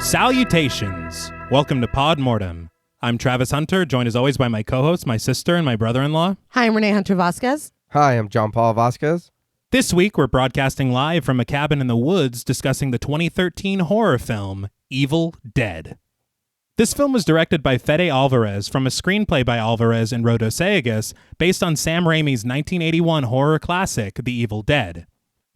Salutations! Welcome to Pod Mortem. I'm Travis Hunter, joined as always by my co-host, my sister, and my brother-in-law. Hi, I'm Reneé Hunter Vasquez. Hi, I'm John Paul Vasquez. This week, we're broadcasting live from a cabin in the woods discussing the 2013 horror film, Evil Dead. This film was directed by Fede Alvarez from a screenplay by Alvarez and Rodosaigas based on Sam Raimi's 1981 horror classic, The Evil Dead.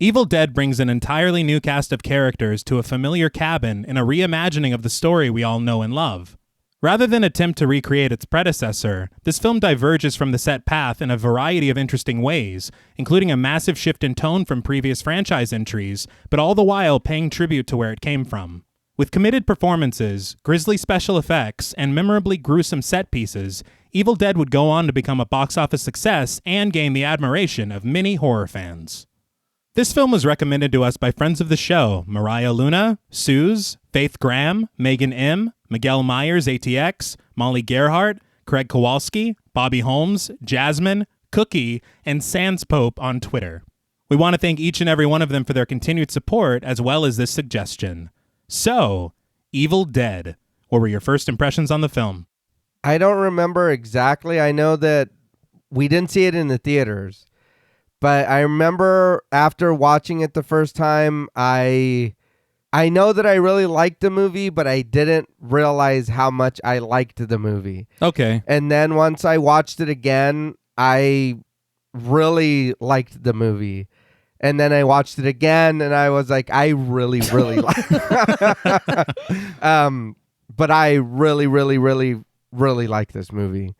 Evil Dead brings an entirely new cast of characters to a familiar cabin in a reimagining of the story we all know and love. Rather than attempt to recreate its predecessor, this film diverges from the set path in a variety of interesting ways, including a massive shift in tone from previous franchise entries, but all the while paying tribute to where it came from. With committed performances, grisly special effects, and memorably gruesome set pieces, Evil Dead would go on to become a box office success and gain the admiration of many horror fans. This film was recommended to us by friends of the show, Mariah Luna, Suze, Faith Graham, Megan M., Miguel Myers, ATX, Molly Gerhardt, Craig Kowalski, Bobby Holmes, Jasmine, Cookie, and Sans Pope on Twitter. We want to thank each and every one of them for their continued support, as well as this suggestion. So, Evil Dead. What were your first impressions on the film? I don't remember exactly. I know that we didn't see it in the theaters, but I remember after watching it the first time, I know that I really liked the movie, but I didn't realize how much I liked the movie. Okay. And then once I watched it again, I really liked the movie. And then I watched it again, and I was like, I really, really like it. But I really, really, really, really like this movie.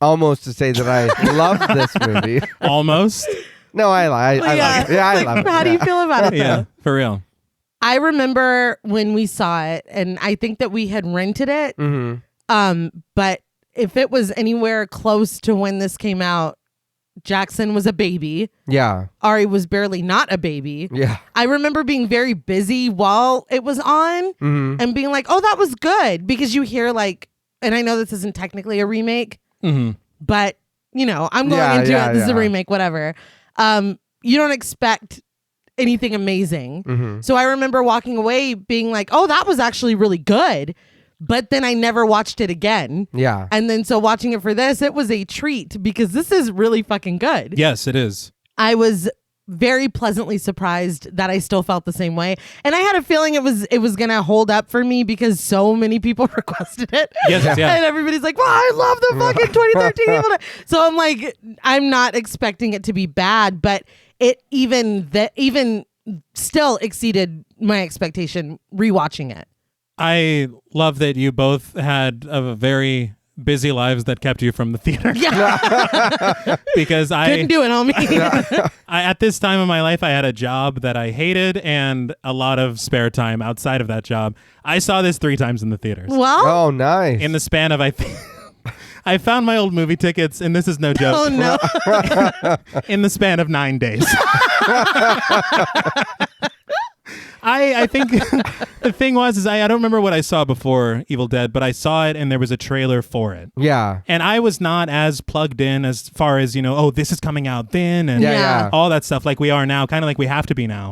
Almost to say that I love this movie. Almost? No, I like it. Yeah, I love it. How do you feel about it? Yeah, for real. I remember when we saw it, and I think that we had rented it. Mm-hmm. But if it was anywhere close to when this came out, Jackson was a baby. Yeah. Ari was barely not a baby. Yeah. I remember being very busy while it was on and being like, oh, that was good. Because you hear like, and I know this isn't technically a remake, but, you know, I'm going into it. This is a remake, whatever. You don't expect anything amazing. So I remember walking away being like, oh, that was actually really good. But then I never watched it again. Yeah. And then so watching it for this, it was a treat because this is really fucking good. Yes, it is. I was very pleasantly surprised that I still felt the same way. And I had a feeling it was going to hold up for me because so many people requested it. Yes, yeah. And everybody's like, well, I love the fucking 2013 Evil Dead. So I'm like, I'm not expecting it to be bad, but it even still exceeded my expectation rewatching it. I love that you both had very busy lives that kept you from the theater. Yeah. Because I couldn't do it, homie. at this time of my life, I had a job that I hated and a lot of spare time outside of that job. I saw this 3 times in the theaters. Well, Oh, nice. In the span of, I found my old movie tickets, and this is no joke. oh no. In the span of 9 days. I think the thing was I don't remember what I saw before Evil Dead, but I saw it and there was a trailer for it. Yeah. And I was not as plugged in as far as, you know, oh, this is coming out then and Yeah. all that stuff like we are now, kind of like we have to be now.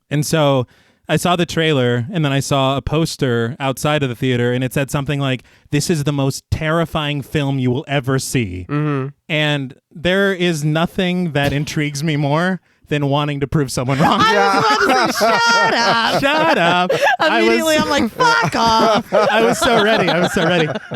And so I saw the trailer and then I saw a poster outside of the theater and it said something like, this is the most terrifying film you will ever see. And there is nothing that intrigues me more than wanting to prove someone wrong. I was about to say, shut up. Shut up. Immediately, I'm like, fuck off. I was so ready.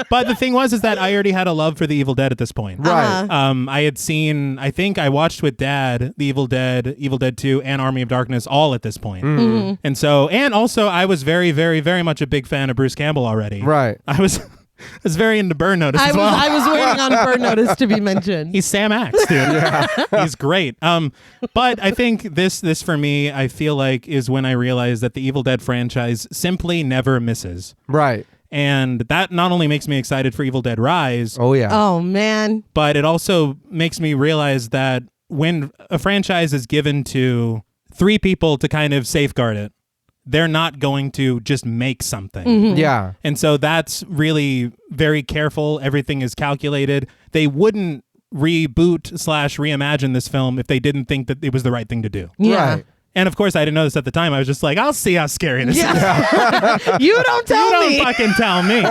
But the thing is that I already had a love for The Evil Dead at this point. Right. I had seen, I think I watched with Dad, The Evil Dead, Evil Dead 2, and Army of Darkness all at this point. And so, and also I was very, very, very much a big fan of Bruce Campbell already. Right. I was very into Burn Notice as well. I was waiting on Burn Notice to be mentioned. He's Sam Axe, dude. He's great. But I think this for me, I feel like is when I realized that the Evil Dead franchise simply never misses. Right. And that not only makes me excited for Evil Dead Rise, Oh, yeah. Oh, man. but it also makes me realize that when a franchise is given to 3 people to kind of safeguard it, they're not going to just make something. Yeah. And so that's really very careful. Everything is calculated. They wouldn't reboot / reimagine this film if they didn't think that it was the right thing to do. Yeah. Right. And of course, I didn't know this at the time. I was just like, I'll see how scary this is. You don't tell me. You don't fucking tell me.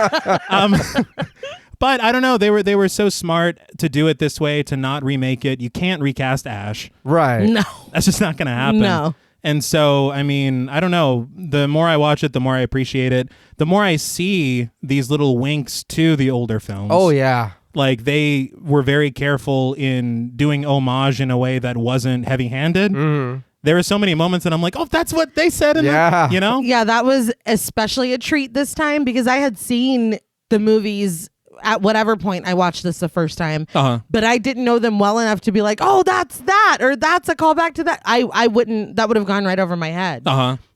But I don't know. They were so smart to do it this way, to not remake it. You can't recast Ash. Right. No. That's just not going to happen. No. And so, I mean, I don't know. The more I watch it, the more I appreciate it. The more I see these little winks to the older films. Oh, yeah. Like, they were very careful in doing homage in a way that wasn't heavy-handed. Mm-hmm. There were so many moments that I'm like, oh, that's what they said. You know? Yeah, that was especially a treat this time because I had seen the movies at whatever point I watched this the first time, but I didn't know them well enough to be like, oh, that's that, or that's a callback to that. That would have gone right over my head.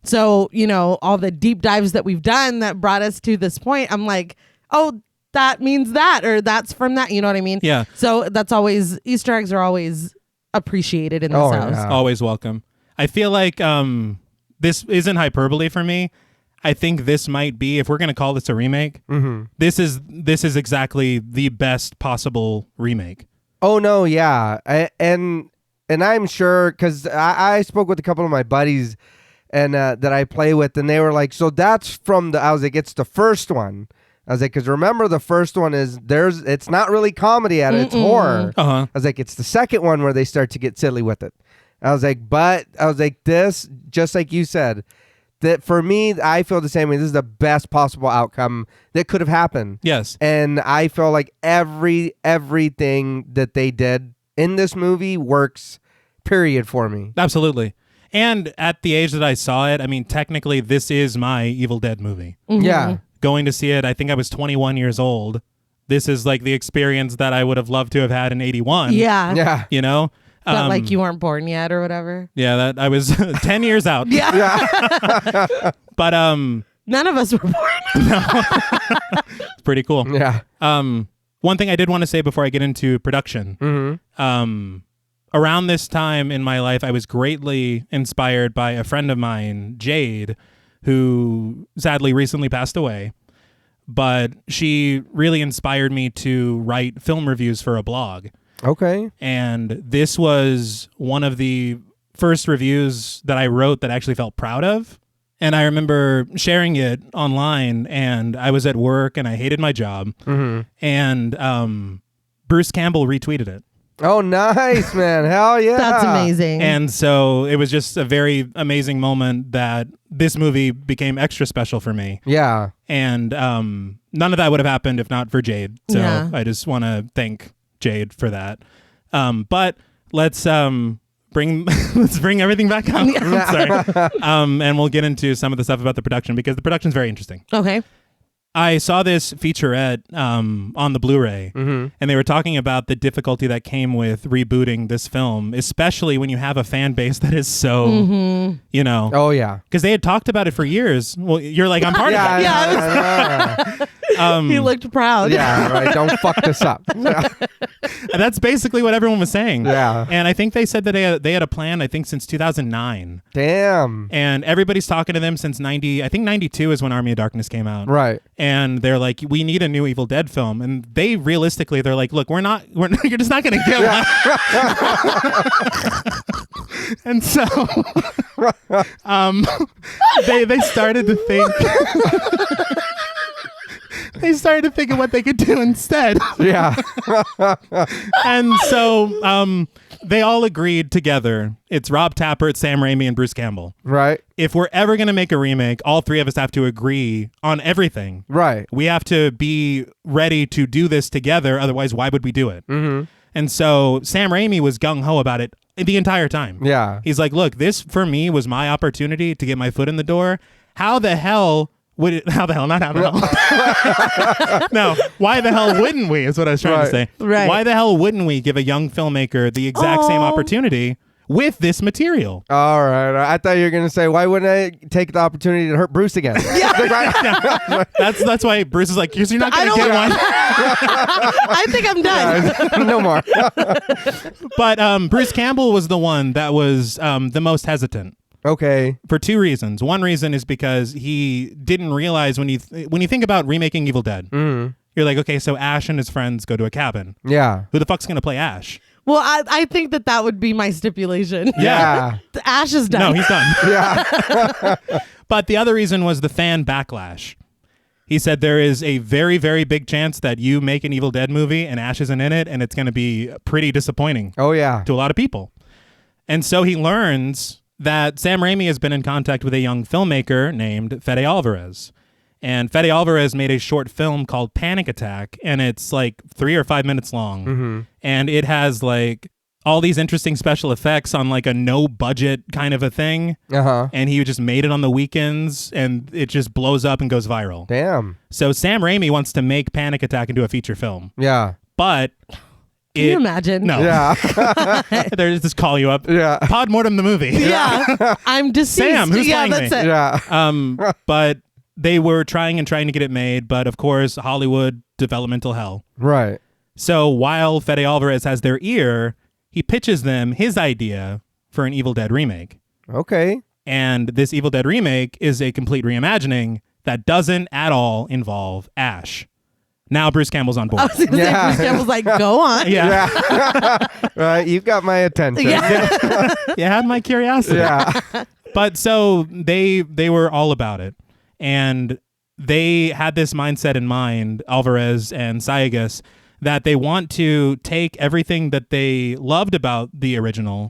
So, you know, all the deep dives that we've done that brought us to this point, I'm like, oh, that means that, or that's from that. You know what I mean? Yeah. So that's always, Easter eggs are always appreciated in this house. Yeah. Always welcome. I feel like this isn't hyperbole for me. I think this might be, if we're going to call this a remake, this is exactly the best possible remake. Oh, no, yeah. And I'm sure, because I spoke with a couple of my buddies and that I play with, and they were like, so that's from I was like, it's the first one. I was like, because remember, the first one it's not really comedy at it, it's horror. I was like, it's the second one where they start to get silly with it. I was like, this, just like you said, that for me, I feel the same way. This is the best possible outcome that could have happened. Yes. And I feel like everything that they did in this movie works, period, for me. Absolutely. And at the age that I saw it, I mean, technically, this is my Evil Dead movie. Yeah. Going to see it, I think I was 21 years old. This is like the experience that I would have loved to have had in 81. Yeah. Yeah. You know? But like you weren't born yet or whatever. Yeah, that I was 10 years out. Yeah. But none of us were born. It's pretty cool. Yeah. One thing I did want to say before I get into production. Around this time in my life, I was greatly inspired by a friend of mine, Jade, who sadly recently passed away. But she really inspired me to write film reviews for a blog. Okay. And this was one of the first reviews that I wrote that I actually felt proud of. And I remember sharing it online, and I was at work and I hated my job. And Bruce Campbell retweeted it. Oh, nice, man. Hell yeah. That's amazing. And so it was just a very amazing moment that this movie became extra special for me. Yeah. And none of that would have happened if not for Jade. So I just want to thank Jade for that. But let's bring everything back up. Sorry. And we'll get into some of the stuff about the production, because the production's very interesting. Okay. I saw this featurette on the Blu-ray, and they were talking about the difficulty that came with rebooting this film, especially when you have a fan base that is so, you know. Oh, yeah. Because they had talked about it for years. Well, you're like, I'm part of it. Yeah. He looked proud. Yeah, right. Don't fuck this up. And that's basically what everyone was saying. Yeah. And I think they said that they had a plan, I think, since 2009. Damn. And everybody's talking to them since 90. I think 92 is when Army of Darkness came out. Right. And they're like, we need a new Evil Dead film. And they realistically, they're like, look, you're just not going to get one. And so they started to think. They started to think of what they could do instead. Yeah. And so they all agreed together. It's Rob Tapert, Sam Raimi, and Bruce Campbell. Right. If we're ever going to make a remake, all three of us have to agree on everything. Right. We have to be ready to do this together. Otherwise, why would we do it? And so Sam Raimi was gung-ho about it the entire time. Yeah. He's like, look, this for me was my opportunity to get my foot in the door. How the hell would it? How the hell? Not how the hell. No. Why the hell wouldn't we? Is what I was trying to say. Right. Why the hell wouldn't we give a young filmmaker the exact same opportunity with this material? All right. I thought you were going to say, why wouldn't I take the opportunity to hurt Bruce again? Yeah. That's why Bruce is like, you're not going to get one. I think I'm done. No more. But Bruce Campbell was the one that was the most hesitant. Okay. For two reasons. One reason is because he didn't realize when you think about remaking Evil Dead, you're like, okay, so Ash and his friends go to a cabin. Yeah. Who the fuck's going to play Ash? Well, I think that would be my stipulation. Yeah. Ash is done. No, he's done. Yeah. But the other reason was the fan backlash. He said there is a very, very big chance that you make an Evil Dead movie and Ash isn't in it, and it's going to be pretty disappointing Oh, yeah. to a lot of people. And so he learns that Sam Raimi has been in contact with a young filmmaker named Fede Alvarez. And Fede Alvarez made a short film called Panic Attack, and it's like 3 or 5 minutes long. Mm-hmm. And it has like all these interesting special effects on like a no budget kind of a thing. Uh-huh. And he just made it on the weekends, and it just blows up and goes viral. Damn. So Sam Raimi wants to make Panic Attack into a feature film. Yeah. But Can you imagine? No. Yeah. They just call you up. Yeah. Pod Mortem the movie. Yeah. I'm deceased. Sam, who's yeah, playing that's me? it. Yeah. But they were trying to get it made, but of course, Hollywood developmental hell. Right. So while Fede Alvarez has their ear, he pitches them his idea for an Evil Dead remake. Okay. And this Evil Dead remake is a complete reimagining that doesn't at all involve Ash. Now Bruce Campbell's on board. I was going to say, Bruce Campbell's like, go on. Yeah. Right. You've got my attention. Yeah. You had my curiosity. Yeah. But so they were all about it. And they had this mindset in mind, Alvarez and Sayagas, that they want to take everything that they loved about the original,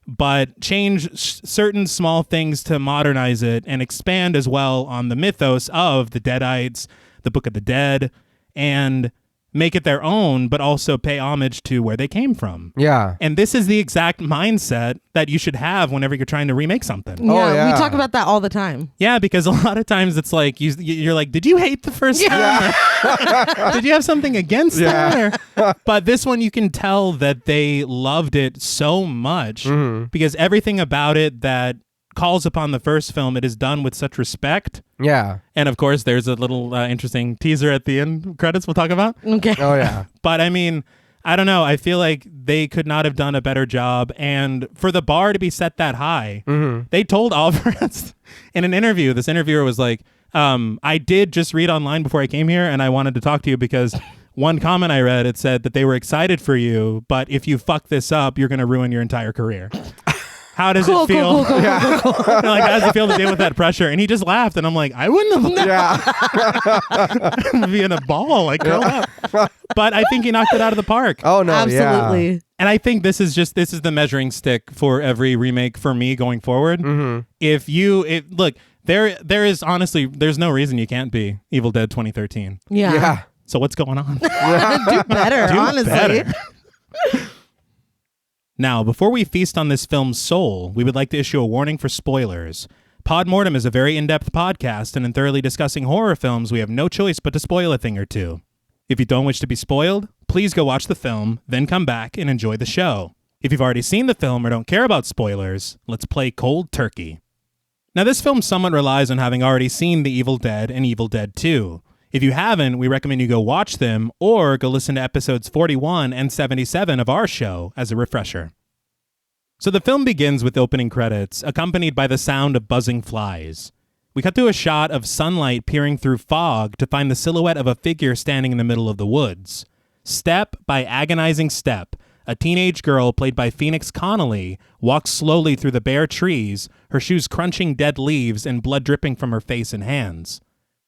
but change certain small things to modernize it and expand as well on the mythos of the Deadites, the Book of the Dead, and make it their own, but also pay homage to where they came from. Yeah. And this is the exact mindset that you should have whenever you're trying to remake something. Yeah, yeah. we talk about that all the time. Yeah, because a lot of times it's like you're like, did you hate the first one? Did you have something against that? But this one, you can tell that they loved it so much because everything about it that calls upon the first film, it is done with such respect. Yeah. And of course, there's a little interesting teaser at the end credits we'll talk about. Okay. Oh, yeah. But I mean, I don't know. I feel like they could not have done a better job. And for the bar to be set that high, they told Alvarez in an interview, this interviewer was like, I did just read online before I came here, and I wanted to talk to you because one comment I read, it said that they were excited for you, but if you fuck this up, you're going to ruin your entire career. How does it feel? Cool. Like, how does it feel to deal with that pressure? And he just laughed, and I'm like, I wouldn't have. Yeah. Be in a ball, like curl up. But I think he knocked it out of the park. Oh, no. Absolutely. Yeah. And I think this is the measuring stick for every remake for me going forward. Look, there is honestly, there's no reason you can't be Evil Dead 2013. Yeah. Yeah. So what's going on? Do better, honestly. Better. Now, before we feast on this film's soul, we would like to issue a warning for spoilers. Pod Mortem is a very in-depth podcast, and in thoroughly discussing horror films, we have no choice but to spoil a thing or two. If you don't wish to be spoiled, please go watch the film, then come back and enjoy the show. If you've already seen the film or don't care about spoilers, let's play cold turkey. Now, this film somewhat relies on having already seen The Evil Dead and Evil Dead 2. If you haven't, we recommend you go watch them or go listen to episodes 41 and 77 of our show as a refresher. So the film begins with opening credits, accompanied by the sound of buzzing flies. We cut to a shot of sunlight peering through fog to find the silhouette of a figure standing in the middle of the woods. Step by agonizing step, a teenage girl played by Phoenix Connolly walks slowly through the bare trees, her shoes crunching dead leaves and blood dripping from her face and hands.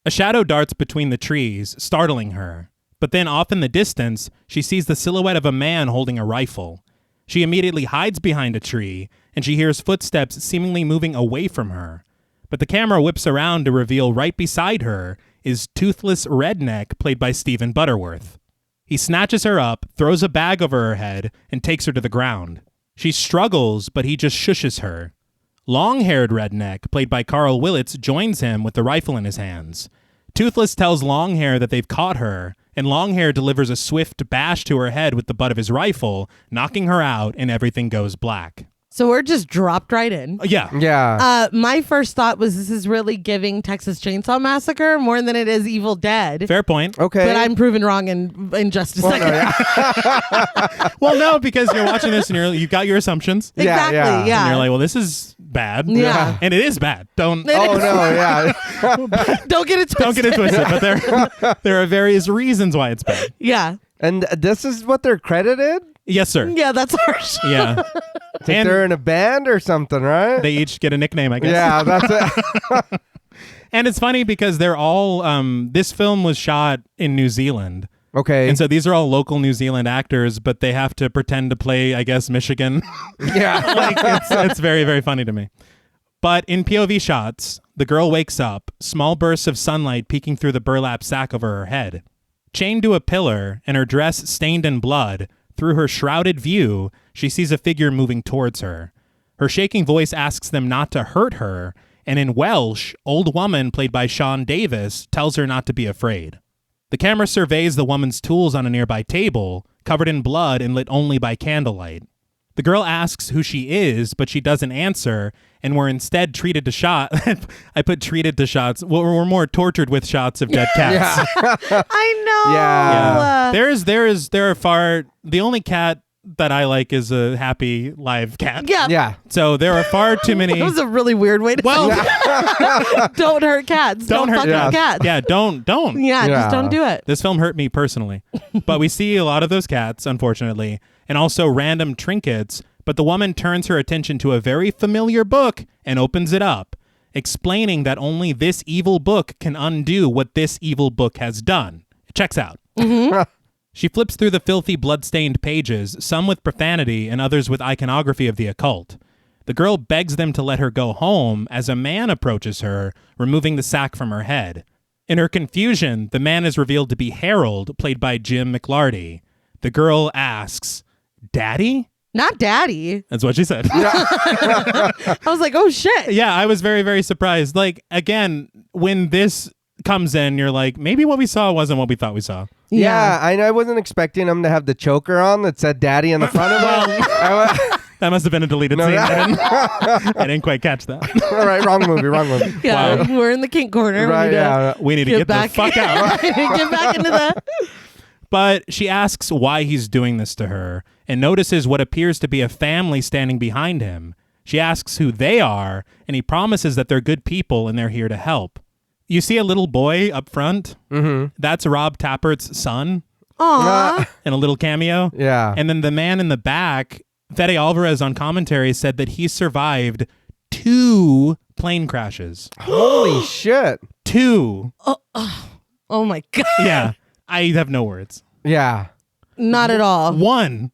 A shadow darts between the trees, startling her. But then off in the distance, she sees the silhouette of a man holding a rifle. She immediately hides behind a tree, and she hears footsteps seemingly moving away from her. But the camera whips around to reveal right beside her is Toothless Redneck, played by Stephen Butterworth. He snatches her up, throws a bag over her head, and takes her to the ground. She struggles, but he just shushes her. Long-haired Redneck, played by Carl Willits, joins him with the rifle in his hands. Toothless tells Longhair that they've caught her, and Longhair delivers a swift bash to her head with the butt of his rifle, knocking her out, and everything goes black. So we're just dropped right in. Yeah. Yeah. My first thought was this is really giving Texas Chainsaw Massacre more than it is Evil Dead. Fair point. Okay. But I'm proven wrong in just a second. No, yeah. Well, no, because you're watching this and you've got your assumptions. Exactly, yeah. And you're like, well, this is bad. Yeah. And it is bad. Don't Oh, no, yeah. Don't get it twisted. don't get it twisted. But there are various reasons why it's bad. Yeah. And this is what they're credited? Yes, sir. Yeah, that's harsh. Yeah. And they're in a band or something, right? they each get a nickname, I guess. Yeah, that's it. And it's funny because they're all, this film was shot in New Zealand. Okay. And so these are all local New Zealand actors, but they have to pretend to play, I guess, Michigan. Yeah. Like, it's very, very funny to me. But in POV shots, the girl wakes up, small bursts of sunlight peeking through the burlap sack over her head. Chained to a pillar and her dress stained in blood, through her shrouded view, she sees a figure moving towards her. Her shaking voice asks them not to hurt her, and in Welsh, Old Woman, played by Sean Davis, tells her not to be afraid. The camera surveys the woman's tools on a nearby table, covered in blood and lit only by candlelight. The girl asks who she is, but she doesn't answer, and we're instead treated to shot. I put treated to shots. Well, we're more tortured with shots of dead cats. I know. Yeah. There are far. The only cat that I like is a happy live cat. Yeah. Yeah. So there are far too many. That was a really weird way to don't hurt cats. Don't fuck with cats. Yeah, don't. Yeah, just don't do it. This film hurt me personally. But we see a lot of those cats, unfortunately, and also random trinkets. But the woman turns her attention to a very familiar book and opens it up, explaining that only this evil book can undo what this evil book has done. It checks out. Mm-hmm. She flips through the filthy, blood-stained pages, some with profanity and others with iconography of the occult. The girl begs them to let her go home as a man approaches her, removing the sack from her head. In her confusion, the man is revealed to be Harold, played by Jim McLarty. The girl asks, "Daddy?" Not daddy. That's what she said. I was like, oh shit. Yeah, I was very, very surprised. Like, again, when this comes in, you're like, maybe what we saw wasn't what we thought we saw. Yeah, I wasn't expecting him to have the choker on that said daddy in the front of him. That must have been a deleted scene. I didn't quite catch that. All right, wrong movie. Yeah, Wow. we're in the kink corner. Right, We need to get the fuck out. Get back into the... But she asks why he's doing this to her and notices what appears to be a family standing behind him. She asks who they are, and he promises that they're good people and they're here to help. You see a little boy up front? Mm-hmm. That's Rob Tappert's son. Aww. In a little cameo. Yeah. And then the man in the back, Fede Alvarez on commentary, said that he survived 2 plane crashes. Holy shit. 2. Oh my God. Yeah. I have no words. Yeah. Not at all. One.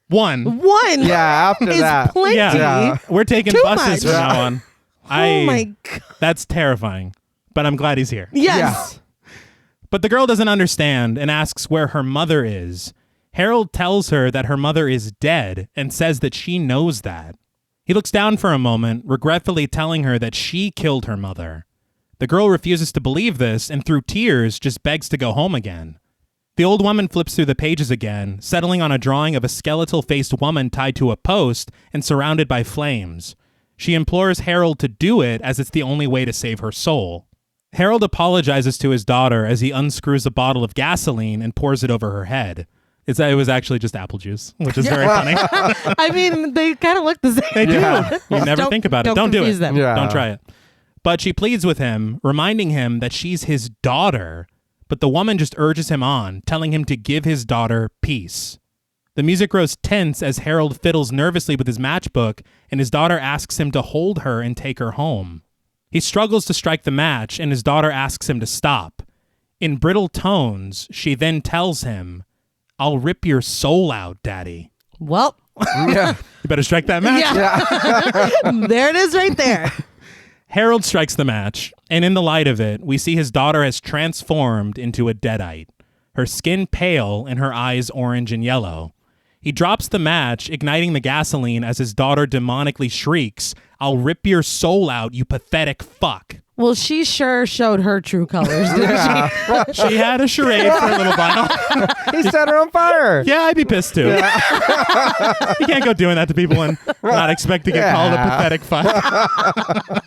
Yeah, after is that. plenty. Yeah. We're taking Too buses much. from now on. Oh my God. That's terrifying. But I'm glad he's here. Yes. But the girl doesn't understand and asks where her mother is. Harold tells her that her mother is dead and says that she knows that. He looks down for a moment, regretfully telling her that she killed her mother. The girl refuses to believe this and through tears just begs to go home again. The old woman flips through the pages again, settling on a drawing of a skeletal-faced woman tied to a post and surrounded by flames. She implores Harold to do it as it's the only way to save her soul. Harold apologizes to his daughter as he unscrews a bottle of gasoline and pours it over her head. It was actually just apple juice, which is very funny. I mean, they kind of look the same. They do. Yeah. You never think about it. Don't do it. confuse them. Yeah. Don't try it. But she pleads with him, reminding him that she's his daughter. But the woman just urges him on, telling him to give his daughter peace. The music grows tense as Harold fiddles nervously with his matchbook, and his daughter asks him to hold her and take her home. He struggles to strike the match, and his daughter asks him to stop. In brittle tones, she then tells him, "I'll rip your soul out, Daddy." Well, Yeah. You better strike that match. yeah. There it is right there. Harold strikes the match, and in the light of it, we see his daughter has transformed into a deadite, her skin pale and her eyes orange and yellow. He drops the match, igniting the gasoline as his daughter demonically shrieks, "I'll rip your soul out, you pathetic fuck." Well, she sure showed her true colors, didn't she? She had a charade for a little while. He set her on fire. Yeah, I'd be pissed too. You can't go doing that to people and not expect to get called a pathetic fuck.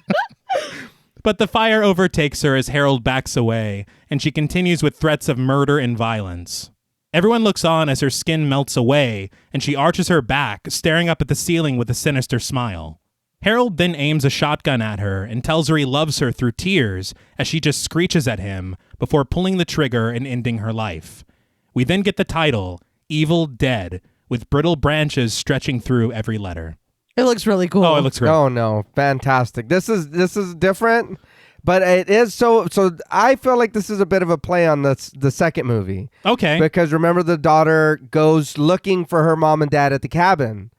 But the fire overtakes her as Harold backs away, and she continues with threats of murder and violence. Everyone looks on as her skin melts away, and she arches her back, staring up at the ceiling with a sinister smile. Harold then aims a shotgun at her and tells her he loves her through tears as she just screeches at him before pulling the trigger and ending her life. We then get the title, Evil Dead, with brittle branches stretching through every letter. It looks really cool. Oh, it looks great. Oh no, fantastic! This is different, but it is so. I feel like this is a bit of a play on the second movie. Okay. Because remember, the daughter goes looking for her mom and dad at the cabin,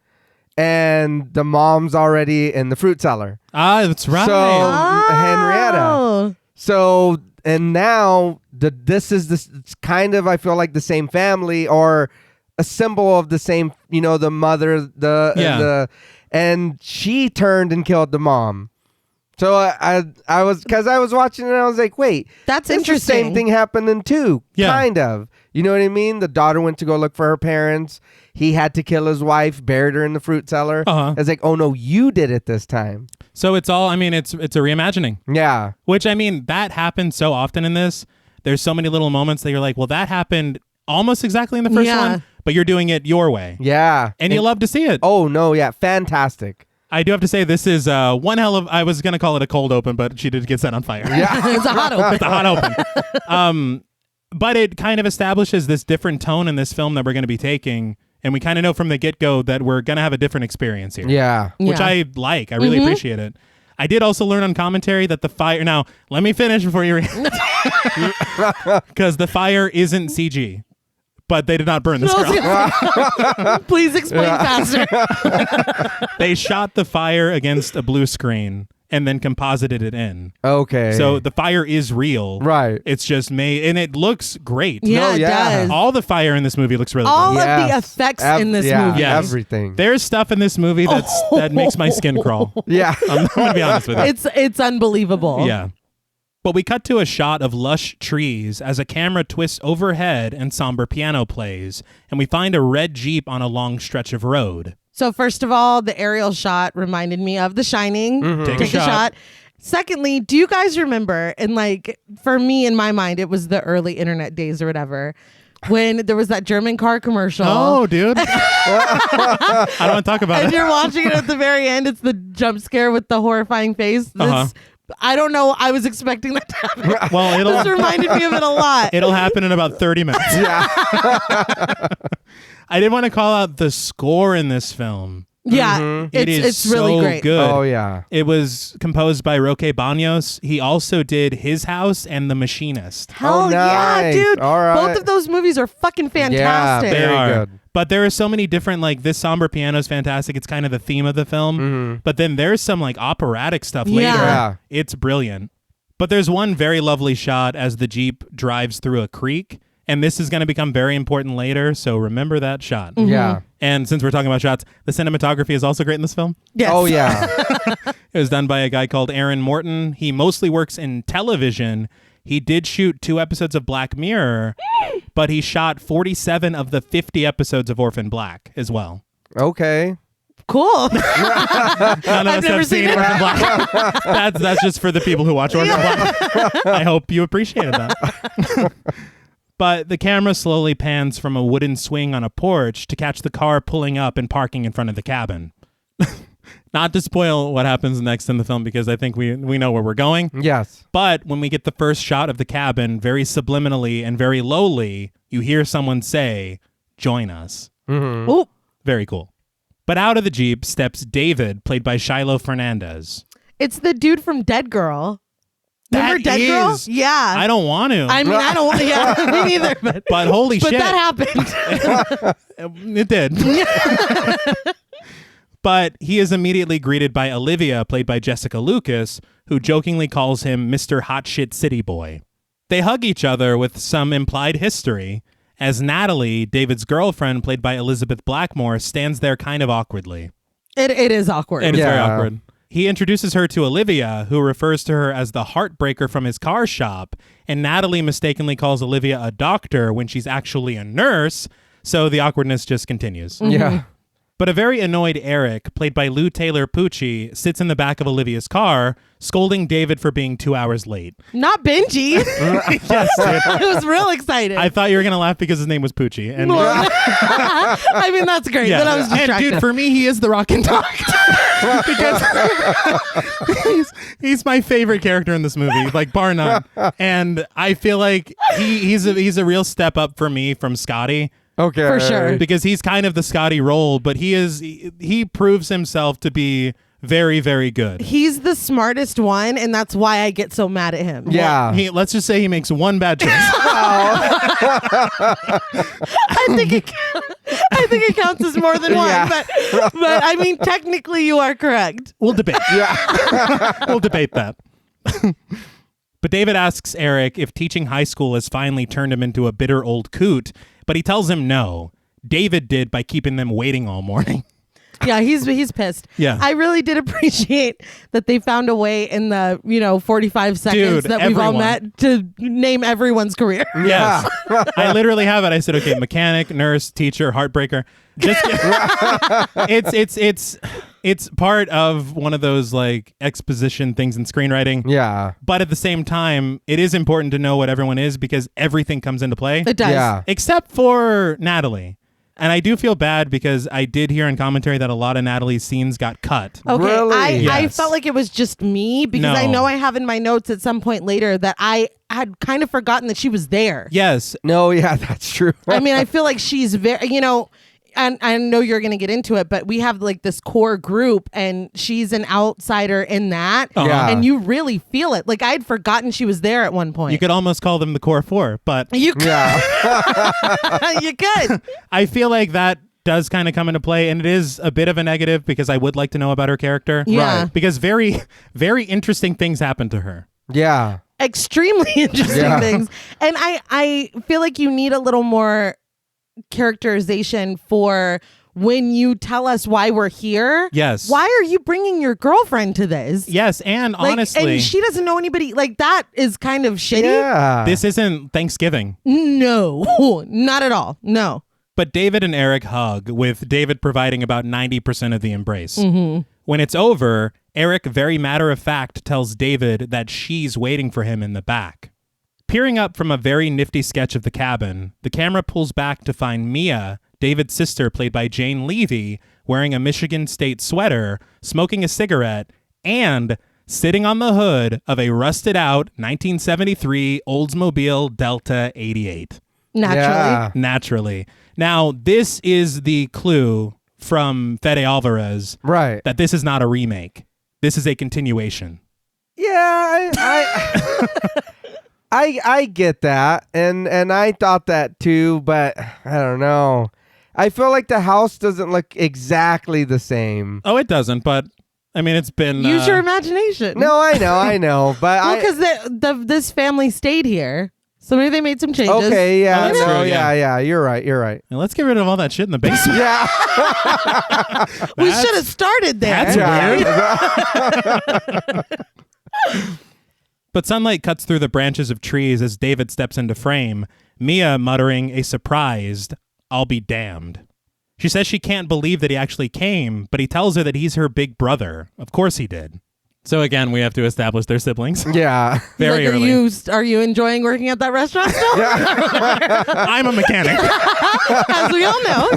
and the mom's already in the fruit cellar. Ah, that's right. So Henrietta. So and now this is it's kind of, I feel like, the same family, or a symbol of the same. You know, the mother, and she turned and killed the mom. So I was watching it and I was like, wait, that's interesting. The same thing happened in 2, kind of. You know what I mean? The daughter went to go look for her parents. He had to kill his wife, buried her in the fruit cellar. It's like, oh no, you did it this time. So it's all, I mean, it's a reimagining. Yeah. Which, I mean, that happens so often in this. There's so many little moments that you're like, well, that happened almost exactly in the first one, but you're doing it your way. Yeah. And you love to see it. Oh, no, yeah. Fantastic. I do have to say, this is one hell of, I was going to call it a cold open, but she did get set on fire. Yeah. It's a hot open. It's a hot open. But it kind of establishes this different tone in this film that we're going to be taking. And we kind of know from the get-go that we're going to have a different experience here. Yeah. Which I like. I really appreciate it. I did also learn on commentary that the fire... Now, let me finish before you... Because the fire isn't CG. But they did not burn this girl. Please explain faster. They shot the fire against a blue screen and then composited it in. Okay. So the fire is real. Right. It's just made... And it looks great. Yeah, it does. All the fire in this movie looks really All good. of the effects in this movie. Yes. Everything. There's stuff in this movie that makes my skin crawl. Yeah. I'm going to be honest with you. It's unbelievable. Yeah. But we cut to a shot of lush trees as a camera twists overhead and somber piano plays, and we find a red Jeep on a long stretch of road. So first of all, the aerial shot reminded me of The Shining. Take a shot. Secondly, do you guys remember, and like for me in my mind, it was the early internet days or whatever, when there was that German car commercial. Oh, dude. I don't want to talk about and it. you're watching it at the very end. It's the jump scare with the horrifying face. I don't know. I was expecting that to happen. Well, this reminded me of it a lot. It'll happen in about 30 minutes. Yeah. I did want to call out the score in this film. Yeah, it's really so great. Good. Oh, yeah. It was composed by Roque Banos. He also did His House and The Machinist. Hell nice. yeah, dude. All right. Both of those movies are fucking fantastic. Yeah, They are. good. But there are so many different, like, this somber piano is fantastic. It's kind of the theme of the film. But then there's some, like, operatic stuff later. Yeah. It's brilliant. But there's one very lovely shot as the Jeep drives through a creek. And this is going to become very important later. So remember that shot. Yeah. And since we're talking about shots, the cinematography is also great in this film. Yes. Oh, yeah. It was done by a guy called Aaron Morton. He mostly works in television. He did shoot 2 episodes of Black Mirror, but he shot 47 of the 50 episodes of Orphan Black as well. Okay. Cool. None of us never have seen seen it. Orphan Black. That's just for the people who watch Orphan Black. I hope you appreciated that. But the camera slowly pans from a wooden swing on a porch to catch the car pulling up and parking in front of the cabin. Not to spoil what happens next in the film, because I think we know where we're going. Yes. But when we get the first shot of the cabin, very subliminally and very lowly, you hear someone say, "Join us." Ooh. Very cool. But out of the Jeep steps David, played by Shiloh Fernandez. It's the dude from Dead Girl. Remember That Dead Girl? is- Yeah. I don't want to. I mean, I don't want to. Yeah, me neither. but holy But shit. that happened. It did. But he is immediately greeted by Olivia, played by Jessica Lucas, who jokingly calls him Mr. Hot Shit City Boy. They hug each other with some implied history, as Natalie, David's girlfriend, played by Elizabeth Blackmore, stands there kind of awkwardly. It is awkward. It is very Yeah. awkward. He introduces her to Olivia, who refers to her as the heartbreaker from his car shop, and Natalie mistakenly calls Olivia a doctor when she's actually a nurse, so the awkwardness just continues. Yeah. But a very annoyed Eric, played by Lou Taylor Pucci, sits in the back of Olivia's car, scolding David for being 2 hours late. Not Benji. Yes, dude. I was real excited. I thought you were going to laugh because his name was Pucci. And I mean, that's great. But I was And distracted. dude, for me, he is the rock and talk. Because he's my favorite character in this movie, like bar none. And I feel like he's a real step up for me from Scotty. Okay. For sure. Because he's kind of the Scotty role, but he proves himself to be very, very good. He's the smartest one, and that's why I get so mad at him. Yeah. Let's just say he makes one bad choice. I think it counts as more than one. Yeah. But I mean, technically, you are correct. We'll debate. Yeah. We'll debate that. But David asks Eric if teaching high school has finally turned him into a bitter old coot, but he tells him no. David did by keeping them waiting all morning. Yeah, he's pissed. Yeah. I really did appreciate that they found a way in the 45 seconds that we've all met to name everyone's career. Yes. I literally have it. I said, okay, mechanic, nurse, teacher, heartbreaker. Just it's part of one of those like exposition things in screenwriting. Yeah. But at the same time, it is important to know what everyone is because everything comes into play. It does. Yeah. Except for Natalie. And I do feel bad because I did hear in commentary that a lot of Natalie's scenes got cut. Okay, Really? I Yes. felt like it was just me because I No. know I have in my notes at some point later that I had kind of forgotten that she was there. Yes. No, yeah, that's true. I mean, I feel like she's very, and I know you're going to get into it, but we have like this core group and she's an outsider in that. Yeah. And you really feel it. Like I'd forgotten she was there at one point. You could almost call them the core four, but You could. Yeah. You could. I feel like that does kind of come into play, and it is a bit of a negative because I would like to know about her character. Yeah. Right. Because very, very interesting things happen to her. Yeah. Extremely interesting Yeah. things. And I feel like you need a little more characterization for when you tell us why we're here. Yes. Why are you bringing your girlfriend to this? Yes, and Like, honestly, and she doesn't know anybody. Like that is kind of shitty. Yeah. this isn't Thanksgiving. No, not at all. No. But David and Eric hug, with David providing about 90% of the embrace. Mm-hmm. When it's over, Eric very matter-of-fact tells David that she's waiting for him in the back. Peering up from a very nifty sketch of the cabin, the camera pulls back to find Mia, David's sister played by Jane Levy, wearing a Michigan State sweater, smoking a cigarette, and sitting on the hood of a rusted-out 1973 Oldsmobile Delta 88. Naturally. Yeah. Naturally. Now, this is the clue from Fede Alvarez Right. that this is not a remake. This is a continuation. Yeah, I get that, and I thought that too, but I don't know. I feel like the house doesn't look exactly the same. Oh, it doesn't, but I mean, it's been... Use your imagination. No, I know, but Well, because this family stayed here. So maybe they made some changes. okay, yeah, Oh, that's no, true, yeah. yeah, you're right. Now, let's get rid of all that shit in the basement. Yeah, We That's- should have started there. That's But sunlight cuts through the branches of trees as David steps into frame, Mia muttering a surprised, "I'll be damned." She says she can't believe that he actually came, but he tells her that he's her big brother. Of course he did. So again, we have to establish their siblings. yeah. Very Like, early. are you enjoying working at that restaurant still? I'm a mechanic. As we all know,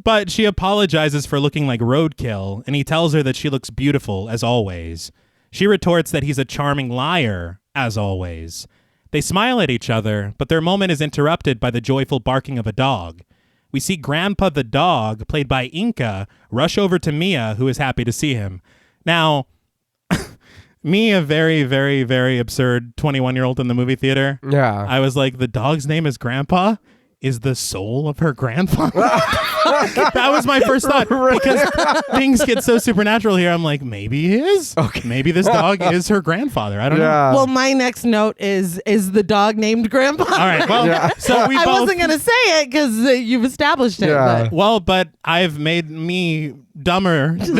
But she apologizes for looking like roadkill, and he tells her that she looks beautiful, as always. She retorts that he's a charming liar, as always. They smile at each other, but their moment is interrupted by the joyful barking of a dog. We see Grandpa the dog, played by Inca, rush over to Mia, who is happy to see him. Now, me, a very, very, very absurd 21-year-old in the movie theater, Yeah. I was like, the dog's name is Grandpa? Is the soul of her grandfather? That was my first thought, because things get so supernatural here. I'm like, maybe he is. Okay. Maybe this dog is her grandfather. I don't know. Yeah. well, my next note is the dog named Grandpa. All right. Well, Yeah. so we I both. wasn't gonna say it because you've established it. Yeah. But Well, but I've made me dumber, so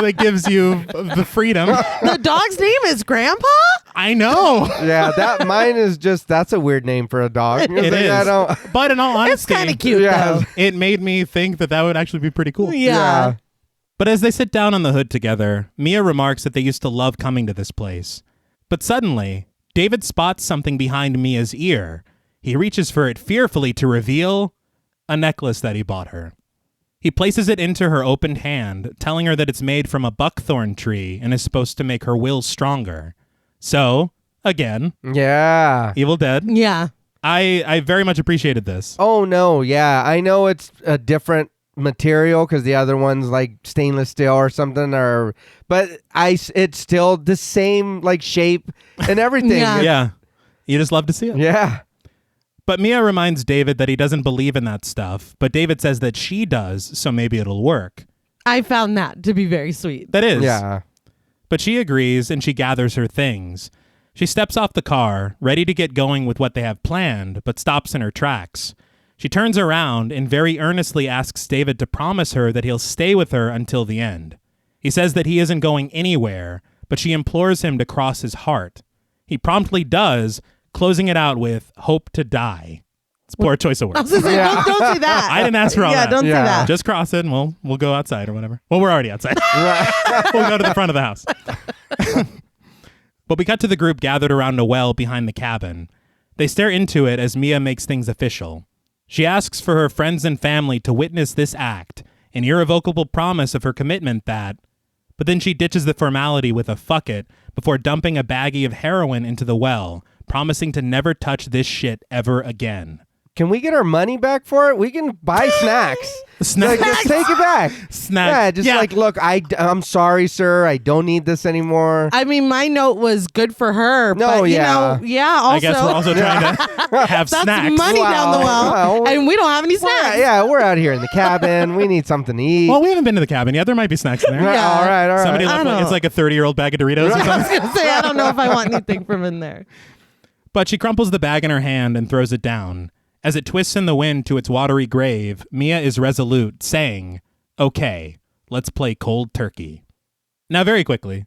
that gives you the freedom. the dog's name is Grandpa. I know Yeah, that's a weird name for a dog. it Like, is, I don't, but in all It's honesty, kind of cute Yeah. though. it made me think that would actually be pretty cool. Yeah. But as they sit down on the hood together, Mia remarks that they used to love coming to this place. But suddenly, David spots something behind Mia's ear. He reaches for it fearfully to reveal a necklace that he bought her. He places it into her opened hand, telling her that it's made from a buckthorn tree and is supposed to make her will stronger. So, again, Yeah. Evil Dead. Yeah. I very much appreciated this. Oh no, yeah, I know it's a different material because the other one's like stainless steel or something, but it's still the same like shape and everything. Yeah, you just love to see it. Yeah. But Mia reminds David that he doesn't believe in that stuff, but David says that she does, so maybe it'll work. I found that to be very sweet. That is. Yeah. But she agrees and she gathers her things. She steps off the car, ready to get going with what they have planned, but stops in her tracks. She turns around and very earnestly asks David to promise her that he'll stay with her until the end. He says that he isn't going anywhere, but she implores him to cross his heart. He promptly does, closing it out with "hope to die." It's a poor choice of I words. was gonna say, don't say that. I didn't ask for all that. Yeah, don't say that. Just cross it and we'll go outside or whatever. Well, we're already outside. We'll go to the front of the house. But we cut to the group gathered around a well behind the cabin. They stare into it as Mia makes things official. She asks for her friends and family to witness this act, an irrevocable promise of her commitment that... But then she ditches the formality with a "fuck it" before dumping a baggie of heroin into the well, promising to never touch this shit ever again. Can we get our money back for it? We can buy snacks. Snacks? Like, just take it back. Snacks. Yeah, just look, I'm sorry, sir. I don't need this anymore. I mean, my note was good for her. No, but, yeah. Also, I guess we're also trying to have that's snacks. money down the well, Wow. and we don't have any snacks. Yeah, we're out here in the cabin. We need something to eat. Well, we haven't been to the cabin yet. There might be snacks in there. Yeah. All right. Somebody I left don't know. it's like a 30-year-old bag of Doritos or I something. was gonna say, I don't know if I want anything from in there. But she crumples the bag in her hand and throws it down. As it twists in the wind to its watery grave, Mia is resolute, saying, "Okay, let's play cold turkey." Now, very quickly,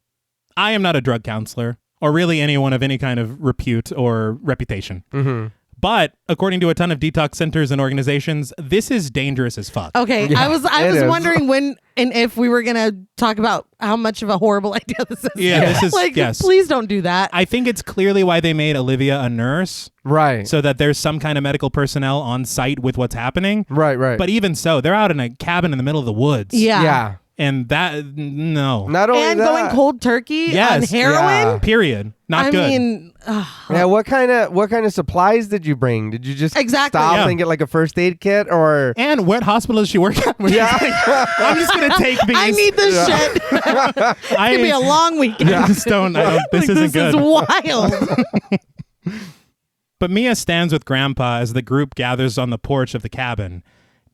I am not a drug counselor, or really anyone of any kind of repute or reputation. Mm-hmm. But according to a ton of detox centers and organizations, this is dangerous as fuck. Okay, Yeah, I was it is. wondering when and if we were gonna talk about how much of a horrible idea this is. Yeah, this is, like, yes. please don't do that. I think it's clearly why they made Olivia a nurse, Right. so that there's some kind of medical personnel on site with what's happening. Right. But even so, they're out in a cabin in the middle of the woods. Yeah. And that, no. Not only And that. going cold turkey Yes. on heroin. Yeah. Period. Not I good. mean, Yeah, what kind of supplies did you bring? Did you just Exactly. stop Yeah. and get like a first aid kit or? And what hospital does she work at? I'm just going to take these. I need this shit. It's I gonna be a long weekend. I just don't, this Like, isn't this good. is wild. But Mia stands with Grandpa as the group gathers on the porch of the cabin.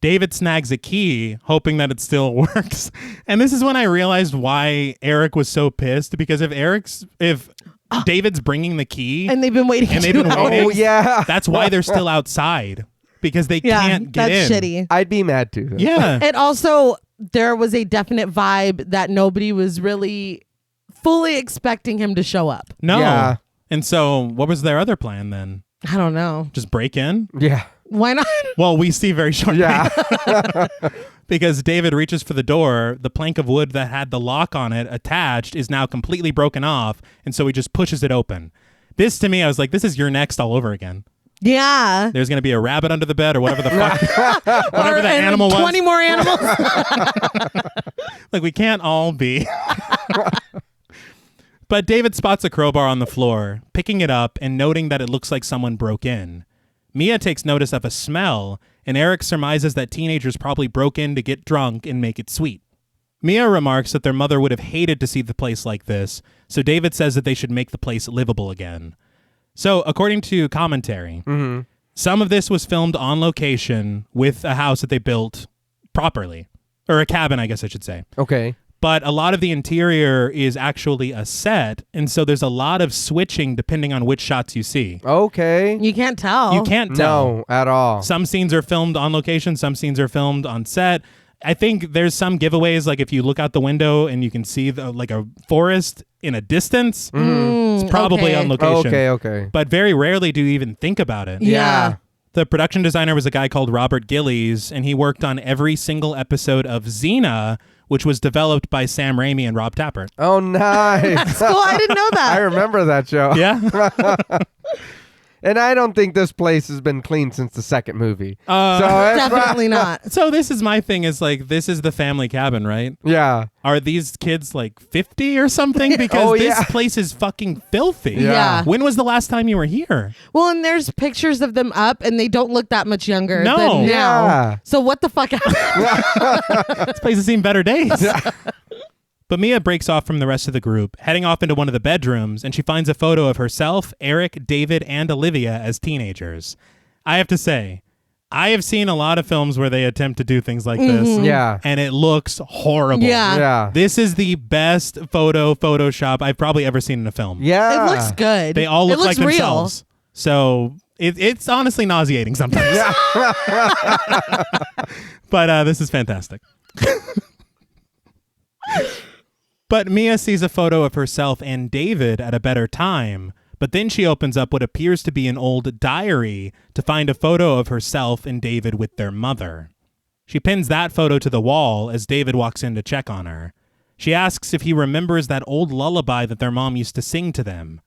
David snags a key, hoping that it still works. And this is when I realized why Eric was so pissed, because if David's bringing the key And they've been waiting. And they've 2 been hours. waiting. Oh yeah. that's why they're still outside, because they Yeah, can't get that's in. shitty. I'd be mad too. Yeah. And also, there was a definite vibe that nobody was really fully expecting him to show up. No. Yeah. And so what was their other plan then? I don't know. Just break in? Yeah. Why not? Well, we see very shortly. Yeah. Because David reaches for the door, the plank of wood that had the lock on it attached is now completely broken off, and so he just pushes it open. This, to me, I was like, this is Your Next all over again. Yeah. There's going to be a rabbit under the bed or whatever the fuck, whatever the And animal was. 20 more animals. Like, we can't all be. But David spots a crowbar on the floor, picking it up and noting that it looks like someone broke in. Mia takes notice of a smell, and Eric surmises that teenagers probably broke in to get drunk and make it sweet. Mia remarks that their mother would have hated to see the place like this, so David says that they should make the place livable again. So, according to commentary, some of this was filmed on location with a house that they built properly. Or a cabin, I guess I should say. Okay. But a lot of the interior is actually a set, and so there's a lot of switching depending on which shots you see. Okay. You can't tell. You can't tell. No, at all. Some scenes are filmed on location, some scenes are filmed on set. I think there's some giveaways, like if you look out the window and you can see like a forest in a distance, it's probably okay. on location. Okay. But very rarely do you even think about it. Yeah. The production designer was a guy called Robert Gillies, and he worked on every single episode of Xena, which was developed by Sam Raimi and Rob Tapert. Oh, nice. Cool. I didn't know that. I remember that show. Yeah. And I don't think this place has been clean since the second movie. Definitely not. So this is my thing is like, this is the family cabin, right? Yeah. Are these kids like 50 or something? Because this place is fucking filthy. Yeah. When was the last time you were here? Well, and there's pictures of them up, and they don't look that much younger No. than now. Yeah. So what the fuck happened? This place has seen better days. But Mia breaks off from the rest of the group, heading off into one of the bedrooms, and she finds a photo of herself, Eric, David, and Olivia as teenagers. I have to say, I have seen a lot of films where they attempt to do things like this. Yeah. And it looks horrible. Yeah. Yeah. This is the best Photoshop I've probably ever seen in a film. Yeah. It looks good. They all look it looks like real. themselves. So it's honestly nauseating sometimes. But this is fantastic. But Mia sees a photo of herself and David at a better time, but then she opens up what appears to be an old diary to find a photo of herself and David with their mother. She pins that photo to the wall as David walks in to check on her. She asks if he remembers that old lullaby that their mom used to sing to them.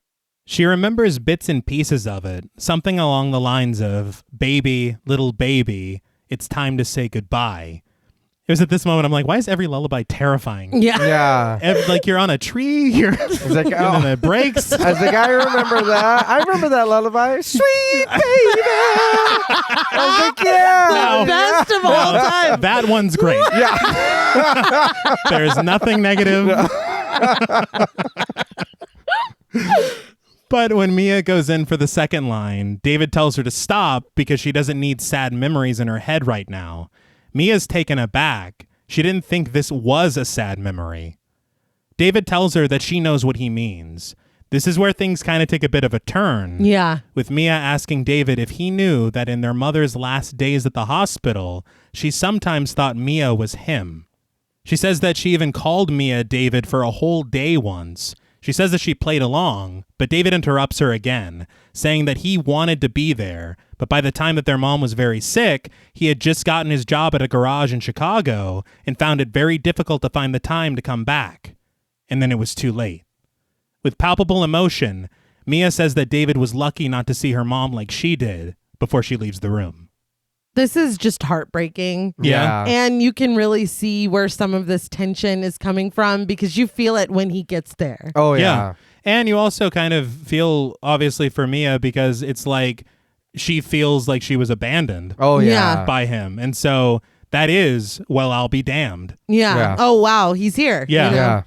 She remembers bits and pieces of it, something along the lines of, "Baby, little baby, it's time to say goodbye." It was at this moment I'm like, why is every lullaby terrifying? Yeah. Yeah. Like you're on a tree, you're It's like, and then it breaks. I was like, I remember that. I remember that lullaby. Sweet baby. I was like, yeah. The best of all time. That one's great. Yeah. There's nothing negative. But when Mia goes in for the second line, David tells her to stop because she doesn't need sad memories in her head right now. Mia's taken aback. She didn't think this was a sad memory. David tells her that she knows what he means. This is where things kind of take a bit of a turn. Yeah. With Mia asking David if he knew that in their mother's last days at the hospital, she sometimes thought Mia was him. She says that she even called Mia David for a whole day once. She says that she played along, but David interrupts her again, saying that he wanted to be there, but by the time that their mom was very sick, he had just gotten his job at a garage in Chicago and found it very difficult to find the time to come back. And then it was too late. With palpable emotion, Mia says that David was lucky not to see her mom like she did before she leaves the room. This is just heartbreaking. Yeah. And you can really see where some of this tension is coming from because you feel it when he gets there. Oh, yeah. And you also kind of feel, obviously, for Mia, because it's like she feels like she was abandoned Oh, Yeah. yeah. by him. And so that is, well, I'll be damned. Yeah. Yeah. Oh, wow. He's here. Yeah. Yeah.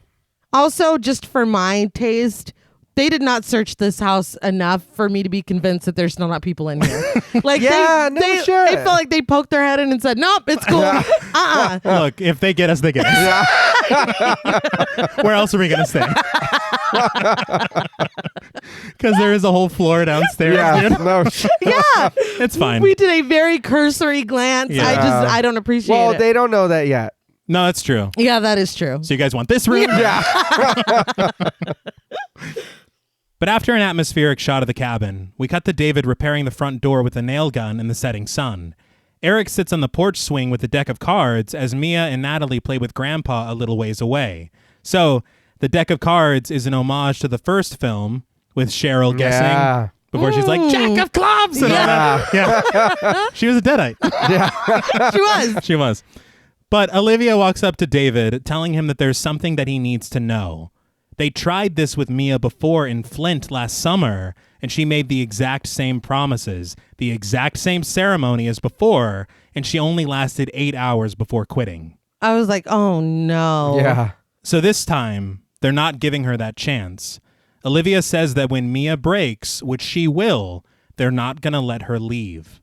Also, just for my taste, they did not search this house enough for me to be convinced that there's still not people in here. Like, Yeah, no they shit. felt like they poked their head in and said, nope, it's cool. Look, if they get us, they get us. Where else are we going to stay? Because there is a whole floor downstairs. Yeah. Dude. No shit. Yeah. It's fine. We did a very cursory glance. Yeah. I don't appreciate Well, it. they don't know that yet. No, that's true. Yeah, that is true. So you guys want this room? Yeah. But after an atmospheric shot of the cabin, we cut to David repairing the front door with a nail gun in the setting sun. Eric sits on the porch swing with a deck of cards as Mia and Natalie play with Grandpa a little ways away. So, the deck of cards is an homage to the first film, with Cheryl guessing Yeah. before she's like, Jack of clubs! And all that. Yeah. She was a Deadite. She was. She was. But Olivia walks up to David, telling him that there's something that he needs to know. They tried this with Mia before in Flint last summer, and she made the exact same promises, the exact same ceremony as before, and she only lasted 8 hours before quitting. I was like, oh no. Yeah. So this time, they're not giving her that chance. Olivia says that when Mia breaks, which she will, they're not going to let her leave.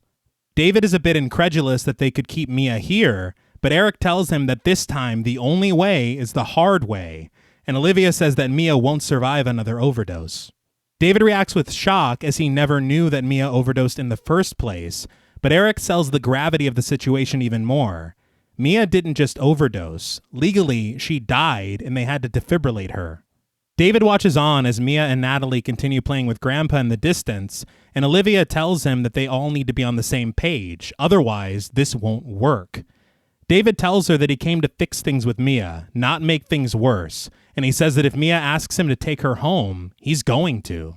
David is a bit incredulous that they could keep Mia here, but Eric tells him that this time the only way is the hard way, and Olivia says that Mia won't survive another overdose. David reacts with shock as he never knew that Mia overdosed in the first place, but Eric sells the gravity of the situation even more. Mia didn't just overdose. Legally, she died, and they had to defibrillate her. David watches on as Mia and Natalie continue playing with Grandpa in the distance, and Olivia tells him that they all need to be on the same page. Otherwise, this won't work. David tells her that he came to fix things with Mia, not make things worse, and he says that if Mia asks him to take her home, he's going to.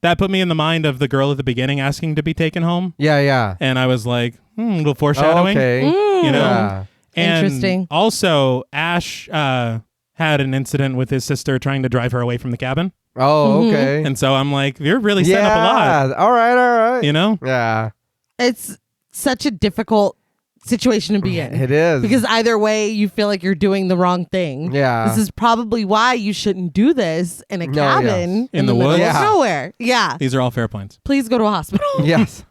That put me in the mind of the girl at the beginning asking to be taken home. Yeah. And I was like, a little foreshadowing. Okay. You know? Yeah. And Interesting. also, Ash had an incident with his sister trying to drive her away from the cabin. Oh, okay. And so I'm like, you're really setting up a lot. All right. You know? Yeah. It's such a difficult situation to be in. It is. Because either way, you feel like you're doing the wrong thing. Yeah. This is probably why you shouldn't do this in a cabin In the middle woods? of Yeah. nowhere. Yeah. These are all fair points. Please go to a hospital. Yes.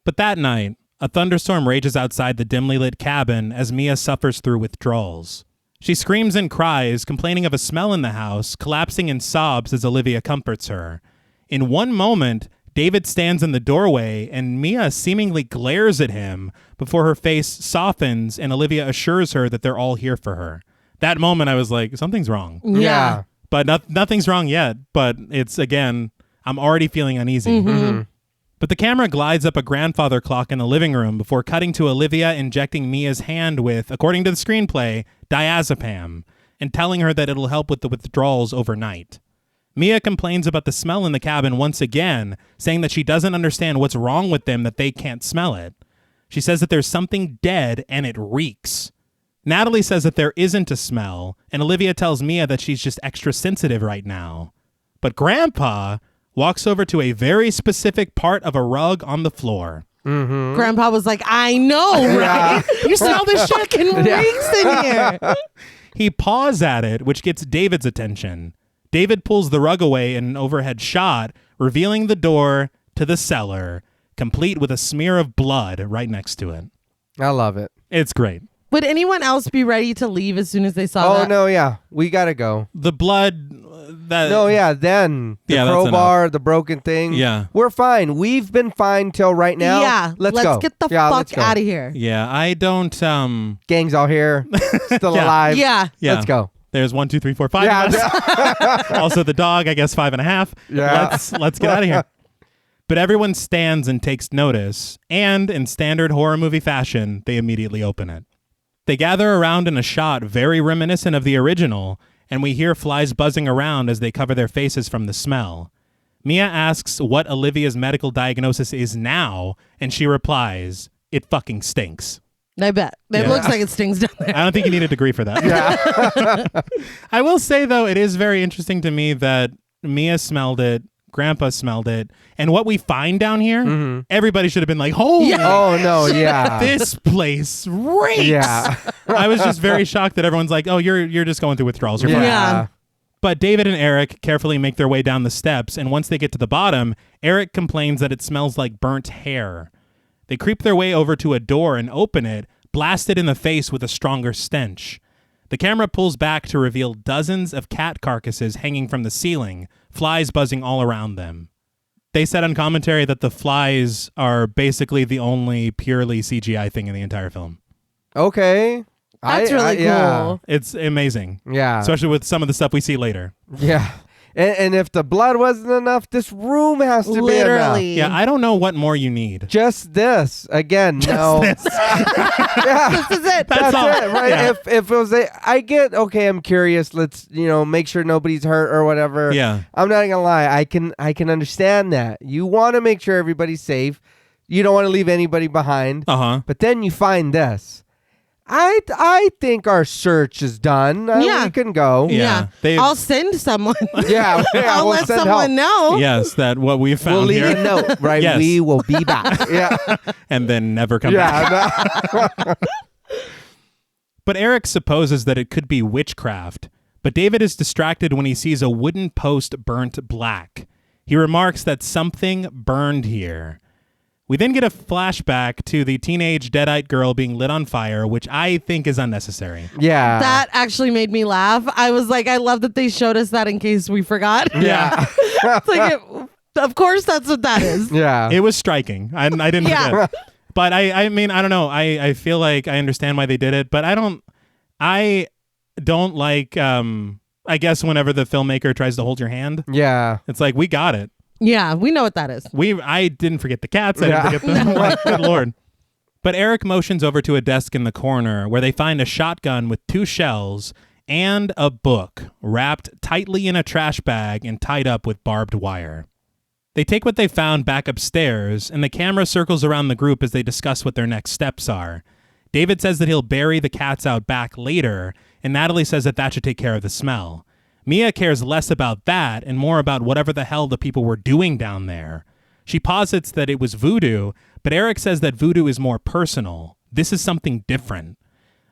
But that night, a thunderstorm rages outside the dimly lit cabin as Mia suffers through withdrawals. She screams and cries, complaining of a smell in the house, collapsing in sobs as Olivia comforts her. In one moment, David stands in the doorway and Mia seemingly glares at him before her face softens and Olivia assures her that they're all here for her. That moment, I was like, something's wrong. Yeah. But nothing's wrong yet. But it's, again, I'm already feeling uneasy. But the camera glides up a grandfather clock in the living room before cutting to Olivia injecting Mia's hand with, according to the screenplay, diazepam, and telling her that it'll help with the withdrawals overnight. Mia complains about the smell in the cabin once again, saying that she doesn't understand what's wrong with them that they can't smell it. She says that there's something dead and it reeks. Natalie says that there isn't a smell, and Olivia tells Mia that she's just extra sensitive right now. But Grandpa walks over to a very specific part of a rug on the floor. Grandpa was like, I know, right? You smell this fucking reeks in here. He paws at it, which gets David's attention. David pulls the rug away in an overhead shot, revealing the door to the cellar, complete with a smear of blood right next to it. I love it. It's great. Would anyone else be ready to leave as soon as they saw that? Oh, no, yeah. We got to go. The blood... No, yeah, then the Yeah, that's crowbar, the broken thing. Yeah. We're fine. We've been fine till right now. Yeah. Let's Let's go. get the Yeah, fuck let's go. out of here. Yeah, I don't... Gang's all here. Still Yeah. alive. Yeah. Yeah. Let's go. There's 1, 2, 3, 4, 5 of us. Also the dog, I guess 5.5. Yeah. Let's get out of here. But everyone stands and takes notice, and in standard horror movie fashion, they immediately open it. They gather around in a shot very reminiscent of the original, and we hear flies buzzing around as they cover their faces from the smell. Mia asks what Olivia's medical diagnosis is now, and she replies, "It fucking stinks." I bet. It Yeah. looks like it stings down there. I don't think you need a degree for that. Yeah. I will say, though, it is very interesting to me that Mia smelled it, Grandpa smelled it, and what we find down here, everybody should have been like, holy, Oh, no, yeah. this place reeks. Yeah. I was just very shocked that everyone's like, oh, you're just going through withdrawals. You're fine. Yeah. But David and Eric carefully make their way down the steps, and once they get to the bottom, Eric complains that it smells like burnt hair. They creep their way over to a door and open it, blasted in the face with a stronger stench. The camera pulls back to reveal dozens of cat carcasses hanging from the ceiling, flies buzzing all around them. They said on commentary that the flies are basically the only purely CGI thing in the entire film. Okay. That's really cool. Yeah. It's amazing, Yeah. especially with some of the stuff we see later. Yeah. And if the blood wasn't enough, this room has to be enough. Literally. Yeah, I don't know what more you need. Just this. Again, no. This. Yeah. This is it. That's all. it, right? Yeah. If it was I get, okay, I'm curious. Let's, make sure nobody's hurt or whatever. Yeah. I'm not gonna lie. I can understand that. You want to make sure everybody's safe. You don't want to leave anybody behind. Uh-huh. But then you find this. I think our search is done. Yeah. We can go. Yeah. They've- I'll send someone. Yeah. I'll we'll let send someone help. know. Yes, that what we found We'll leave here. a note, right? Yes. We will be back. Yeah. And then never come back. Yeah. But Eric supposes that it could be witchcraft. But David is distracted when he sees a wooden post burnt black. He remarks that something burned here. We then get a flashback to the teenage deadite girl being lit on fire, which I think is unnecessary. Yeah. That actually made me laugh. I was like, I love that they showed us that in case we forgot. Yeah. It's like, of course, that's what that is. Yeah. It was striking. I didn't Yeah. forget. But I mean, I don't know. I feel like I understand why they did it, but I don't like, I guess whenever the filmmaker tries to hold your hand, Yeah. it's like, we got it. Yeah, we know what that is. I didn't forget the cats. I Yeah. didn't forget the like, good Lord. But Eric motions over to a desk in the corner where they find a shotgun with 2 shells and a book wrapped tightly in a trash bag and tied up with barbed wire. They take what they found back upstairs, and the camera circles around the group as they discuss what their next steps are. David says that he'll bury the cats out back later, and Natalie says that should take care of the smell. Mia cares less about that and more about whatever the hell the people were doing down there. She posits that it was voodoo, but Eric says that voodoo is more personal. This is something different.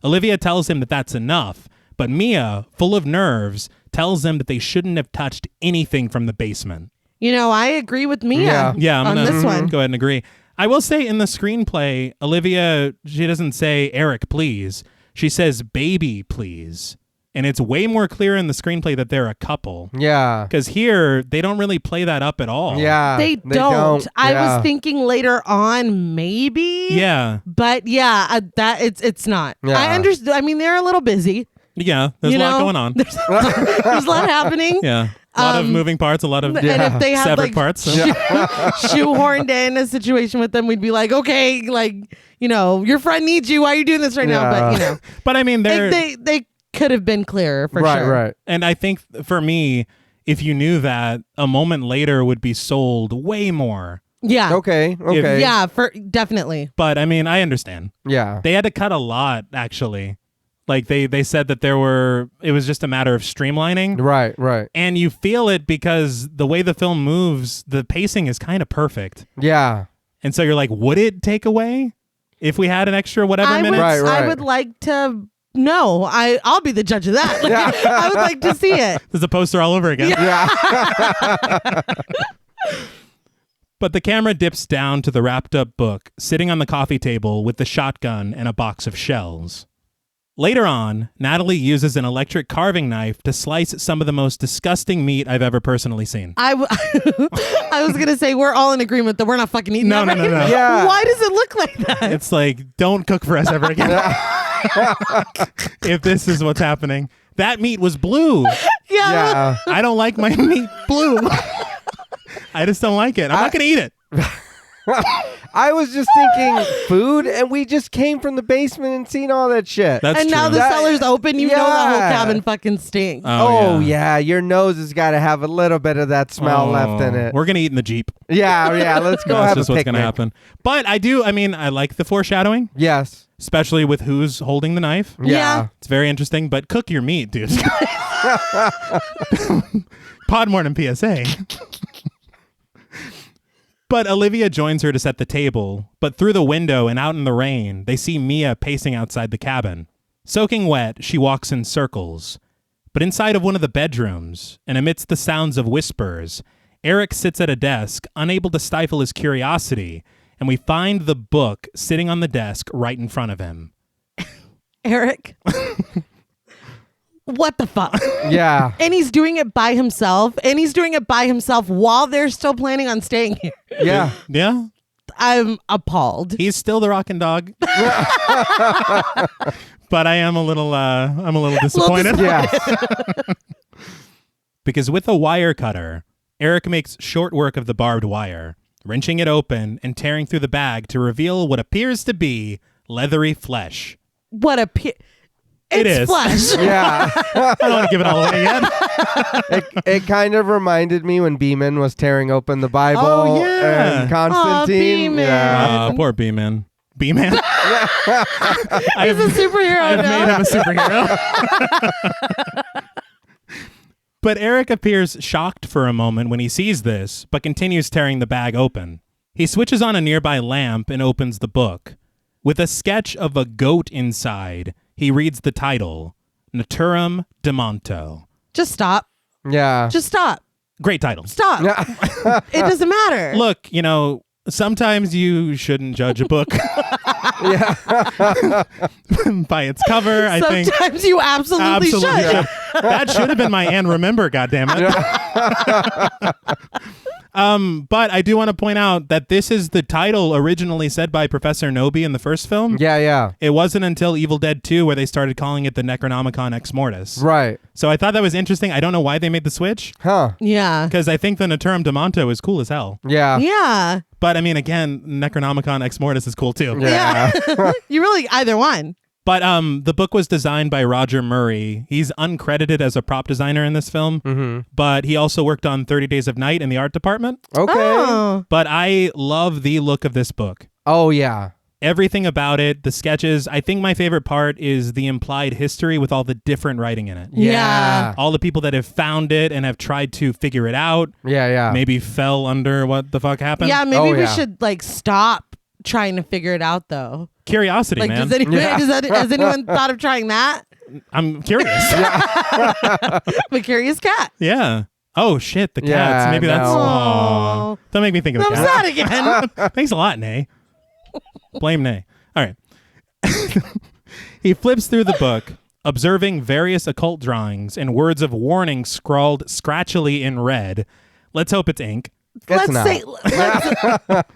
Olivia tells him that that's enough, but Mia, full of nerves, tells them that they shouldn't have touched anything from the basement. You know, I agree with Mia I'm on gonna this one. Go ahead and agree. I will say in the screenplay, Olivia, she doesn't say, Eric, please. She says, baby, please. And it's way more clear in the screenplay that they're a couple. Yeah. Because here, they don't really play that up at all. Yeah. They don't. I Yeah. was thinking later on, maybe. Yeah. But yeah, it's not. Yeah. I understand. I mean, they're a little busy. Yeah. There's a lot going on. There's a lot happening. Yeah. A lot of moving parts, a lot of And if they had severed like parts. So. shoehorned in a situation with them, we'd be like, okay, like, you know, your friend needs you. Why are you doing this right now? But, you know. But I mean, they could have been clearer for sure. Right. And I think for me, if you knew that, a moment later would be sold way more. Yeah. Okay. Yeah, definitely. But I mean, I understand. Yeah. They had to cut a lot, actually. Like they said that it was just a matter of streamlining. Right. And you feel it because the way the film moves, the pacing is kind of perfect. Yeah. And so you're like, would it take away if we had an extra whatever minutes? Right. I would like to know. I'll be the judge of that. Like, I would like to see it. There's a poster all over again. Yeah. But the camera dips down to the wrapped up book, sitting on the coffee table with the shotgun and a box of shells. Later on, Natalie uses an electric carving knife to slice some of the most disgusting meat I've ever personally seen. I was going to say, we're all in agreement that we're not fucking eating that. No. Yeah. Why does it look like that? It's like, don't cook for us ever again. If this is what's happening. That meat was blue. Yeah. I don't like my meat blue. I just don't like it. I'm not going to eat it. I was just thinking food, and we just came from the basement and seen all that shit. That's and true. now the cellar's open. You know the whole cabin fucking stinks. Oh yeah, your nose has got to have a little bit of that smell left in it. We're going to eat in the Jeep. Yeah, let's go That's have just a what's picnic. going to happen. But I like the foreshadowing, Yes. especially with who's holding the knife. Yeah. It's very interesting, but cook your meat, dude. Podmortem PSA. But Olivia joins her to set the table, but through the window and out in the rain, they see Mia pacing outside the cabin. Soaking wet, she walks in circles. But inside of one of the bedrooms, and amidst the sounds of whispers, Eric sits at a desk, unable to stifle his curiosity, and we find the book sitting on the desk right in front of him. Eric. What the fuck? Yeah. And he's doing it by himself. And he's doing it by himself while they're still planning on staying here. Yeah. Yeah? I'm appalled. He's still the rockin' dog. But I'm a little disappointed. Yes. Because with a wire cutter, Eric makes short work of the barbed wire, wrenching it open and tearing through the bag to reveal what appears to be leathery flesh. What a It It's is. flesh. Yeah. I don't want to give it all away yet. It kind of reminded me when Beeman was tearing open the Bible. Oh, yeah. And Constantine. Beeman. Yeah. Poor B-Man. B-Man? He's a superhero I've now. made him a superhero. But Eric appears shocked for a moment when he sees this, but continues tearing the bag open. He switches on a nearby lamp and opens the book. With a sketch of a goat inside, he reads the title, Naturam Demonto. Just stop. Yeah. Just stop. Great title. Stop. It doesn't matter. Look, sometimes you shouldn't judge a book by its cover. I think Sometimes you absolutely should. should. That should have been my and remember, goddammit. But I do want to point out that this is the title originally said by Professor Noby in the first film. Yeah. It wasn't until Evil Dead 2 where they started calling it the Necronomicon Ex Mortis. Right. So I thought that was interesting. I don't know why they made the switch, Huh. Yeah. because I think the Naturam Demonto is cool as hell. Yeah. Yeah. But I mean, again, Necronomicon Ex Mortis is cool too. Yeah. You really, either one. But the book was designed by Roger Murray. He's uncredited as a prop designer in this film, but he also worked on 30 Days of Night in the art department. Okay. Oh. But I love the look of this book. Oh, yeah. Everything about it, the sketches. I think my favorite part is the implied history with all the different writing in it. Yeah. All the people that have found it and have tried to figure it out. Yeah. Maybe fell under what the fuck happened. Yeah, maybe we yeah. should like stop trying to figure it out though. Curiosity, Like, man. has anyone thought of trying that? I'm curious. I'm a curious cat. Yeah. Oh, shit, the cats. Yeah, Maybe that's... no. Aw. Don't make me think of the What was cat. that again? Thanks a lot, Nay. Blame Nay. All right. He flips through the book, observing various occult drawings and words of warning scrawled scratchily in red. Let's hope it's ink.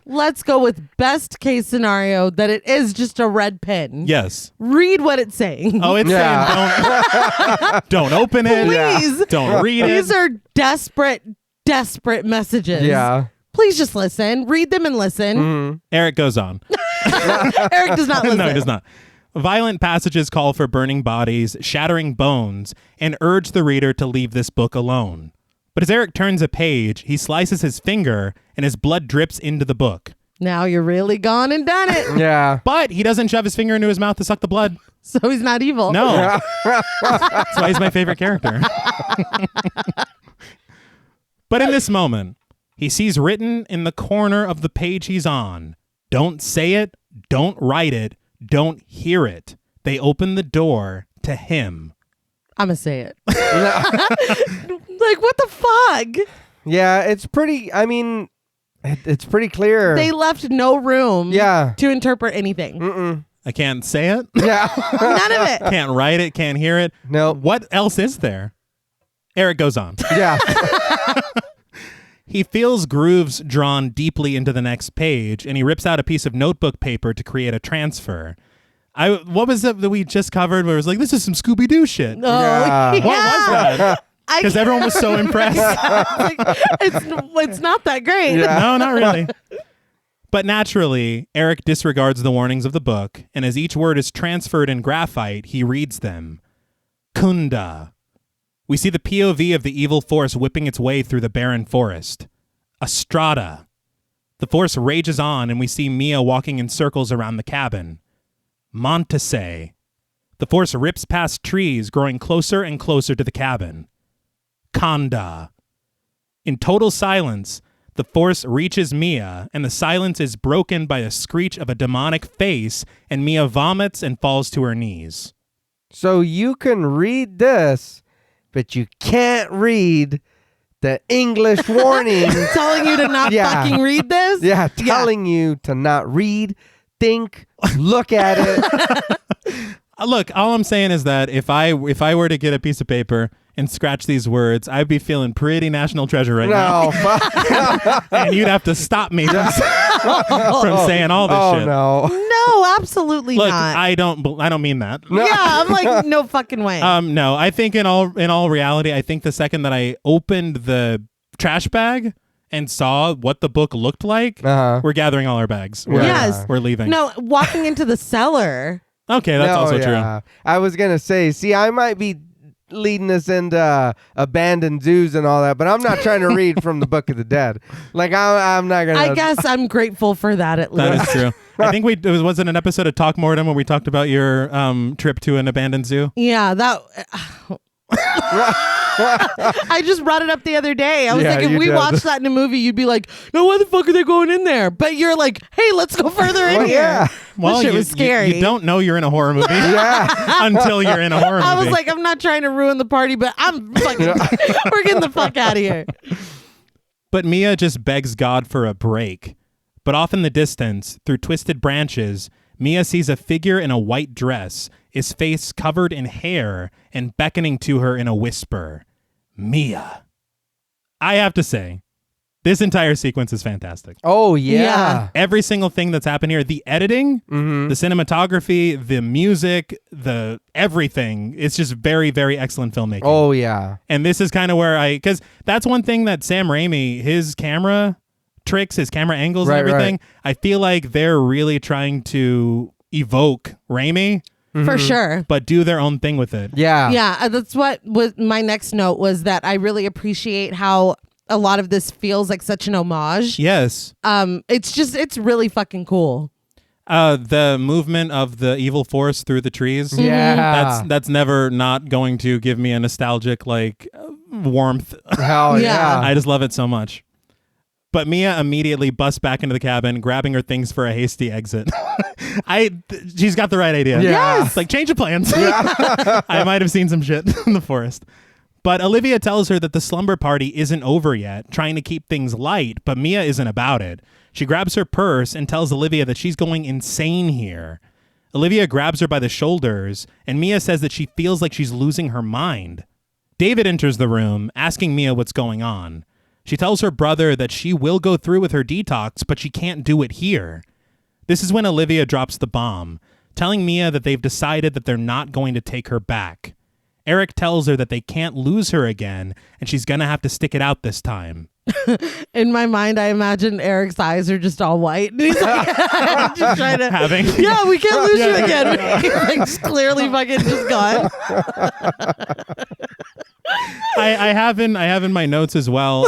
Let's go with best case scenario that it is just a red pen. Yes. Read what it's saying. Oh, it's saying don't open it. Please. Don't read it. These are desperate messages. Yeah. Please just listen. Read them and listen. Eric goes on. Eric does not listen. No, he does not. Violent passages call for burning bodies, shattering bones, and urge the reader to leave this book alone. But as Eric turns a page, he slices his finger and his blood drips into the book. Now you're really gone and done it. Yeah. But he doesn't shove his finger into his mouth to suck the blood. So he's not evil. No. That's why he's my favorite character. But in this moment, he sees written in the corner of the page he's on, "Don't say it, don't write it, don't hear it. They open the door to him." I'm going to say it. Like, what the fuck? Yeah, it's pretty, I mean, it's pretty clear. They left no room Yeah. to interpret anything. I can't say it. Yeah. None of it. Can't write it, can't hear it. No. What else is there? Eric goes on. Yeah. He feels grooves drawn deeply into the next page, and he rips out a piece of notebook paper to create a transfer. What was it that we just covered where it was like, this is some Scooby-Doo shit? Oh, Yeah. What was that? Because everyone was so impressed. It's not that great. Yeah. No, not really. But naturally, Eric disregards the warnings of the book, and as each word is transferred in graphite, he reads them. Kunda. We see the POV of the evil force whipping its way through the barren forest. Estrada. The force rages on, and we see Mia walking in circles around the cabin. Montese. The force rips past trees, growing closer and closer to the cabin. Kanda. In total silence, the force reaches Mia, and the silence is broken by a screech of a demonic face, and Mia vomits and falls to her knees. So you can read this, but you can't read the English warning. Telling you to not fucking read this? Yeah, telling you to not read, think, look at it. Look, all I'm saying is that if I were to get a piece of paper and scratch these words, I'd be feeling pretty National Treasure right now. And you'd have to stop me from saying all this shit. Oh, no. No, absolutely Look, not. I don't mean that. Yeah, I'm like, no fucking way. No, I think in all reality, I think the second that I opened the trash bag and saw what the book looked like, we're gathering all our bags. We're leaving. No, walking into the cellar. Okay, that's also true. I was going to say, see, I might be leading us into abandoned zoos and all that, but I'm not trying to read from the Book of the Dead. Like, I'm not going to. I guess I'm grateful for that at least. That is true. I think was it an episode of Talk Mortem where we talked about your trip to an abandoned zoo? Yeah, that. I just brought it up the other day. I was like, if we watched that in a movie, you'd be like, no, why the fuck are they going in there? But you're like, hey, let's go further in here. Yeah. Well, that shit was scary. You don't know you're in a horror movie until you're in a horror movie. I was like, I'm not trying to ruin the party, but I'm fucking, we're getting the fuck out of here. But Mia just begs God for a break. But off in the distance, through twisted branches, Mia sees a figure in a white dress, his face covered in hair, and beckoning to her in a whisper. Mia. I have to say, this entire sequence is fantastic. Oh, yeah. Every single thing that's happened here, the editing, the cinematography, the music, the everything, it's just very, very excellent filmmaking. Oh, yeah. And this is kind of where because that's one thing that Sam Raimi, his camera tricks, his camera angles and everything, I feel like they're really trying to evoke Raimi. for sure. but do their own thing with it. Yeah. Yeah, that's what was my next note, was that I really appreciate how a lot of this feels like such an homage. Yes. It's really fucking cool. The movement of the evil force through the trees. Yeah. That's never not going to give me a nostalgic warmth. Hell Yeah. yeah. I just love it so much. But Mia immediately busts back into the cabin, grabbing her things for a hasty exit. She's got the right idea. Yeah. Yes. It's like, change of plans. I might have seen some shit in the forest. But Olivia tells her that the slumber party isn't over yet, trying to keep things light, but Mia isn't about it. She grabs her purse and tells Olivia that she's going insane here. Olivia grabs her by the shoulders, and Mia says that she feels like she's losing her mind. David enters the room, asking Mia what's going on. She tells her brother that she will go through with her detox, but she can't do it here. This is when Olivia drops the bomb, telling Mia that they've decided that they're not going to take her back. Eric tells her that they can't lose her again, and she's going to have to stick it out this time. In my mind, I imagine Eric's eyes are just all white. And he's like, just trying to... Yeah, we can't lose you again. He's like, just clearly fucking just gone. I have in my notes as well.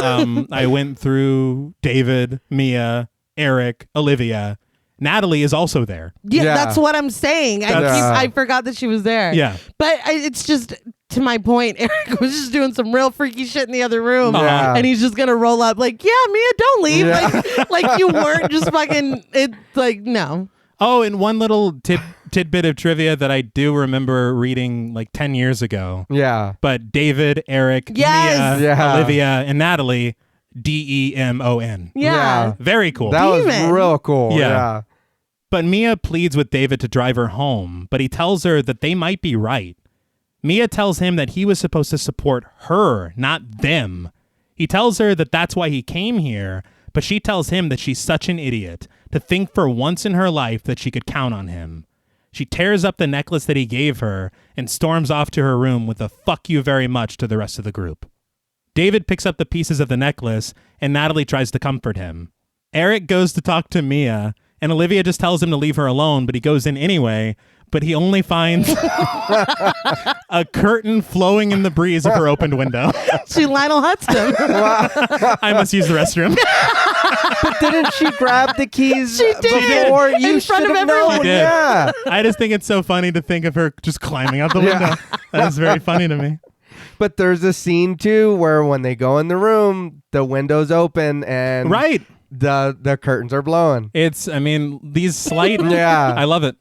I went through David, Mia, Eric, Olivia. Natalie is also there. Yeah, that's what I'm saying. I forgot that she was there. Yeah. But it's just, to my point, Eric was just doing some real freaky shit in the other room. Yeah. And he's just going to roll up like, yeah, Mia, don't leave. Yeah. Like you weren't just fucking, no. Oh, and one little tidbit of trivia that I do remember reading like 10 years ago. Yeah. But David, Eric, Yes. Mia, Olivia, and Natalie, Demon. Yeah. Very cool. That was Demon. real cool. Yeah. But Mia pleads with David to drive her home, but he tells her that they might be right. Mia tells him that he was supposed to support her, not them. He tells her that that's why he came here, but she tells him that she's such an idiot to think for once in her life that she could count on him. She tears up the necklace that he gave her and storms off to her room with a "fuck you very much" to the rest of the group. David picks up the pieces of the necklace, and Natalie tries to comfort him. Eric goes to talk to Mia, and Olivia just tells him to leave her alone, but he goes in anyway, but he only finds a curtain flowing in the breeze of her opened window. She Lionel Hutzed him. I must use the restroom. But didn't she grab the keys She did. before? In You front should of have everyone. known. She did. Yeah. I just think it's so funny to think of her just climbing out the window. That is very funny to me. But there's a scene too where when they go in the room, the window's open and Right. the curtains are blowing. These slight... Yeah. I love it.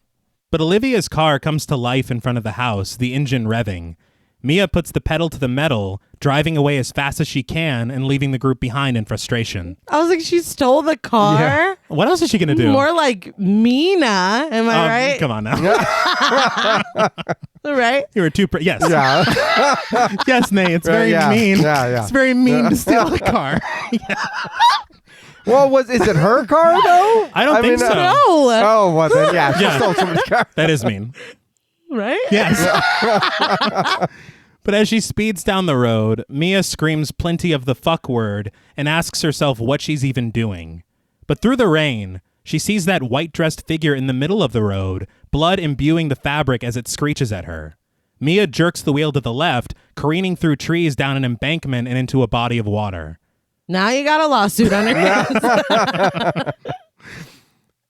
But Olivia's car comes to life in front of the house, the engine revving. Mia puts the pedal to the metal, driving away as fast as she can and leaving the group behind in frustration. I was like, she stole the car? Yeah. What else is she going to do? More like Mina. Am I right? Come on now. Right? You were too... yes. Yeah. Yes, Nay. It's very Yeah. mean. Yeah. It's very mean to steal the car. Well, is it her car though? I don't think so. No. Oh, well then, yeah, she Yeah. stole somebody's car. That is mean. Right? Yes. But as she speeds down the road, Mia screams plenty of the fuck word and asks herself what she's even doing. But through the rain, she sees that white-dressed figure in the middle of the road, blood imbuing the fabric as it screeches at her. Mia jerks the wheel to the left, careening through trees down an embankment and into a body of water. Now you got a lawsuit on your hands.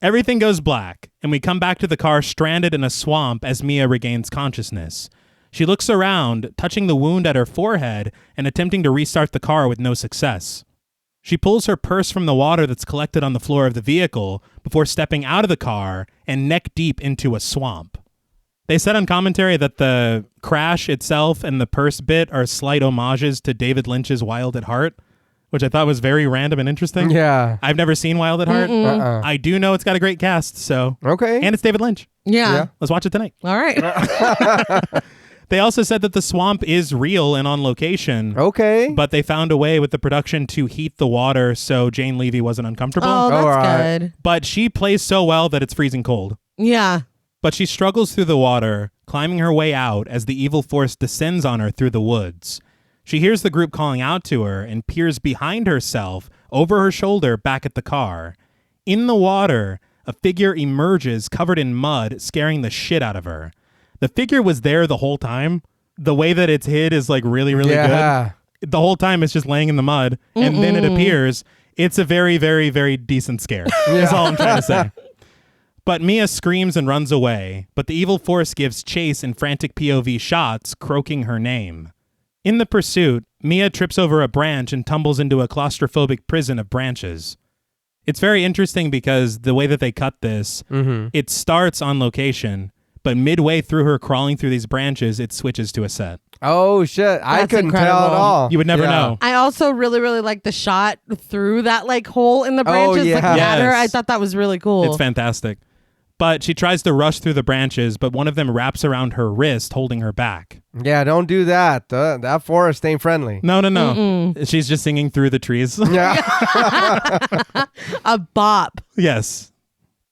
Everything goes black, and we come back to the car stranded in a swamp as Mia regains consciousness. She looks around, touching the wound at her forehead and attempting to restart the car with no success. She pulls her purse from the water that's collected on the floor of the vehicle before stepping out of the car and neck deep into a swamp. They said on commentary that the crash itself and the purse bit are slight homages to David Lynch's Wild at Heart, which I thought was very random and interesting. Yeah. I've never seen Wild at Heart. I do know it's got a great cast, so... Okay. And it's David Lynch. Yeah. Let's watch it tonight. All right. They also said that the swamp is real and on location. Okay. But they found a way with the production to heat the water so Jane Levy wasn't uncomfortable. Oh, that's right. good. But she plays so well that it's freezing cold. Yeah. But she struggles through the water, climbing her way out as the evil force descends on her through the woods. She hears the group calling out to her and peers behind herself, over her shoulder, back at the car. In the water, a figure emerges covered in mud, scaring the shit out of her. The figure was there the whole time. The way that it's hid is like really, really good. The whole time it's just laying in the mud, and then it appears. It's a very, very, very decent scare. That's all I'm trying to say. But Mia screams and runs away, but the evil force gives chase in frantic POV shots, croaking her name. In the pursuit, Mia trips over a branch and tumbles into a claustrophobic prison of branches. It's very interesting because the way that they cut this, it starts on location, but midway through her crawling through these branches, it switches to a set. Oh, shit. I That's couldn't incredible. tell at all. You would never know. I also really, really like the shot through that like hole in the branches, yeah. looking at her. Yes. I thought that was really cool. It's fantastic. But she tries to rush through the branches, but one of them wraps around her wrist, holding her back. Yeah, don't do that. That forest ain't friendly. No. She's just singing through the trees. Yeah. A bop. Yes.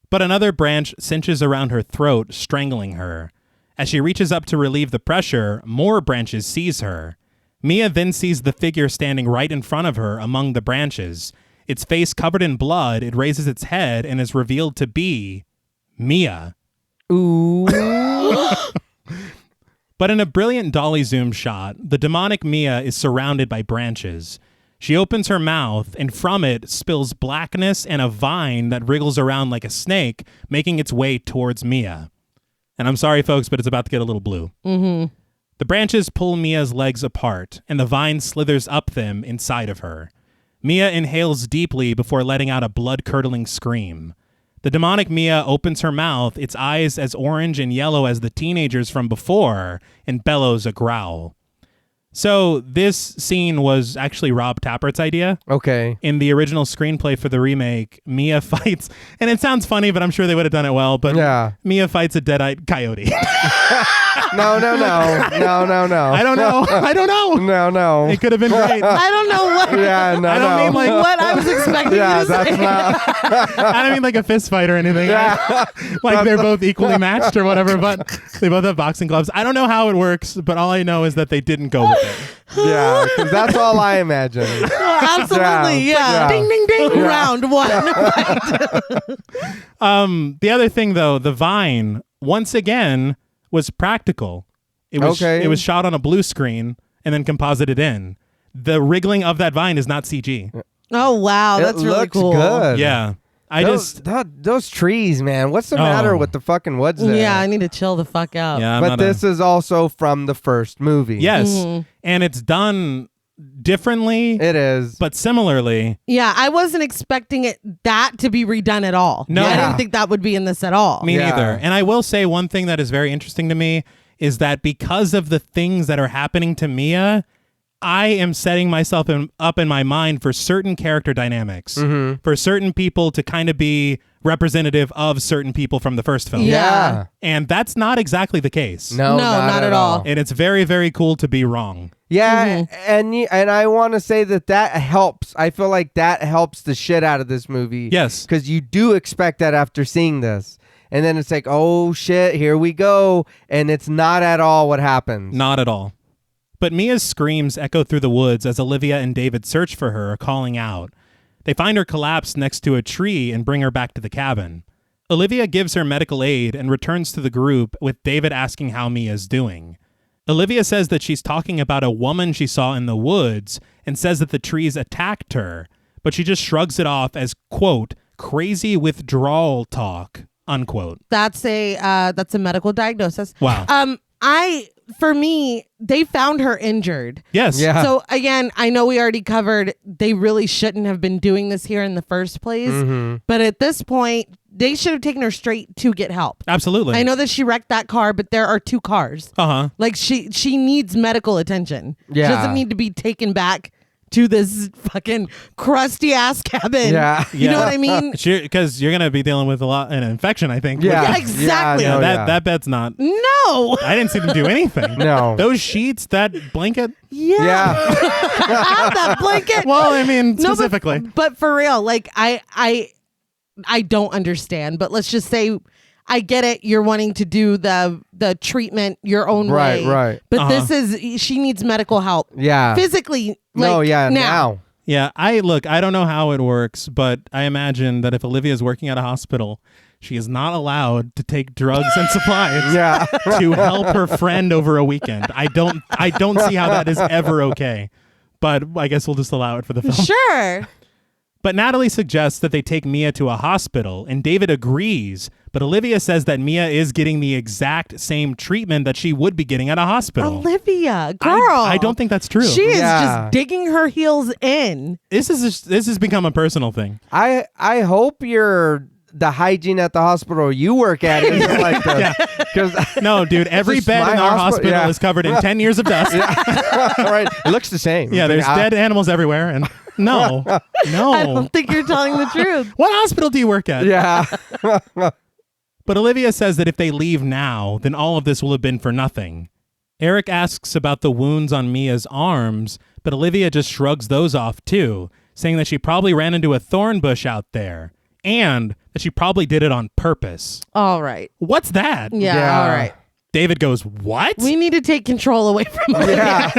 But another branch cinches around her throat, strangling her. As she reaches up to relieve the pressure, more branches seize her. Mia then sees the figure standing right in front of her among the branches. Its face covered in blood, it raises its head and is revealed to be Mia. Ooh. But in a brilliant dolly zoom shot, the demonic Mia is surrounded by branches. She opens her mouth, and from it spills blackness and a vine that wriggles around like a snake, making its way towards Mia. And I'm sorry, folks, but it's about to get a little blue. The branches pull Mia's legs apart, and the vine slithers up them inside of her. Mia inhales deeply before letting out a blood-curdling scream. The demonic Mia opens her mouth, its eyes as orange and yellow as the teenagers from before, and bellows a growl. So this scene was actually Rob Tappert's idea. Okay. In the original screenplay for the remake, Mia fights, and it sounds funny, but I'm sure they would have done it well, but Mia fights a dead-eyed coyote. No. I don't know. No. It could have been great. I don't know what. Yeah, no. I don't mean like what I was expecting. Yeah, you to that's say. not. I don't mean like a fist fight or anything. Yeah. Like they're both equally matched or whatever, but they both have boxing gloves. I don't know how it works, but all I know is that they didn't go with it. Yeah, because that's all I imagine. Absolutely, yeah. Ding, ding, ding. Round one. The other thing, though, the vine, once again, was practical. It was shot on a blue screen and then composited in. The wriggling of that vine is not CG. Oh, wow. That's it really looks cool. good. Yeah. Those trees, man. What's the matter with the fucking woods there? Yeah, I need to chill the fuck out. Yeah, but this is also from the first movie. Yes. And it's done differently. It is. But similarly. Yeah, I wasn't expecting that to be redone at all. No. I didn't think that would be in this at all. Me neither. And I will say one thing that is very interesting to me is that because of the things that are happening to Mia, I am setting myself up in my mind for certain character dynamics, for certain people to kind of be representative of certain people from the first film. Yeah. And that's not exactly the case. No, not at all. And it's very, very cool to be wrong. Yeah, and I want to say that helps. I feel like that helps the shit out of this movie. Yes. Because you do expect that after seeing this. And then it's like, oh shit, here we go. And it's not at all what happens. Not at all. But Mia's screams echo through the woods as Olivia and David search for her, calling out. They find her collapsed next to a tree and bring her back to the cabin. Olivia gives her medical aid and returns to the group, with David asking how Mia's doing. Olivia says that she's talking about a woman she saw in the woods and says that the trees attacked her, but she just shrugs it off as, quote, crazy withdrawal talk, unquote. That's a medical diagnosis. Wow. For me, they found her injured. Yes. Yeah. So again, I know we already covered they really shouldn't have been doing this here in the first place. But at this point, they should have taken her straight to get help. Absolutely. I know that she wrecked that car, but there are two cars. Like she needs medical attention. Yeah. She doesn't need to be taken back to this fucking crusty ass cabin. Yeah. You know what I mean? Because you're going to be dealing with an infection, I think. Yeah, exactly. Yeah, That bed's not. No. I didn't see them do anything. No. Those sheets, that blanket. Yeah. That blanket. Well, I mean, specifically. But for real, like I don't understand, but let's just say I get it. You're wanting to do the treatment your own way. Right. But this is, she needs medical help. Yeah. Physically. No, like, yeah, now. Yeah, I don't know how it works, but I imagine that if Olivia is working at a hospital, she is not allowed to take drugs and supplies to help her friend over a weekend. I don't see how that is ever okay. But I guess we'll just allow it for the film. Sure. But Natalie suggests that they take Mia to a hospital, and David agrees. But Olivia says that Mia is getting the exact same treatment that she would be getting at a hospital. Olivia, girl. I don't think that's true. She is just digging her heels in. This has become a personal thing. I hope the hygiene at the hospital you work at isn't like this. No, dude, every bed in our hospital is covered in 10 years of dust. Right. It looks the same. Yeah, there's dead animals everywhere. And no. I don't think you're telling the truth. What hospital do you work at? Yeah. But Olivia says that if they leave now, then all of this will have been for nothing. Eric asks about the wounds on Mia's arms, but Olivia just shrugs those off too, saying that she probably ran into a thorn bush out there. And that she probably did it on purpose. All right. What's that? Yeah. All right. David goes, what? We need to take control away from her. Yeah.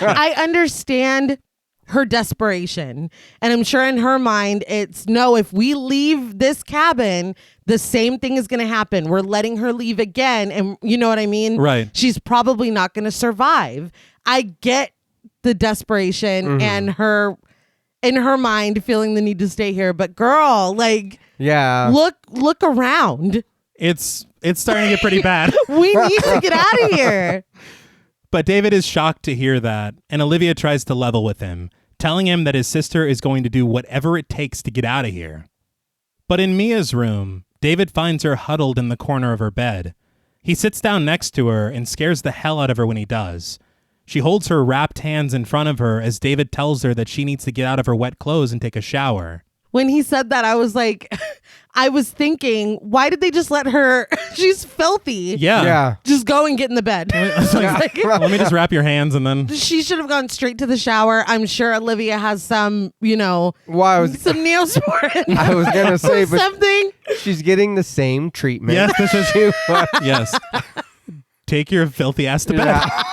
I understand her desperation. And I'm sure in her mind, it's no, if we leave this cabin, the same thing is going to happen. We're letting her leave again. And you know what I mean? Right. She's probably not going to survive. I get the desperation and her... in her mind, feeling the need to stay here, but girl, look around. It's starting to get pretty bad. We need to get out of here. But David is shocked to hear that, and Olivia tries to level with him, telling him that his sister is going to do whatever it takes to get out of here. But in Mia's room, David finds her huddled in the corner of her bed. He sits down next to her and scares the hell out of her when he does. She holds her wrapped hands in front of her as David tells her that she needs to get out of her wet clothes and take a shower. When he said that, I was like, I was thinking, why did they just let her? She's filthy. Yeah. Just go and get in the bed. Let me just wrap your hands and then... She should have gone straight to the shower. I'm sure Olivia has some, some Neosporin. I was going to say, but something. She's getting the same treatment. Yes, this is... Yes. Take your filthy ass to bed. Yeah.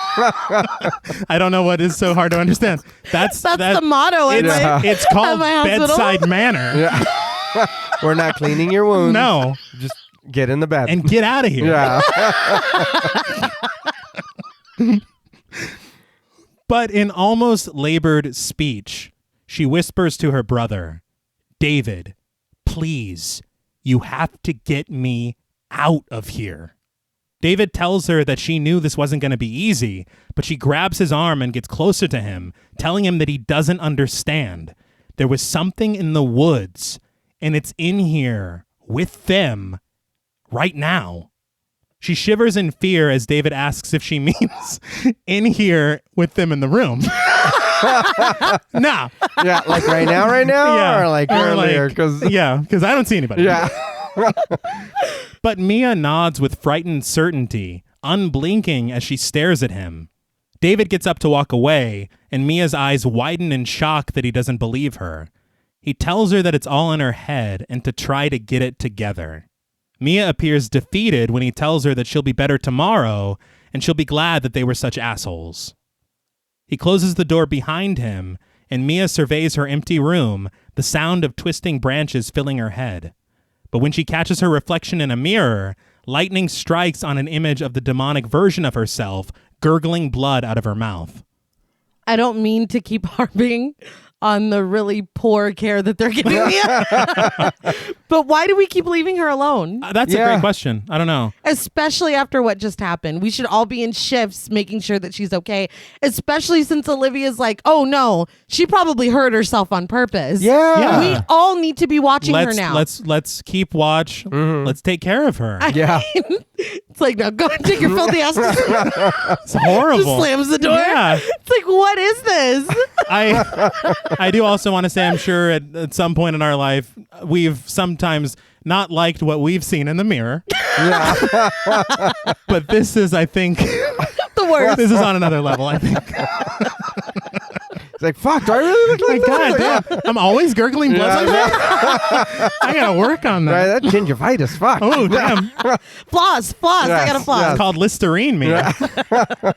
I don't know what is so hard to understand. That's the motto. It's called bedside manner. Yeah. We're not cleaning your wounds. No. Just get in the bed. And get out of here. Yeah. But in almost labored speech, she whispers to her brother, David, please, you have to get me out of here. David tells her that she knew this wasn't going to be easy, but she grabs his arm and gets closer to him, telling him that he doesn't understand. There was something in the woods, and it's in here with them right now. She shivers in fear as David asks if she means in here with them in the room. Nah. Yeah, like right now? Yeah. Or like earlier? Because I don't see anybody. Yeah. But Mia nods with frightened certainty, unblinking as she stares at him. David gets up to walk away, and Mia's eyes widen in shock that he doesn't believe her. He tells her that it's all in her head and to try to get it together. Mia appears defeated when he tells her that she'll be better tomorrow, and she'll be glad that they were such assholes. He closes the door behind him, and Mia surveys her empty room, the sound of twisting branches filling her head. But when she catches her reflection in a mirror, lightning strikes on an image of the demonic version of herself, gurgling blood out of her mouth. I don't mean to keep harping on the really poor care that they're giving me. But why do we keep leaving her alone? That's a great question. I don't know. Especially after what just happened. We should all be in shifts making sure that she's okay. Especially since Olivia's like, oh no, she probably hurt herself on purpose. Yeah. We all need to be watching her now. Let's keep watch. Mm-hmm. Let's take care of her. It's like, no, go and take your filthy ass. It's horrible. Just slams the door. Yeah. It's like, what is this? I do also want to say, I'm sure at some point in our life, we've sometimes not liked what we've seen in the mirror. Yeah. But this is, I think, the worst. This is on another level, I think. It's like, fuck, do I really look like that? God, I'm always gurgling blood like that. I gotta work on that. Right, that gingivitis, fuck. Oh, damn. Floss. Yes, I gotta floss. It's called Listerine, man. Yeah.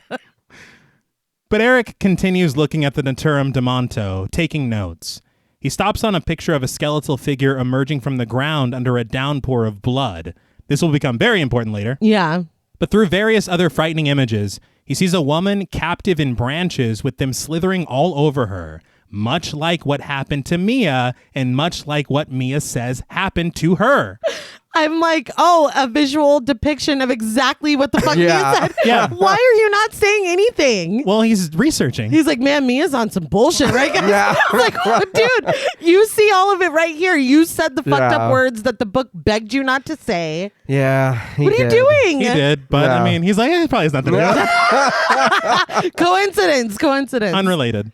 But Eric continues looking at the Naturum de Monto, taking notes. He stops on a picture of a skeletal figure emerging from the ground under a downpour of blood. This will become very important later. Yeah. But through various other frightening images, he sees a woman captive in branches with them slithering all over her, much like what happened to Mia and much like what Mia says happened to her. I'm like, oh, a visual depiction of exactly what the fuck Mia said. Yeah. Why are you not saying anything? Well, he's researching. He's like, man, Mia's on some bullshit, right, guys? Yeah. I'm like, oh, dude, you see all of it right here. You said the fucked up words that the book begged you not to say. Yeah. What are you doing? He did, but I mean, he's like, it probably has nothing to do with it. Coincidence. Unrelated.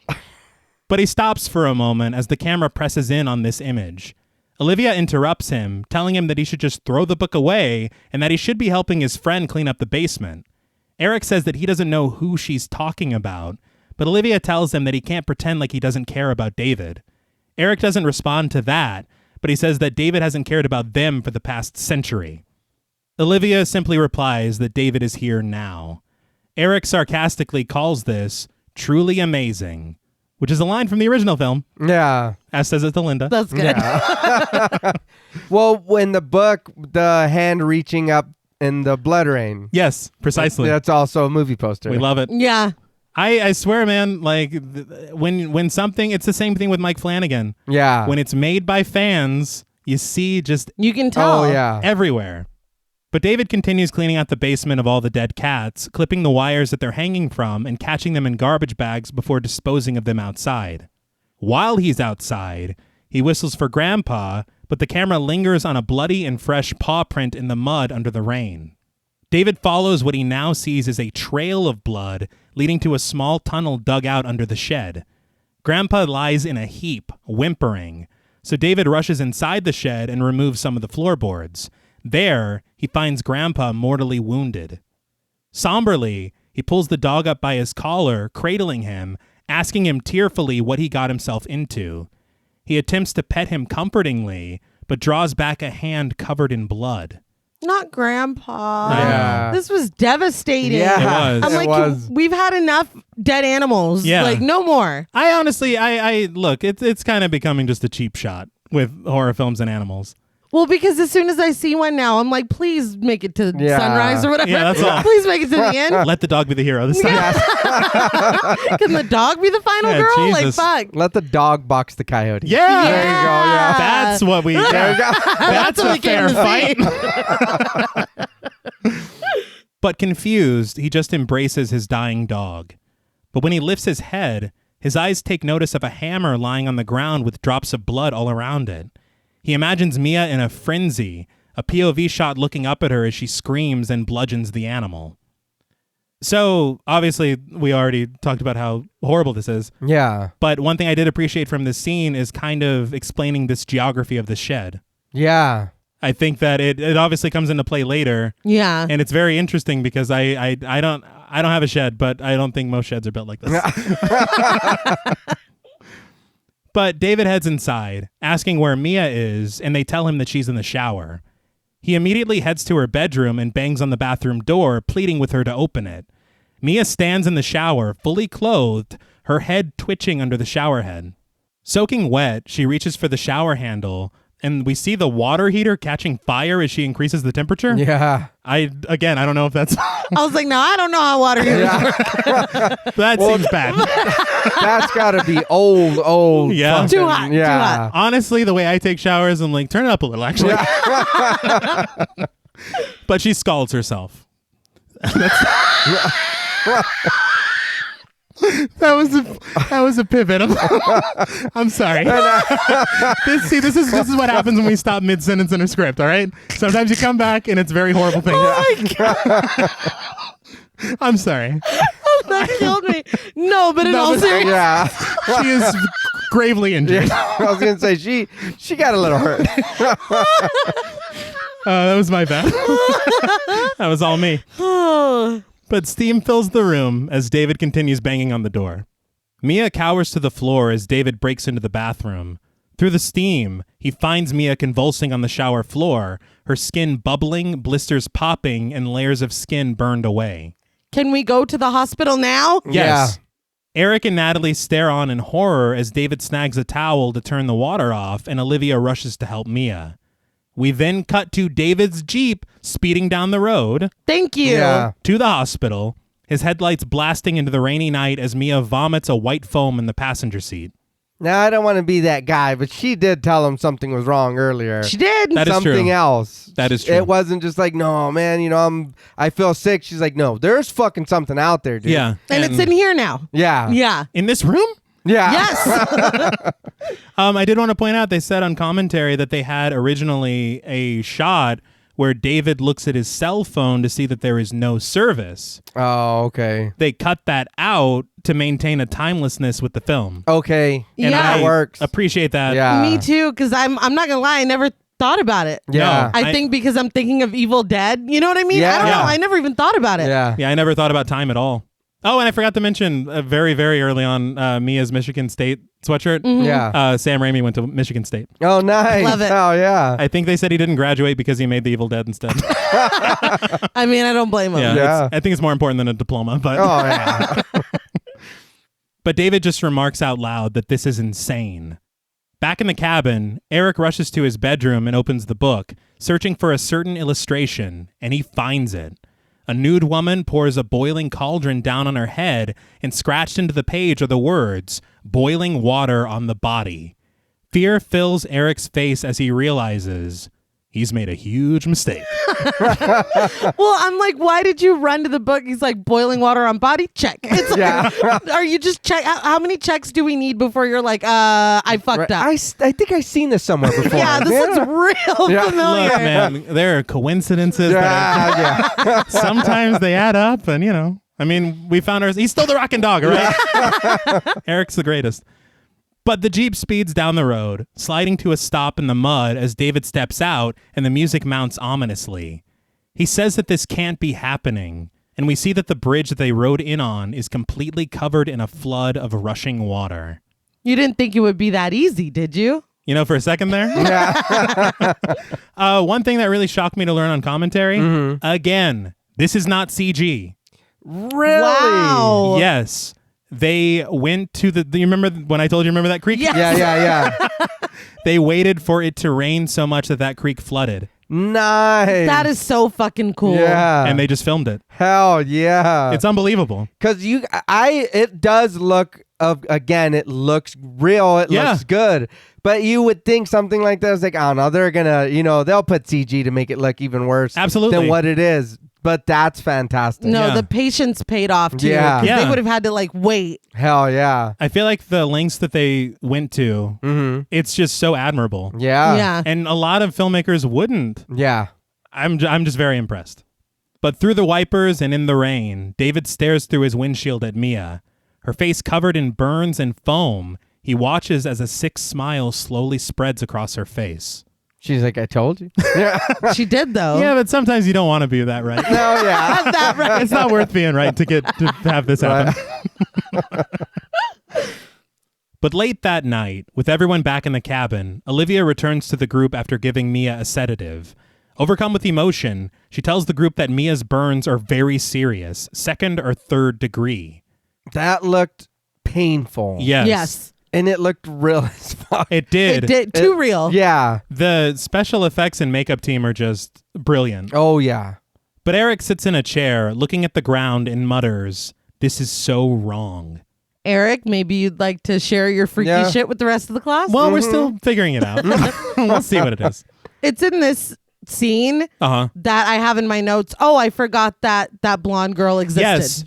But he stops for a moment as the camera presses in on this image. Olivia interrupts him, telling him that he should just throw the book away and that he should be helping his friend clean up the basement. Eric says that he doesn't know who she's talking about, but Olivia tells him that he can't pretend like he doesn't care about David. Eric doesn't respond to that, but he says that David hasn't cared about them for the past century. Olivia simply replies that David is here now. Eric sarcastically calls this truly amazing, which is a line from the original film. Yeah. As says it to Linda. That's good. Yeah. Well, in the book, the hand reaching up in the blood rain. Yes, precisely. That's also a movie poster. We love it. Yeah. I swear, man, like when something, it's the same thing with Mike Flanagan. Yeah. When it's made by fans, you see just You can tell. Oh, yeah. everywhere. But David continues cleaning out the basement of all the dead cats, clipping the wires that they're hanging from and catching them in garbage bags before disposing of them outside. While he's outside, he whistles for Grandpa, but the camera lingers on a bloody and fresh paw print in the mud under the rain. David follows what he now sees as a trail of blood leading to a small tunnel dug out under the shed. Grandpa lies in a heap, whimpering, so David rushes inside the shed and removes some of the floorboards. There, he finds Grandpa mortally wounded. Somberly, he pulls the dog up by his collar, cradling him, asking him tearfully what he got himself into. He attempts to pet him comfortingly, but draws back a hand covered in blood. Not Grandpa. Yeah. This was devastating. Yeah. It was. I'm It like, was. we've had enough dead animals. Yeah. Like, no more. I honestly, I look, it's kind of becoming just a cheap shot with horror films and animals. Well, because as soon as I see one now, I'm like, please make it to Yeah. sunrise or whatever. Yeah, that's all. Please make it to the end. Let the dog be the hero this time. Can the dog be the final Yeah, girl? Jesus. Like, fuck. Let the dog box the coyote. Yeah. There you go. Yeah. That's what we. There you go. That's what a we came fair to fight. But confused, he just embraces his dying dog. But when he lifts his head, his eyes take notice of a hammer lying on the ground with drops of blood all around it. He imagines Mia in a frenzy, a POV shot looking up at her as she screams and bludgeons the animal. So, obviously, we already talked about how horrible this is. Yeah. But one thing I did appreciate from this scene is kind of explaining this geography of the shed. Yeah. I think that it obviously comes into play later, Yeah. and it's very interesting because I don't have a shed, but I don't think most sheds are built like this. But David heads inside, asking where Mia is, and they tell him that she's in the shower. He immediately heads to her bedroom and bangs on the bathroom door, pleading with her to open it. Mia stands in the shower, fully clothed, her head twitching under the shower head. Soaking wet, she reaches for the shower handle, and we see the water heater catching fire as she increases the temperature. Yeah. I don't know if that's... I was like, no, I don't know how water heaters work. that seems bad. That's got to be old. Yeah. fucking- Too hot, too Yeah. hot. Honestly, the way I take showers, I'm like, turn it up a little, actually. But she scalds herself. That was a pivot. I'm sorry. This is what happens when we stop mid sentence in a script. All right. Sometimes you come back and it's very horrible things. I'm sorry. That killed me. No, but in all seriousness. Yeah. She is gravely injured. I was gonna say she got a little hurt. That was my bad. That was all me. But steam fills the room as David continues banging on the door. Mia cowers to the floor as David breaks into the bathroom. Through the steam, he finds Mia convulsing on the shower floor, her skin bubbling, blisters popping, and layers of skin burned away. Can we go to the hospital now? Yes. Eric and Natalie stare on in horror as David snags a towel to turn the water off, and Olivia rushes to help Mia. We then cut to David's Jeep speeding down the road. Thank you. Yeah. To the hospital, his headlights blasting into the rainy night as Mia vomits a white foam in the passenger seat. Now, I don't want to be that guy, but she did tell him something was wrong earlier. She did. That is something true. else. That is true. It wasn't just like, no, man, I feel sick. She's like, no, there's fucking something out there, dude. Yeah. And it's in here now. Yeah. Yeah. In this room? Yeah. Yes. I did want to point out, they said on commentary that they had originally a shot where David looks at his cell phone to see that there is no service. Oh, okay. They cut that out to maintain a timelessness with the film. Okay. And Yeah. I That works. appreciate that. Yeah. Me too, because I'm not gonna lie, I never thought about it. Yeah. I think because I'm thinking of Evil Dead. You know what I mean? Yeah. I don't Yeah. know. I never even thought about it. Yeah. Yeah, I never thought about time at all. Oh, and I forgot to mention very, very early on Mia's Michigan State sweatshirt. Yeah. Sam Raimi went to Michigan State. Oh, nice. Love it. Oh, yeah. I think they said he didn't graduate because he made The Evil Dead instead. I mean, I don't blame him. Yeah, Yeah. I think it's more important than a diploma. But Oh, yeah. But David just remarks out loud that this is insane. Back in the cabin, Eric rushes to his bedroom and opens the book, searching for a certain illustration, and he finds it. A nude woman pours a boiling cauldron down on her head, and scratched into the page are the words, "Boiling water on the body." Fear fills Eric's face as he realizes he's made a huge mistake. Well, I'm like, why did you run to the book? He's like, boiling water on body? Check. It's like, are you just check? How many checks do we need before you're like, I fucked up? I think I've seen this somewhere before. Yeah, this looks real Yeah. familiar. Look, man, there are coincidences that Yeah. sometimes they add up, and I mean, we found he's still the rockin' dog, all right? Eric's the greatest. But the Jeep speeds down the road, sliding to a stop in the mud as David steps out and the music mounts ominously. He says that this can't be happening, and we see that the bridge that they rode in on is completely covered in a flood of rushing water. You didn't think it would be that easy, did you? For a second there? One thing that really shocked me to learn on commentary, again, this is not CG. Really? Wow. Yes. They went to do you remember when I told you, remember that creek? Yes. Yeah. They waited for it to rain so much that creek flooded, Nice. That is so fucking cool. Yeah. and they just filmed it. Hell yeah. It's unbelievable. Because it does look again, it looks real. It Yeah. looks good. But you would think something like that is like, oh no, they're gonna, they'll put CG to make it look even worse Absolutely. than what it is. But that's fantastic. No, Yeah. the patience paid off too. Yeah. 'Cause Yeah. They would have had to wait. Hell yeah. I feel like the lengths that they went to, it's just so admirable. Yeah. Yeah. And a lot of filmmakers wouldn't. Yeah. I'm just very impressed. But through the wipers and in the rain, David stares through his windshield at Mia. Her face covered in burns and foam, he watches as a sick smile slowly spreads across her face. She's like, I told you. Yeah. She did though. Yeah, but sometimes you don't want to be that right. No, yeah. That right. It's not worth being right to have this happen. But late that night, with everyone back in the cabin, Olivia returns to the group after giving Mia a sedative. Overcome with emotion, she tells the group that Mia's burns are very serious, 2nd or 3rd degree. That looked painful. Yes. Yes. And it looked real as fuck. It did. It did. Too real. Yeah. The special effects and makeup team are just brilliant. Oh, yeah. But Eric sits in a chair, looking at the ground and mutters, "This is so wrong." Eric, maybe you'd like to share your freaky shit with the rest of the class? Well, we're still figuring it out. We'll see what it is. It's in this scene Uh-huh. that I have in my notes. Oh, I forgot that blonde girl existed. Yes.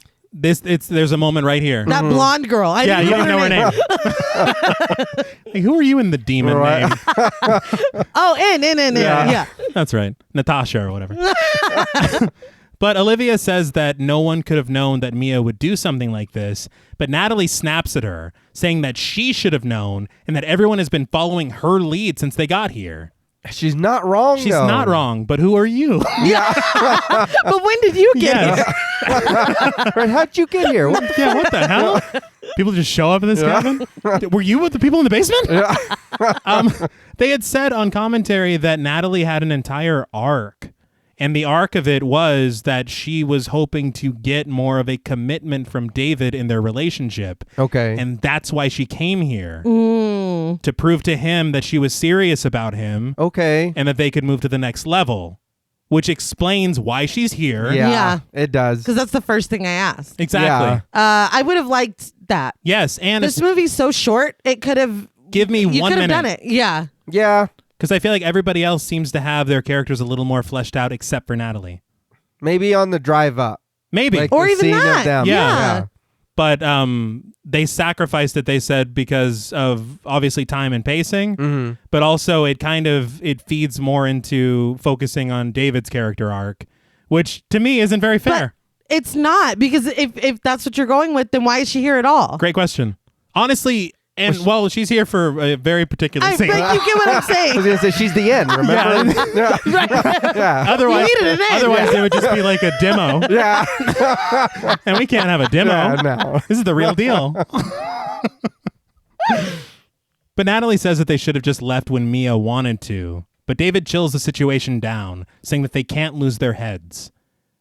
There's a moment right here. That blonde girl. I Yeah, you didn't don't know her name. Hey, who are you in the demon Right. name? Oh, in. Yeah. That's right. Natasha or whatever. But Olivia says that no one could have known that Mia would do something like this, but Natalie snaps at her, saying that she should have known and that everyone has been following her lead since they got here. She's not wrong, She's though. not wrong, but who are you? But when did you get Yes. here? Right, how'd you get here? What the Yeah, what the hell? People just show up in this cabin? Were you with the people in the basement? They had said on commentary that Natalie had an entire arc, And the arc of it was that she was hoping to get more of a commitment from David in their relationship. Okay. And that's why she came here. To prove to him that she was serious about him. Okay. And that they could move to the next level. Which explains why she's here. Yeah. It does. Because that's the first thing I asked. Exactly. I would have liked that. Yes. And this movie's so short, it could have... Give me 1 minute. You could have done it. Yeah. Yeah. Because I feel like everybody else seems to have their characters a little more fleshed out except for Natalie. Maybe on the drive up. Maybe. Like or the even scene of that. them. Yeah. But they sacrificed it, they said, because of obviously time and pacing. But also it feeds more into focusing on David's character arc, which to me isn't very fair. But it's not, because if that's what you're going with, then why is she here at all? Great question. Honestly, and she's here for a very particular scene. You get what I'm saying. I was going to say, she's the end, remember? Yeah. Otherwise, You needed an end. Otherwise, it would just be like a demo. Yeah. And we can't have a demo. Yeah, no. This is the real deal. But Natalie says that they should have just left when Mia wanted to. But David chills the situation down, saying that they can't lose their heads.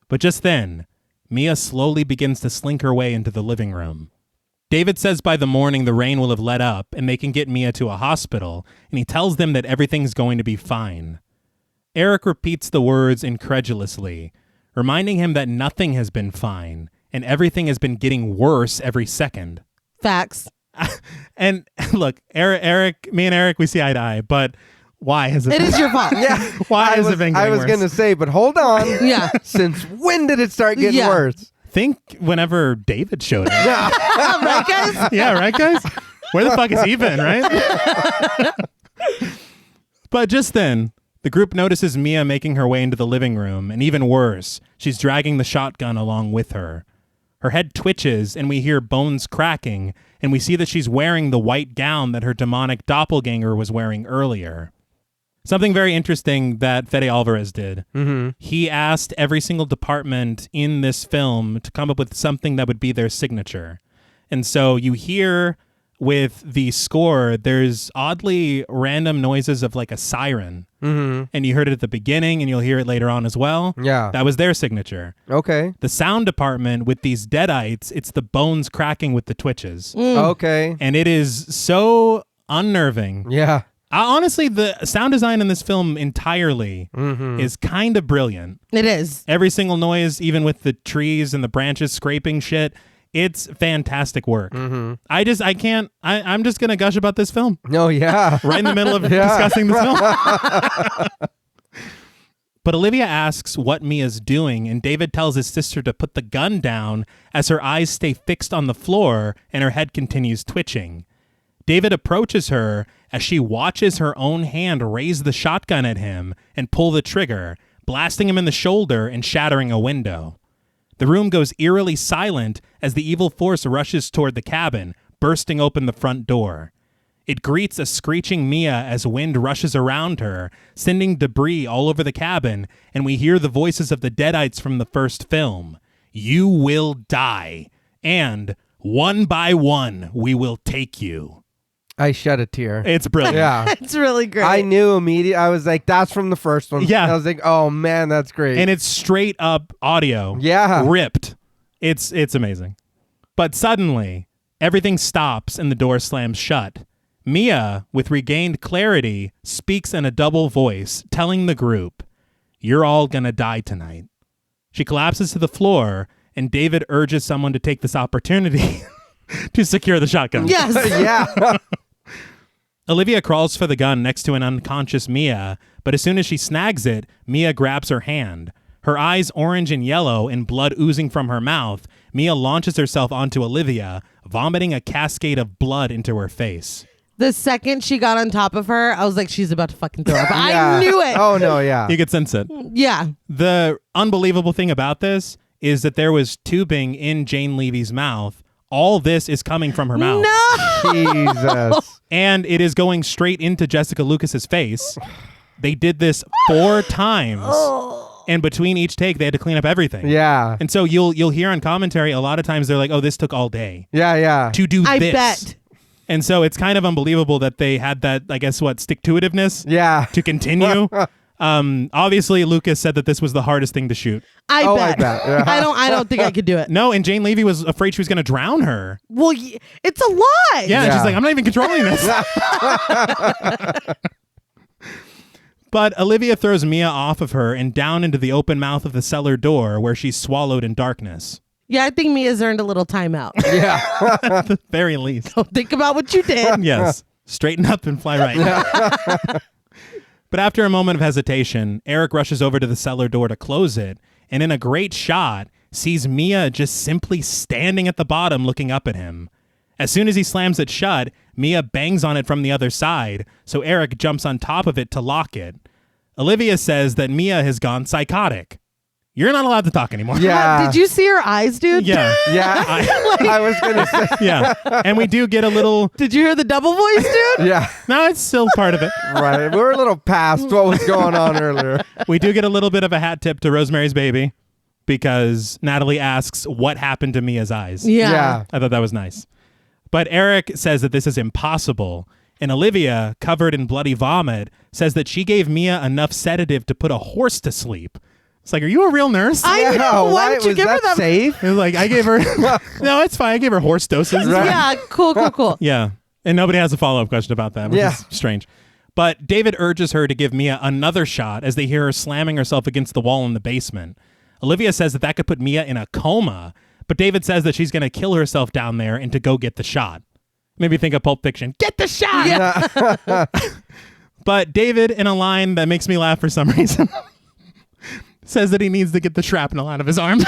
But just then, Mia slowly begins to slink her way into the living room. David says by the morning the rain will have let up and they can get Mia to a hospital, and he tells them that everything's going to be fine. Eric repeats the words incredulously, reminding him that nothing has been fine, and everything has been getting worse every second. Facts. And look, Eric, me and Eric, we see eye to eye, but why has it It is your fault. Yeah. Why has it been getting I was worse? going to say, but hold on. Yeah. Since when did it start getting worse? Think whenever David showed up. Right, guys? Yeah, right, guys? Where the fuck is he been, right? But just then, the group notices Mia making her way into the living room, and even worse, she's dragging the shotgun along with her. Her head twitches, and we hear bones cracking, and we see that she's wearing the white gown that her demonic doppelganger was wearing earlier. Something very interesting that Fede Alvarez did. He asked every single department in this film to come up with something that would be their signature. And so you hear with the score, there's oddly random noises of like a siren. And you heard it at the beginning, and you'll hear it later on as well. Yeah. That was their signature. Okay. The sound department with these deadites, it's the bones cracking with the twitches. Okay. And it is so unnerving. Yeah. Honestly, the sound design in this film entirely is kind of brilliant. It is. Every single noise, even with the trees and the branches scraping shit, it's fantastic work. I'm just going to gush about this film. No, yeah. Right in the middle of discussing this film. But Olivia asks what Mia's doing, and David tells his sister to put the gun down as her eyes stay fixed on the floor and her head continues twitching. David approaches her as she watches her own hand raise the shotgun at him and pull the trigger, blasting him in the shoulder and shattering a window. The room goes eerily silent as the evil force rushes toward the cabin, bursting open the front door. It greets a screeching Mia as wind rushes around her, sending debris all over the cabin, and we hear the voices of the Deadites from the first film. You will die, and one by one we will take you. I shed a tear. It's brilliant. Yeah. It's really great. I knew immediately. I was like, that's from the first one. Yeah. I was like, oh man, that's great. And it's straight up audio. Yeah. Ripped. It's amazing. But suddenly, everything stops and the door slams shut. Mia, with regained clarity, speaks in a double voice, telling the group, "You're all gonna die tonight." She collapses to the floor, and David urges someone to take this opportunity to secure the shotgun. Yes. Yeah. Olivia crawls for the gun next to an unconscious Mia, but as soon as she snags it, Mia grabs her hand. Her eyes orange and yellow and blood oozing from her mouth, Mia launches herself onto Olivia, vomiting a cascade of blood into her face. The second she got on top of her, I was like, she's about to fucking throw up. Yeah. I knew it. Oh no, yeah. You could sense it. Yeah. The unbelievable thing about this is that there was tubing in Jane Levy's mouth. All this is coming from her mouth. No. Jesus. And it is going straight into Jessica Lucas's face. They did this 4 times. And between each take, they had to clean up everything. Yeah. And so you'll hear on commentary, a lot of times they're like, oh, this took all day Yeah, yeah. to do I this. bet. And so it's kind of unbelievable that they had that, I guess, stick-to-itiveness Yeah. to continue. Obviously, Lucas said that this was the hardest thing to shoot. I bet. Yeah. I don't think I could do it. No, and Jane Levy was afraid she was going to drown her. Well, it's a lot. Yeah, and she's like, I'm not even controlling this. But Olivia throws Mia off of her and down into the open mouth of the cellar door where she's swallowed in darkness. Yeah, I think Mia's earned a little timeout. Yeah. At the very least. Think about what you did. Yes. Straighten up and fly right. But after a moment of hesitation, Eric rushes over to the cellar door to close it, and in a great shot, sees Mia just simply standing at the bottom looking up at him. As soon as he slams it shut, Mia bangs on it from the other side, so Eric jumps on top of it to lock it. Olivia says that Mia has gone psychotic. You're not allowed to talk anymore. Yeah. Did you see her eyes, dude? Yeah. Yeah. I was going to say. Yeah. And we do get a little... Did you hear the double voice, dude? Yeah. No, it's still part of it. Right. We were a little past what was going on earlier. We do get a little bit of a hat tip to Rosemary's Baby because Natalie asks what happened to Mia's eyes. Yeah. I thought that was nice. But Eric says that this is impossible. And Olivia, covered in bloody vomit, says that she gave Mia enough sedative to put a horse to sleep. It's like, are you a real nurse? I know. Why would you was give her that that? safe? It was like, I gave her... No, it's fine. I gave her horse doses. Right. Yeah, cool. Yeah. And nobody has a follow-up question about that, which is strange. But David urges her to give Mia another shot as they hear her slamming herself against the wall in the basement. Olivia says that could put Mia in a coma, but David says that she's going to kill herself down there and to go get the shot. Maybe think of Pulp Fiction. Get the shot! Yeah. But David, in a line that makes me laugh for some reason, says that he needs to get the shrapnel out of his arm.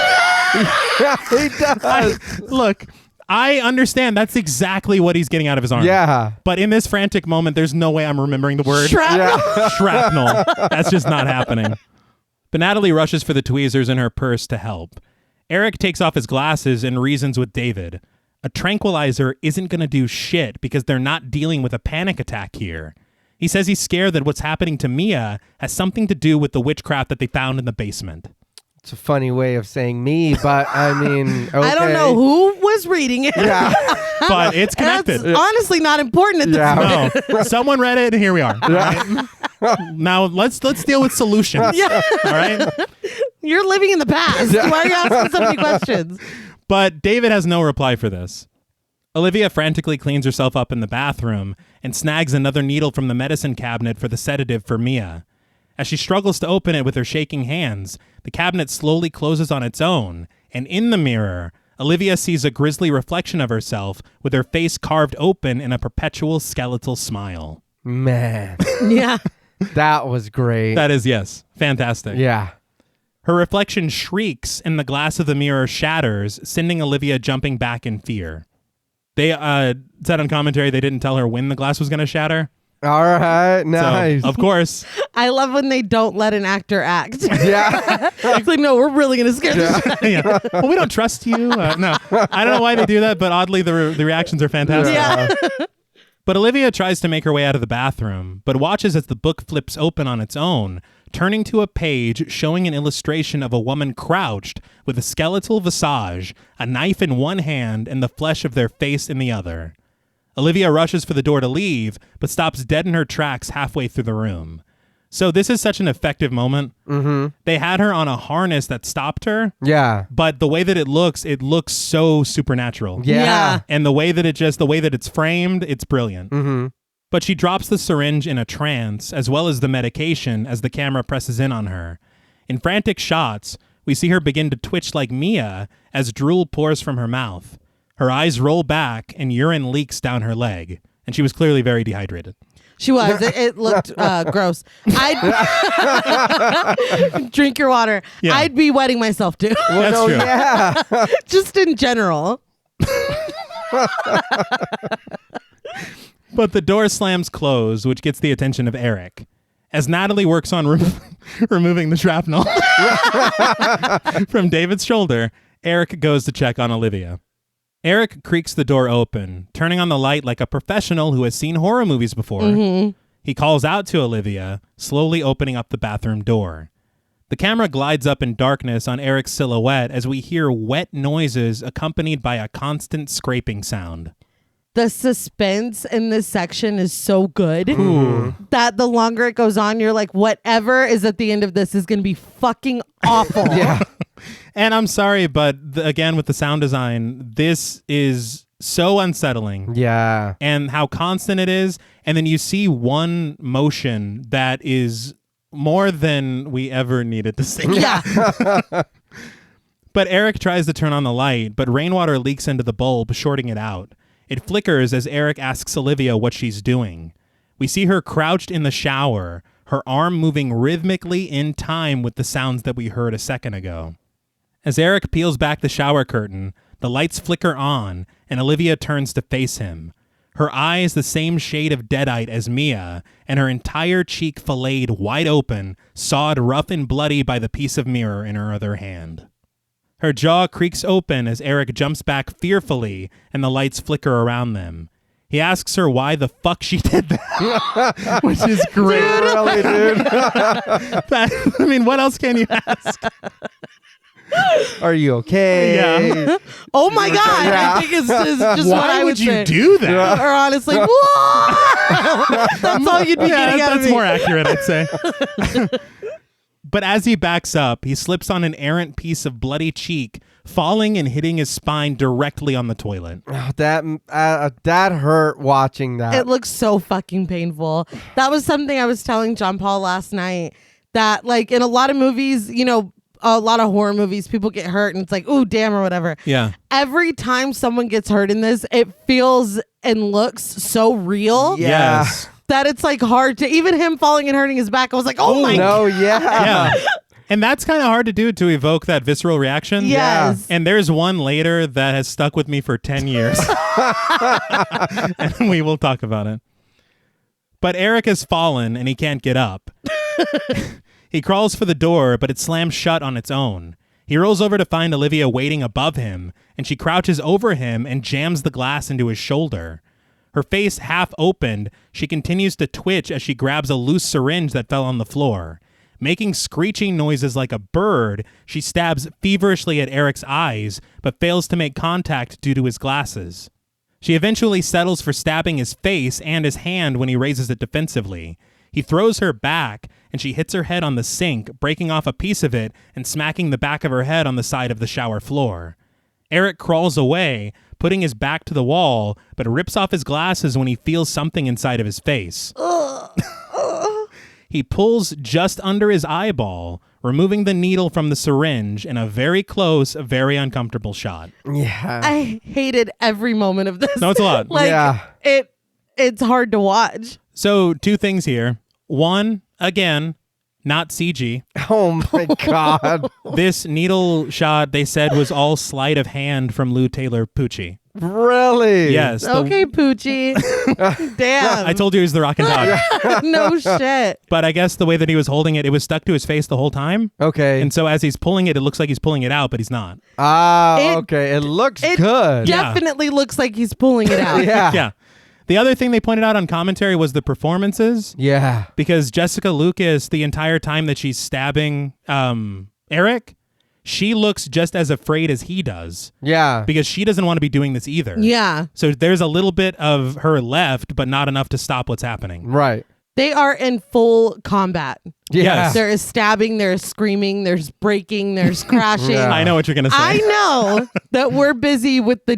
Yeah, he does. Look, I understand that's exactly what he's getting out of his arm. Yeah. But in this frantic moment, there's no way I'm remembering the word Shrapnel. shrapnel. That's just not happening. But Natalie rushes for the tweezers in her purse to help. Eric takes off his glasses and reasons with David. A tranquilizer isn't going to do shit because they're not dealing with a panic attack here. He says he's scared that what's happening to Mia has something to do with the witchcraft that they found in the basement. It's a funny way of saying me, but I mean, okay. I don't know who was reading it. Yeah. But it's connected. That's honestly not important at this point. No, someone read it, and here we are. Right? Now let's deal with solutions. Yeah. All right. You're living in the past. Why are you asking so many questions? But David has no reply for this. Olivia frantically cleans herself up in the bathroom and snags another needle from the medicine cabinet for the sedative for Mia. As she struggles to open it with her shaking hands, the cabinet slowly closes on its own, and in the mirror, Olivia sees a grisly reflection of herself with her face carved open in a perpetual skeletal smile. Man, Yeah. that was great. That is, yes, fantastic. Yeah. Her reflection shrieks and the glass of the mirror shatters, sending Olivia jumping back in fear. They said on commentary they didn't tell her when the glass was going to shatter. All right. Nice. So, of course. I love when they don't let an actor act. Yeah. It's like, no, we're really going to scare the shit. Yeah. Well, we don't trust you. No, I don't know why they do that, but oddly the reactions are fantastic. Yeah. But Olivia tries to make her way out of the bathroom, but watches as the book flips open on its own, turning to a page showing an illustration of a woman crouched with a skeletal visage, a knife in one hand, and the flesh of their face in the other. Olivia rushes for the door to leave, but stops dead in her tracks halfway through the room. So this is such an effective moment. Mm-hmm. They had her on a harness that stopped her. Yeah. But the way that it looks so supernatural. Yeah. And the way that it's framed, it's brilliant. Mm-hmm. But she drops the syringe in a trance, as well as the medication, as the camera presses in on her. In frantic shots, we see her begin to twitch like Mia as drool pours from her mouth. Her eyes roll back and urine leaks down her leg. And she was clearly very dehydrated. She was. It looked gross. I'd drink your water. Yeah. I'd be wetting myself too. That's true. Yeah. Just in general. But the door slams closed, which gets the attention of Eric. As Natalie works on removing the shrapnel from David's shoulder, Eric goes to check on Olivia. Eric creaks the door open, turning on the light like a professional who has seen horror movies before. Mm-hmm. He calls out to Olivia, slowly opening up the bathroom door. The camera glides up in darkness on Eric's silhouette as we hear wet noises accompanied by a constant scraping sound. the suspense in this section is so good that the longer it goes on, you're like, whatever is at the end of this is going to be fucking awful. Yeah. And I'm sorry, but again, with the sound design, this is so unsettling. Yeah. And how constant it is. And then you see one motion that is more than we ever needed to see. Yeah. But Eric tries to turn on the light, but rainwater leaks into the bulb, shorting it out. It flickers as Eric asks Olivia what she's doing. We see her crouched in the shower, her arm moving rhythmically in time with the sounds that we heard a second ago. As Eric peels back the shower curtain, the lights flicker on, and Olivia turns to face him. Her eyes the same shade of deadite as Mia, and her entire cheek filleted wide open, sawed rough and bloody by the piece of mirror in her other hand. Her jaw creaks open as Eric jumps back fearfully and the lights flicker around them. He asks her why the fuck she did that, which is great. Really, dude. I mean, what else can you ask? Are you okay? Yeah. Oh my God. Yeah. I think it's just what I Why would you say. do that? Or honestly, whoa! That's all you'd be getting out of That's me. more accurate, I'd say. But as he backs up, he slips on an errant piece of bloody cheek, falling and hitting his spine directly on the toilet. Oh, that hurt watching that. It looks so fucking painful. That was something I was telling John Paul last night, that like in a lot of movies, you know, a lot of horror movies, people get hurt and it's like, ooh, damn, or whatever. Yeah. Every time someone gets hurt in this, it feels and looks so real Yeah. Yes. that it's like hard to, even him falling and hurting his back, I was like, oh my God. No, yeah. Yeah. And that's kind of hard to do, to evoke that visceral reaction. Yes. And there's one later that has stuck with me for 10 years. And we will talk about it. But Eric has fallen and he can't get up. He crawls for the door, but it slams shut on its own. He rolls over to find Olivia waiting above him, and she crouches over him and jams the glass into his shoulder. Her face half opened, she continues to twitch as she grabs a loose syringe that fell on the floor. Making screeching noises like a bird, she stabs feverishly at Eric's eyes, but fails to make contact due to his glasses. She eventually settles for stabbing his face and his hand when he raises it defensively. He throws her back, and she hits her head on the sink, breaking off a piece of it and smacking the back of her head on the side of the shower floor. Eric crawls away, putting his back to the wall, but rips off his glasses when he feels something inside of his face. He pulls just under his eyeball, removing the needle from the syringe in a very close, very uncomfortable shot. Yeah. I hated every moment of this. No, it's a lot. Like, Yeah. it's hard to watch. So, two things here. One, again, not CG. Oh my God. This needle shot, they said, was all sleight of hand from Lou Taylor Pucci. Really? Yes. Okay, Poochie. Damn. I told you he was the rockin' dog. No shit. But I guess the way that he was holding it, it was stuck to his face the whole time. Okay. And so as he's pulling it, it looks like he's pulling it out, but he's not. Okay. It looks It good. definitely looks like he's pulling it out. Yeah. Yeah. The other thing they pointed out on commentary was the performances. Yeah. Because Jessica Lucas, the entire time that she's stabbing Eric, she looks just as afraid as he does. Yeah. Because she doesn't want to be doing this either. Yeah. So there's a little bit of her left, but not enough to stop what's happening. Right. They are in full combat. Yeah. There is stabbing, there's screaming, there's breaking, there's crashing. Yeah. I know what you're going to say. I know that we're busy with the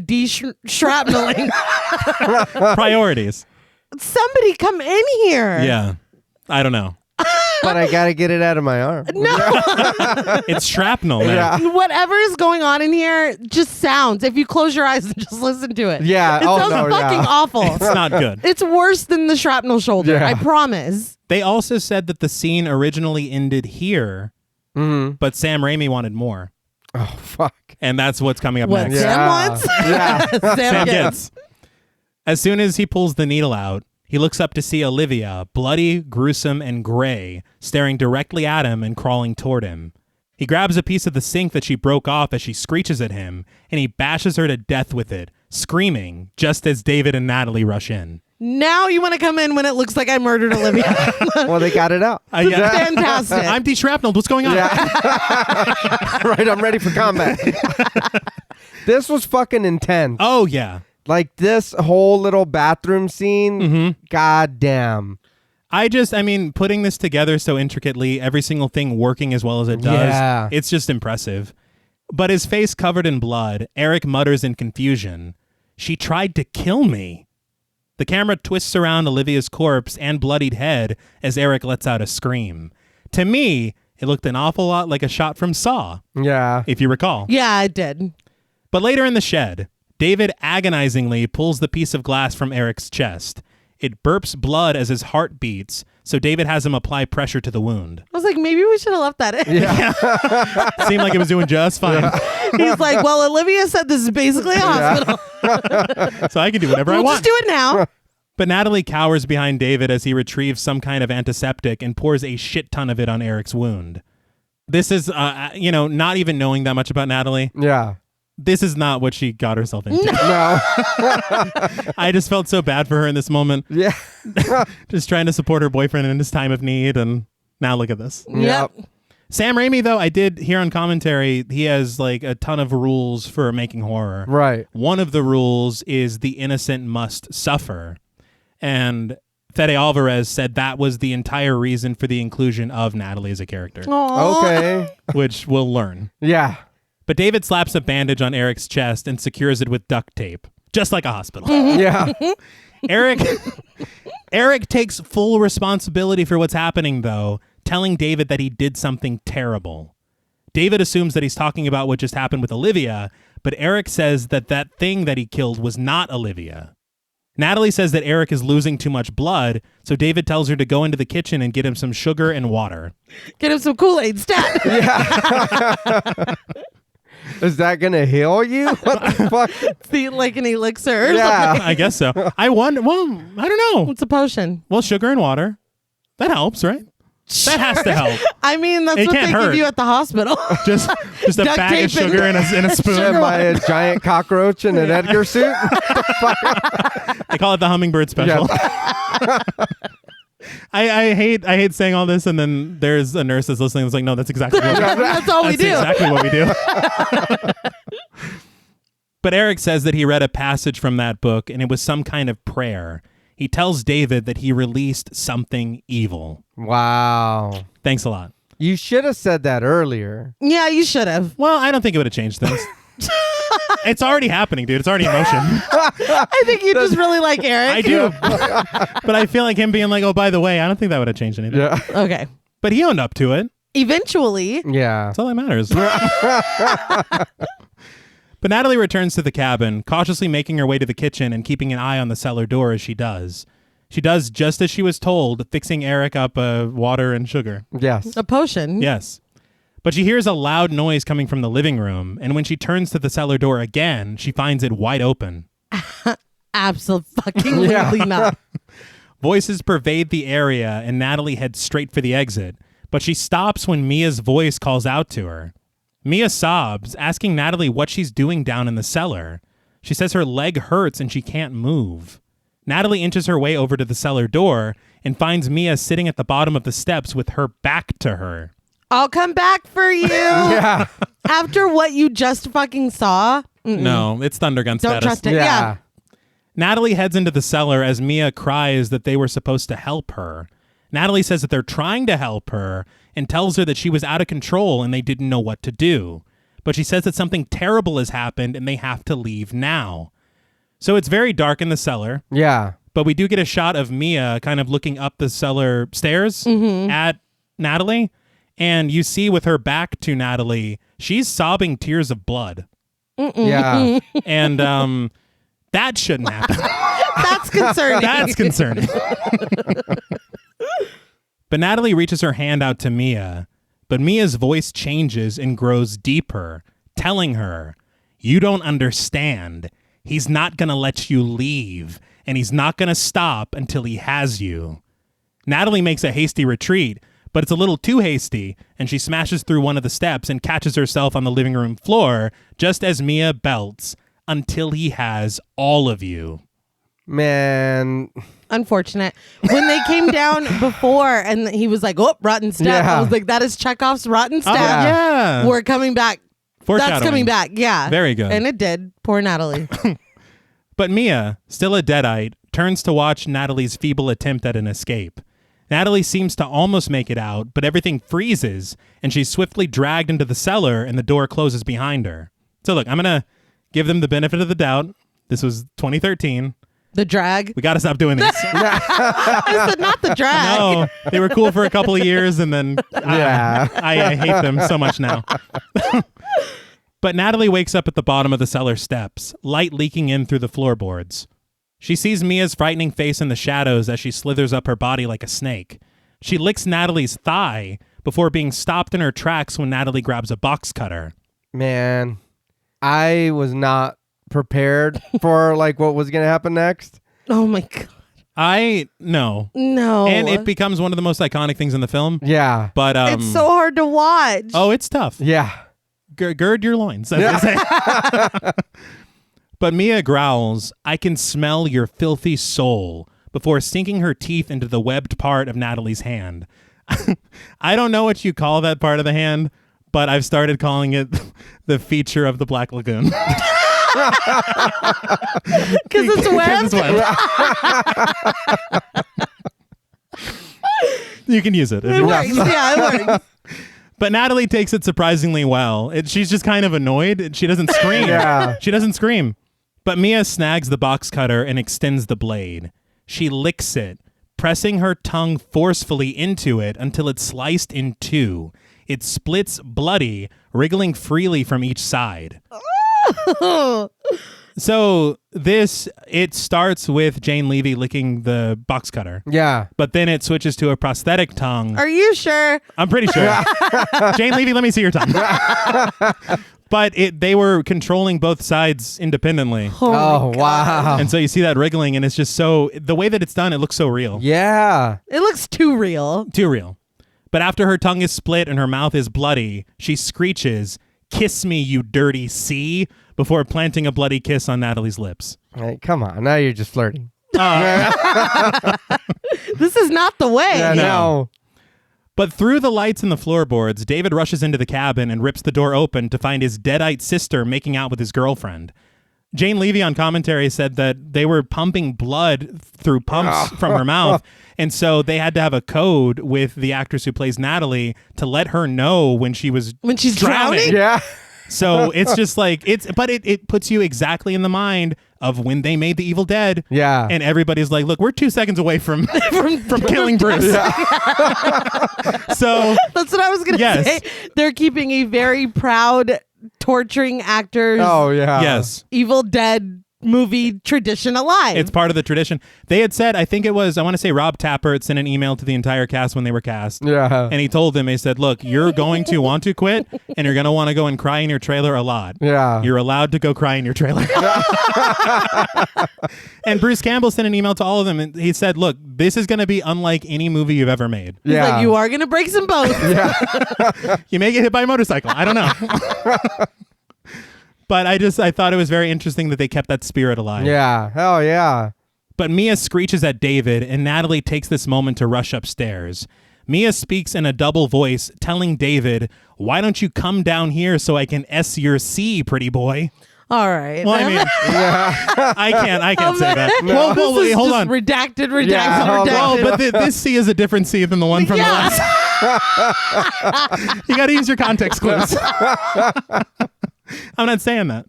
shrapneling. Priorities. Somebody come in here. Yeah. I don't know. But I gotta get it out of my arm. No. It's shrapnel, man. Yeah. Whatever is going on in here just sounds. If you close your eyes and just listen to it. Yeah. It Oh, sounds no, fucking yeah. awful. It's not good. It's worse than the shrapnel shoulder. Yeah. I promise. They also said that the scene originally ended here, but Sam Raimi wanted more. Oh, fuck. And that's what's coming up What next. Sam wants? Yeah. Sam gets. gets. As soon as he pulls the needle out, he looks up to see Olivia, bloody, gruesome, and gray, staring directly at him and crawling toward him. He grabs a piece of the sink that she broke off as she screeches at him, and he bashes her to death with it, screaming, just as David and Natalie rush in. Now you want to come in when it looks like I murdered Olivia. Well, they got it out. Yeah. Fantastic. I'm de-shrapneled. What's going on? Yeah. Right. I'm ready for combat. This was fucking intense. Oh, yeah. Like this whole little bathroom scene, god damn. I mean, putting this together so intricately, every single thing working as well as it does, it's just impressive. But his face covered in blood, Eric mutters in confusion, "She tried to kill me." The camera twists around Olivia's corpse and bloodied head as Eric lets out a scream. To me, it looked an awful lot like a shot from Saw. Yeah. If you recall. Yeah, it did. But later in the shed, David agonizingly pulls the piece of glass from Eric's chest. It burps blood as his heart beats, so David has him apply pressure to the wound. I was like, maybe we should have left that in. Yeah. Seemed like it was doing just fine. He's like, well, Olivia said this is basically a hospital. So I can do whatever I We'll want. just do it now. But Natalie cowers behind David as he retrieves some kind of antiseptic and pours a shit ton of it on Eric's wound. This is, not even knowing that much about Natalie. Yeah. This is not what she got herself into. No. I just felt so bad for her in this moment. Yeah. Just trying to support her boyfriend in his time of need, and now look at this. Yep. Sam Raimi, though, I did hear on commentary, he has like a ton of rules for making horror. Right. One of the rules is the innocent must suffer. And Fede Alvarez said that was the entire reason for the inclusion of Natalie as a character. Aww. Okay. Which we'll learn. Yeah. But David slaps a bandage on Eric's chest and secures it with duct tape, just like a hospital. Yeah. Eric takes full responsibility for what's happening, though, telling David that he did something terrible. David assumes that he's talking about what just happened with Olivia, but Eric says that thing that he killed was not Olivia. Natalie says that Eric is losing too much blood, so David tells her to go into the kitchen and get him some sugar and water. Get him some Kool-Aid stat. Yeah. Is that going to heal you? What the fuck? See, like an elixir. Yeah. I guess so. I wonder, well, I don't know. It's a potion. Well, sugar and water. That helps, right? That has to help. I mean, that's It what can't they hurt. give you at the hospital. Just a Duct bag of tape and- sugar and a spoon. Am I a giant cockroach in an Edgar suit? They call it the hummingbird special. Yeah. I hate saying all this, and then there's a nurse that's listening that's like, no, that's exactly what That's all we do. exactly what we do. But Eric says that he read a passage from that book, and it was some kind of prayer. He tells David that he released something evil. Wow. Thanks a lot. You should have said that earlier. Yeah, you should have. Well, I don't think it would have changed things. It's already happening, dude. It's already in motion. I think you just really like Eric. I do. But I feel like him being like, oh, by the way, I don't think that would have changed anything. Yeah. Okay. But he owned up to it. Eventually. Yeah. That's all that matters. But Natalie returns to the cabin, cautiously making her way to the kitchen and keeping an eye on the cellar door as she does. She does just as she was told, fixing Eric up water and sugar. Yes. A potion. Yes. But she hears a loud noise coming from the living room, and when she turns to the cellar door again, she finds it wide open. Absolutely not. Voices pervade the area, and Natalie heads straight for the exit, but she stops when Mia's voice calls out to her. Mia sobs, asking Natalie what she's doing down in the cellar. She says her leg hurts and she can't move. Natalie inches her way over to the cellar door and finds Mia sitting at the bottom of the steps with her back to her. I'll come back for you. Yeah. After what you just fucking saw. No, it's Thundergun status. Don't trust it. Yeah. Yeah. Natalie heads into the cellar as Mia cries that they were supposed to help her. Natalie says that they're trying to help her and tells her that she was out of control and they didn't know what to do. But she says that something terrible has happened and they have to leave now. So it's very dark in the cellar, Yeah. but we do get a shot of Mia kind of looking up the cellar stairs at Natalie. And you see with her back to Natalie, she's sobbing tears of blood. Yeah. And that shouldn't happen. That's concerning. That's concerning. But Natalie reaches her hand out to Mia, but Mia's voice changes and grows deeper, telling her, "You don't understand. He's not going to let you leave, and he's not going to stop until he has you." Natalie makes a hasty retreat, but it's a little too hasty, and she smashes through one of the steps and catches herself on the living room floor just as Mia belts, "Until he has all of you." Man. Unfortunate. When they came down before and he was like, oh, rotten step. Yeah. I was like, that is Chekhov's rotten step. Yeah. We're coming back. Foreshadowing. That's coming back. Yeah. Very good. And it did. Poor Natalie. But Mia, still a deadite, turns to watch Natalie's feeble attempt at an escape. Natalie seems to almost make it out, but everything freezes, and she's swiftly dragged into the cellar, and the door closes behind her. So look, I'm going to give them the benefit of the doubt. This was 2013. The drag? We got to stop doing this. I said not the drag. No, they were cool for a couple of years, and then I hate them so much now. But Natalie wakes up at the bottom of the cellar steps, light leaking in through the floorboards. She sees Mia's frightening face in the shadows as she slithers up her body like a snake. She licks Natalie's thigh before being stopped in her tracks when Natalie grabs a box cutter. Man, I was not prepared for like what was going to happen next. Oh my God. No. And it becomes one of the most iconic things in the film. Yeah. But it's so hard to watch. Oh, it's tough. Yeah. Gird your loins, as they say. But Mia growls, "I can smell your filthy soul," before sinking her teeth into the webbed part of Natalie's hand. I don't know what you call that part of the hand, but I've started calling it the feature of the Black Lagoon. Because it's webbed? You can use it. It works. Yeah, it works. But Natalie takes it surprisingly well. She's just kind of annoyed. She doesn't scream. Yeah. She doesn't scream. But Mia snags the box cutter and extends the blade. She licks it, pressing her tongue forcefully into it until it's sliced in two. It splits bloody, wriggling freely from each side. So it starts with Jane Levy licking the box cutter. Yeah. But then it switches to a prosthetic tongue. Are you sure? I'm pretty sure. Jane Levy, let me see your tongue. But they were controlling both sides independently. Oh wow. And so you see that wriggling, and it's just the way that it's done, it looks so real. Yeah. It looks too real. Too real. But after her tongue is split and her mouth is bloody, she screeches, "Kiss me, you dirty C," before planting a bloody kiss on Natalie's lips. Hey, come on. Now you're just flirting. This is not the way. Yeah, no. But through the lights and the floorboards, David rushes into the cabin and rips the door open to find his deadite sister making out with his girlfriend. Jane Levy on commentary said that they were pumping blood through pumps from her mouth. And so they had to have a code with the actress who plays Natalie to let her know when she's drowning. Yeah. So it's just like it puts you exactly in the mind of when they made The Evil Dead. Yeah. And everybody's like, look, we're 2 seconds away from killing Bruce. So that's what I was going to say. They're keeping a very proud torturing actors. Oh yeah. Yes. Evil Dead movie tradition alive. It's part of the tradition. They had said, I want to say Rob Tappert sent an email to the entire cast when they were cast. Yeah. And he told them, he said, look, you're going to want to quit and you're going to want to go and cry in your trailer a lot. Yeah. You're allowed to go cry in your trailer. And Bruce Campbell sent an email to all of them and he said, look, this is going to be unlike any movie you've ever made. He's like, you are going to break some bones. Yeah. You may get hit by a motorcycle. I don't know. But I thought it was very interesting that they kept that spirit alive. Yeah. Hell yeah. But Mia screeches at David, and Natalie takes this moment to rush upstairs. Mia speaks in a double voice, telling David, "Why don't you come down here so I can S your C, pretty boy?" All right. Well, I mean, I can't say that. No. Well, wait, hold on. Redacted. Well, but this C is a different C than the one from the last. You got to use your context clues. I'm not saying that.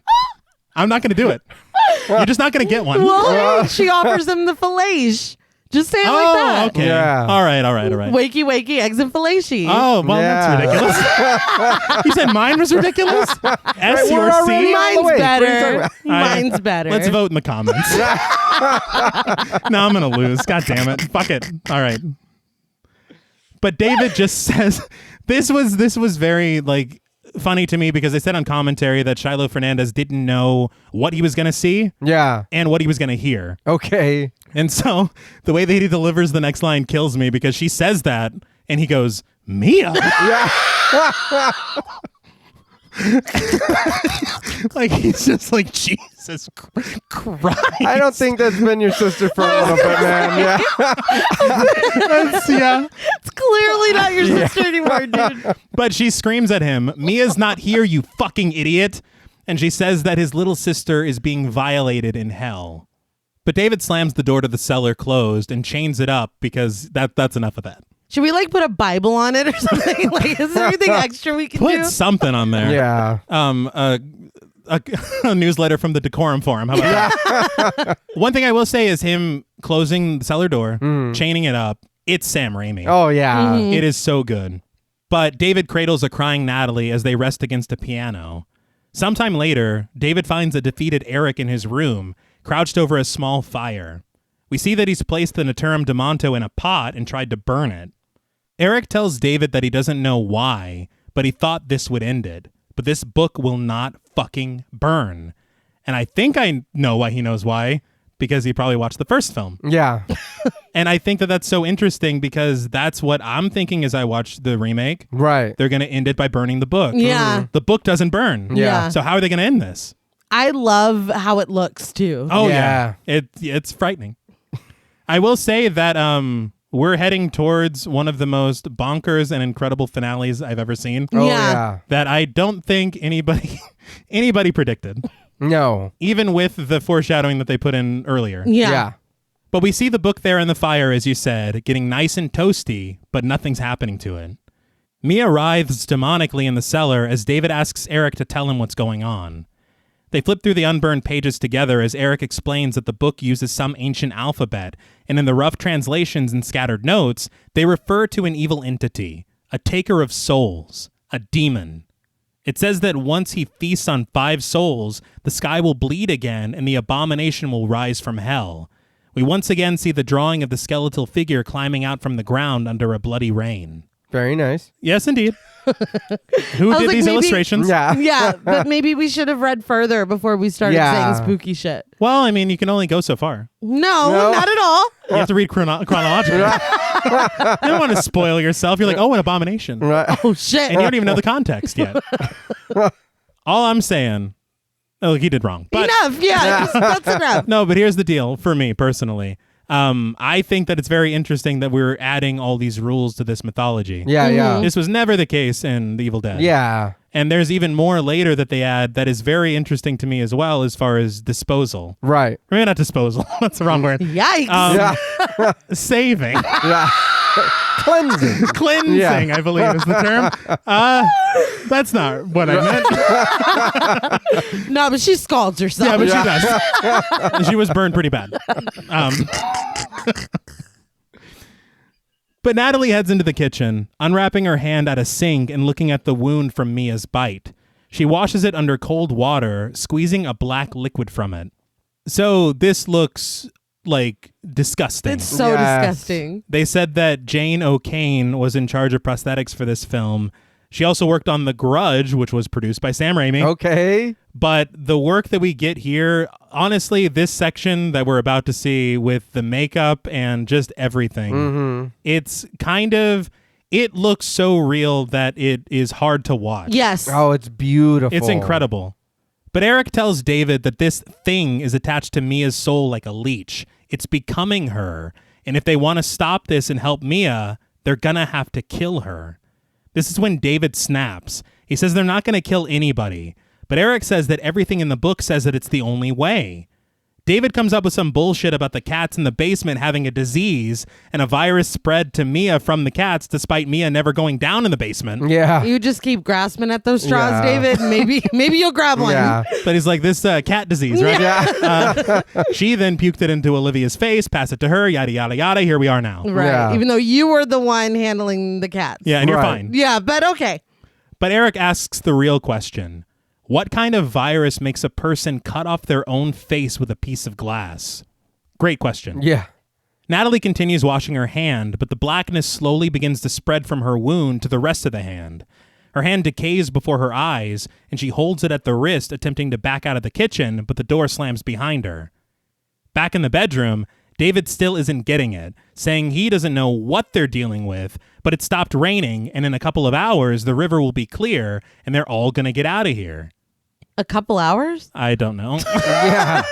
I'm not going to do it. You're just not going to get one. Well, she offers them the fillage. Just say it like that. Okay. Yeah. All right. Wakey, eggs and fillage. Oh, well, that's ridiculous. You said mine was ridiculous? S or C? Mine's better. Mine's better. Let's vote in the comments. No, I'm going to lose. God damn it. Fuck it. All right. But David just says, this was very, like, funny to me because they said on commentary that Shiloh Fernandez didn't know what he was going to see and what he was going to hear. Okay. And so the way that he delivers the next line kills me because she says that and he goes, Mia? Yeah. Like he's just like, Jesus Christ. I don't think that's been your sister for a little bit, man. Yeah. It's clearly not your sister anymore, dude. But she screams at him, Mia's not here, you fucking idiot. And she says that his little sister is being violated in hell. But David slams the door to the cellar closed and chains it up because that's enough of that. Should we like put a Bible on it or something? Like, is there anything extra we can do? Put something on there. Yeah. A newsletter from the Decorum Forum. How about that? One thing I will say is him closing the cellar door, chaining it up. It's Sam Raimi. Oh, yeah. It is so good. But David cradles a crying Natalie as they rest against a piano. Sometime later, David finds a defeated Eric in his room, crouched over a small fire. We see that he's placed the Naturum de Monto in a pot and tried to burn it. Eric tells David that he doesn't know why, but he thought this would end it. But this book will not fucking burn. And I think I know why he knows why, because he probably watched the first film. Yeah. And I think that that's so interesting because that's what I'm thinking as I watch the remake. Right. They're going to end it by burning the book. Yeah. The book doesn't burn. Yeah. So how are they going to end this? I love how it looks too. Oh, Yeah. It's frightening. I will say that we're heading towards one of the most bonkers and incredible finales I've ever seen. Oh, Yeah. yeah. That I don't think anybody predicted, No. even with the foreshadowing that they put in earlier. Yeah. But we see the book there in the fire, as you said, getting nice and toasty, but nothing's happening to it. Mia writhes demonically in the cellar as David asks Eric to tell him what's going on. They flip through the unburned pages together as Eric explains that the book uses some ancient alphabet, and in the rough translations and scattered notes, they refer to an evil entity, a taker of souls, a demon. It says that once he feasts on 5 souls, the sky will bleed again and the abomination will rise from hell. We once again see the drawing of the skeletal figure climbing out from the ground under a bloody rain. Very nice. Yes, indeed. Who did these illustrations? Yeah. Yeah, but maybe we should have read further before we started Yeah. saying spooky shit. Well, I mean, you can only go so far. No, not at all. You have to read chronologically. You don't want to spoil yourself. You're like, oh, an abomination. Right. Oh, shit. And you don't even know the context yet. All I'm saying, he did wrong. But Enough. Yeah, that's enough. no, but here's the deal for me personally. I think that it's very interesting that we're adding all these rules to this mythology. Yeah, yeah. This was never the case in The Evil Dead. Yeah. And there's even more later that they add that is very interesting to me as well as far as disposal. Right. Maybe not disposal. That's the wrong word. Yikes. Saving. Yeah. Cleansing. Cleansing, Yeah. I believe is the term. That's not what I meant. No, but she scalds herself. Yeah, but she does. She was burned pretty bad. But Natalie heads into the kitchen, unwrapping her hand at a sink and looking at the wound from Mia's bite. She washes it under cold water, squeezing a black liquid from it. So this looks like disgusting. It's so Yes. disgusting. They said that Jane O'Kane was in charge of prosthetics for this film. She also worked on The Grudge, which was produced by Sam Raimi. Okay. But the work that we get here, honestly, this section that we're about to see with the makeup and just everything, it's kind of, it looks so real that it is hard to watch. Yes. Oh, it's beautiful. It's incredible. But Eric tells David that this thing is attached to Mia's soul like a leech. It's becoming her. And if they want to stop this and help Mia, they're going to have to kill her. This is when David snaps. He says they're not going to kill anybody. But Eric says that everything in the book says that it's the only way. David comes up with some bullshit about the cats in the basement having a disease and a virus spread to Mia from the cats despite Mia never going down in the basement. Yeah. You just keep grasping at those straws, Yeah. David. Maybe you'll grab one. Yeah. But he's like, this cat disease, right? Yeah. She then puked it into Olivia's face, passed it to her, yada, yada, yada. Here we are now. Right. Yeah. Even though you were the one handling the cats. Yeah, and you're Right. fine. Yeah, but okay. But Eric asks the real question. What kind of virus makes a person cut off their own face with a piece of glass? Great question. Yeah. Natalie continues washing her hand, but the blackness slowly begins to spread from her wound to the rest of the hand. Her hand decays before her eyes, and she holds it at the wrist, attempting to back out of the kitchen, but the door slams behind her. Back in the bedroom, David still isn't getting it, saying he doesn't know what they're dealing with, but it stopped raining, and in a couple of hours, the river will be clear, and they're all going to get out of here. A couple hours? I don't know. Yeah.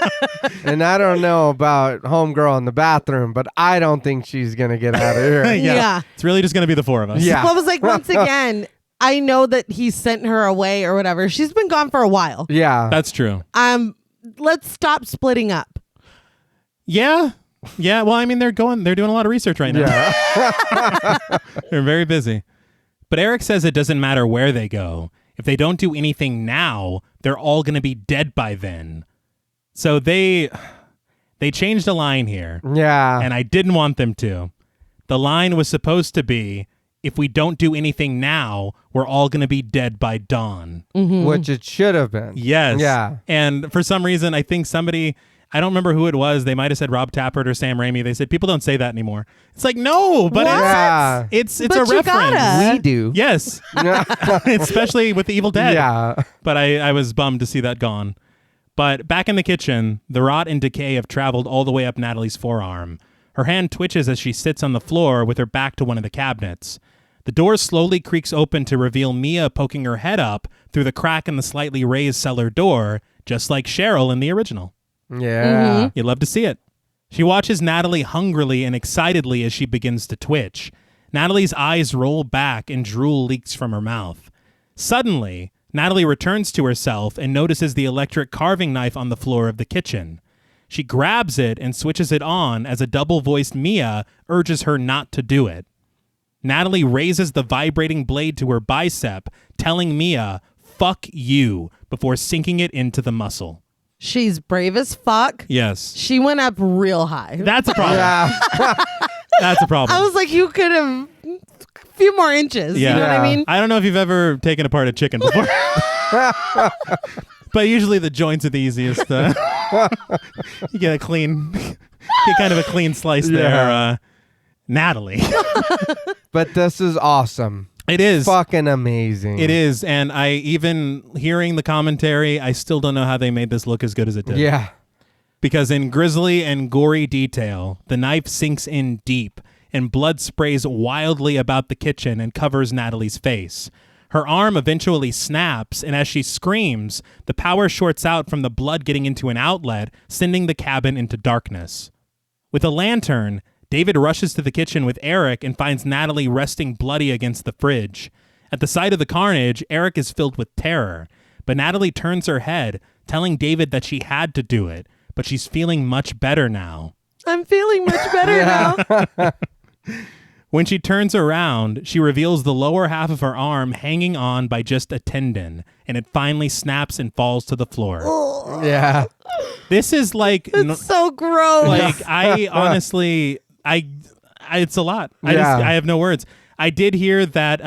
And I don't know about homegirl in the bathroom, but I don't think she's going to get out of here. Yeah. It's really just going to be the four of us. Yeah. Well, it was like, once again, I know that he sent her away or whatever. She's been gone for a while. Yeah. That's true. Let's stop splitting up. Yeah. Yeah. Well, I mean, they're doing a lot of research right now. Yeah. They're very busy. But Eric says it doesn't matter where they go. If they don't do anything now, they're all going to be dead by then. So they changed a line here. Yeah. And I didn't want them to. The line was supposed to be, if we don't do anything now, we're all going to be dead by dawn. Mm-hmm. Which it should have been. Yes. Yeah. And for some reason, I think somebody, I don't remember who it was. They might have said Rob Tappert or Sam Raimi. They said, people don't say that anymore. It's like, no, but Yeah. it's But a you reference. gotta. We do. Yes. Especially with the Evil Dead. Yeah. But I was bummed to see that gone. But back in the kitchen, the rot and decay have traveled all the way up Natalie's forearm. Her hand twitches as she sits on the floor with her back to one of the cabinets. The door slowly creaks open to reveal Mia poking her head up through the crack in the slightly raised cellar door, just like Cheryl in the original. Yeah. You'd love to see it. She watches Natalie hungrily and excitedly as she begins to twitch. Natalie's eyes roll back and drool leaks from her mouth. Suddenly, Natalie returns to herself and notices the electric carving knife on the floor of the kitchen. She grabs it and switches it on as a double-voiced Mia urges her not to do it. Natalie raises the vibrating blade to her bicep, telling Mia, "Fuck you," before sinking it into the muscle. She's brave as fuck. Yes. She went up real high. That's a problem. Yeah. That's a problem. I was like, you could have a few more inches. Yeah. You know what I mean? I don't know if you've ever taken apart a chicken before. But usually the joints are the easiest. You get kind of a clean slice there, Natalie. But this is awesome. It is. Fucking amazing. It is. And I even hearing the commentary, I still don't know how they made this look as good as it did. Yeah. Because in grisly and gory detail, the knife sinks in deep and blood sprays wildly about the kitchen and covers Natalie's face. Her arm eventually snaps, and as she screams, the power shorts out from the blood getting into an outlet, sending the cabin into darkness. With a lantern, David rushes to the kitchen with Eric and finds Natalie resting bloody against the fridge. At the sight of the carnage, Eric is filled with terror, but Natalie turns her head, telling David that she had to do it, but she's feeling much better now. I'm feeling much better now. When she turns around, she reveals the lower half of her arm hanging on by just a tendon, and it finally snaps and falls to the floor. Yeah. This is like... It's so gross. Like, I honestly... it's a lot. I have no words. I did hear that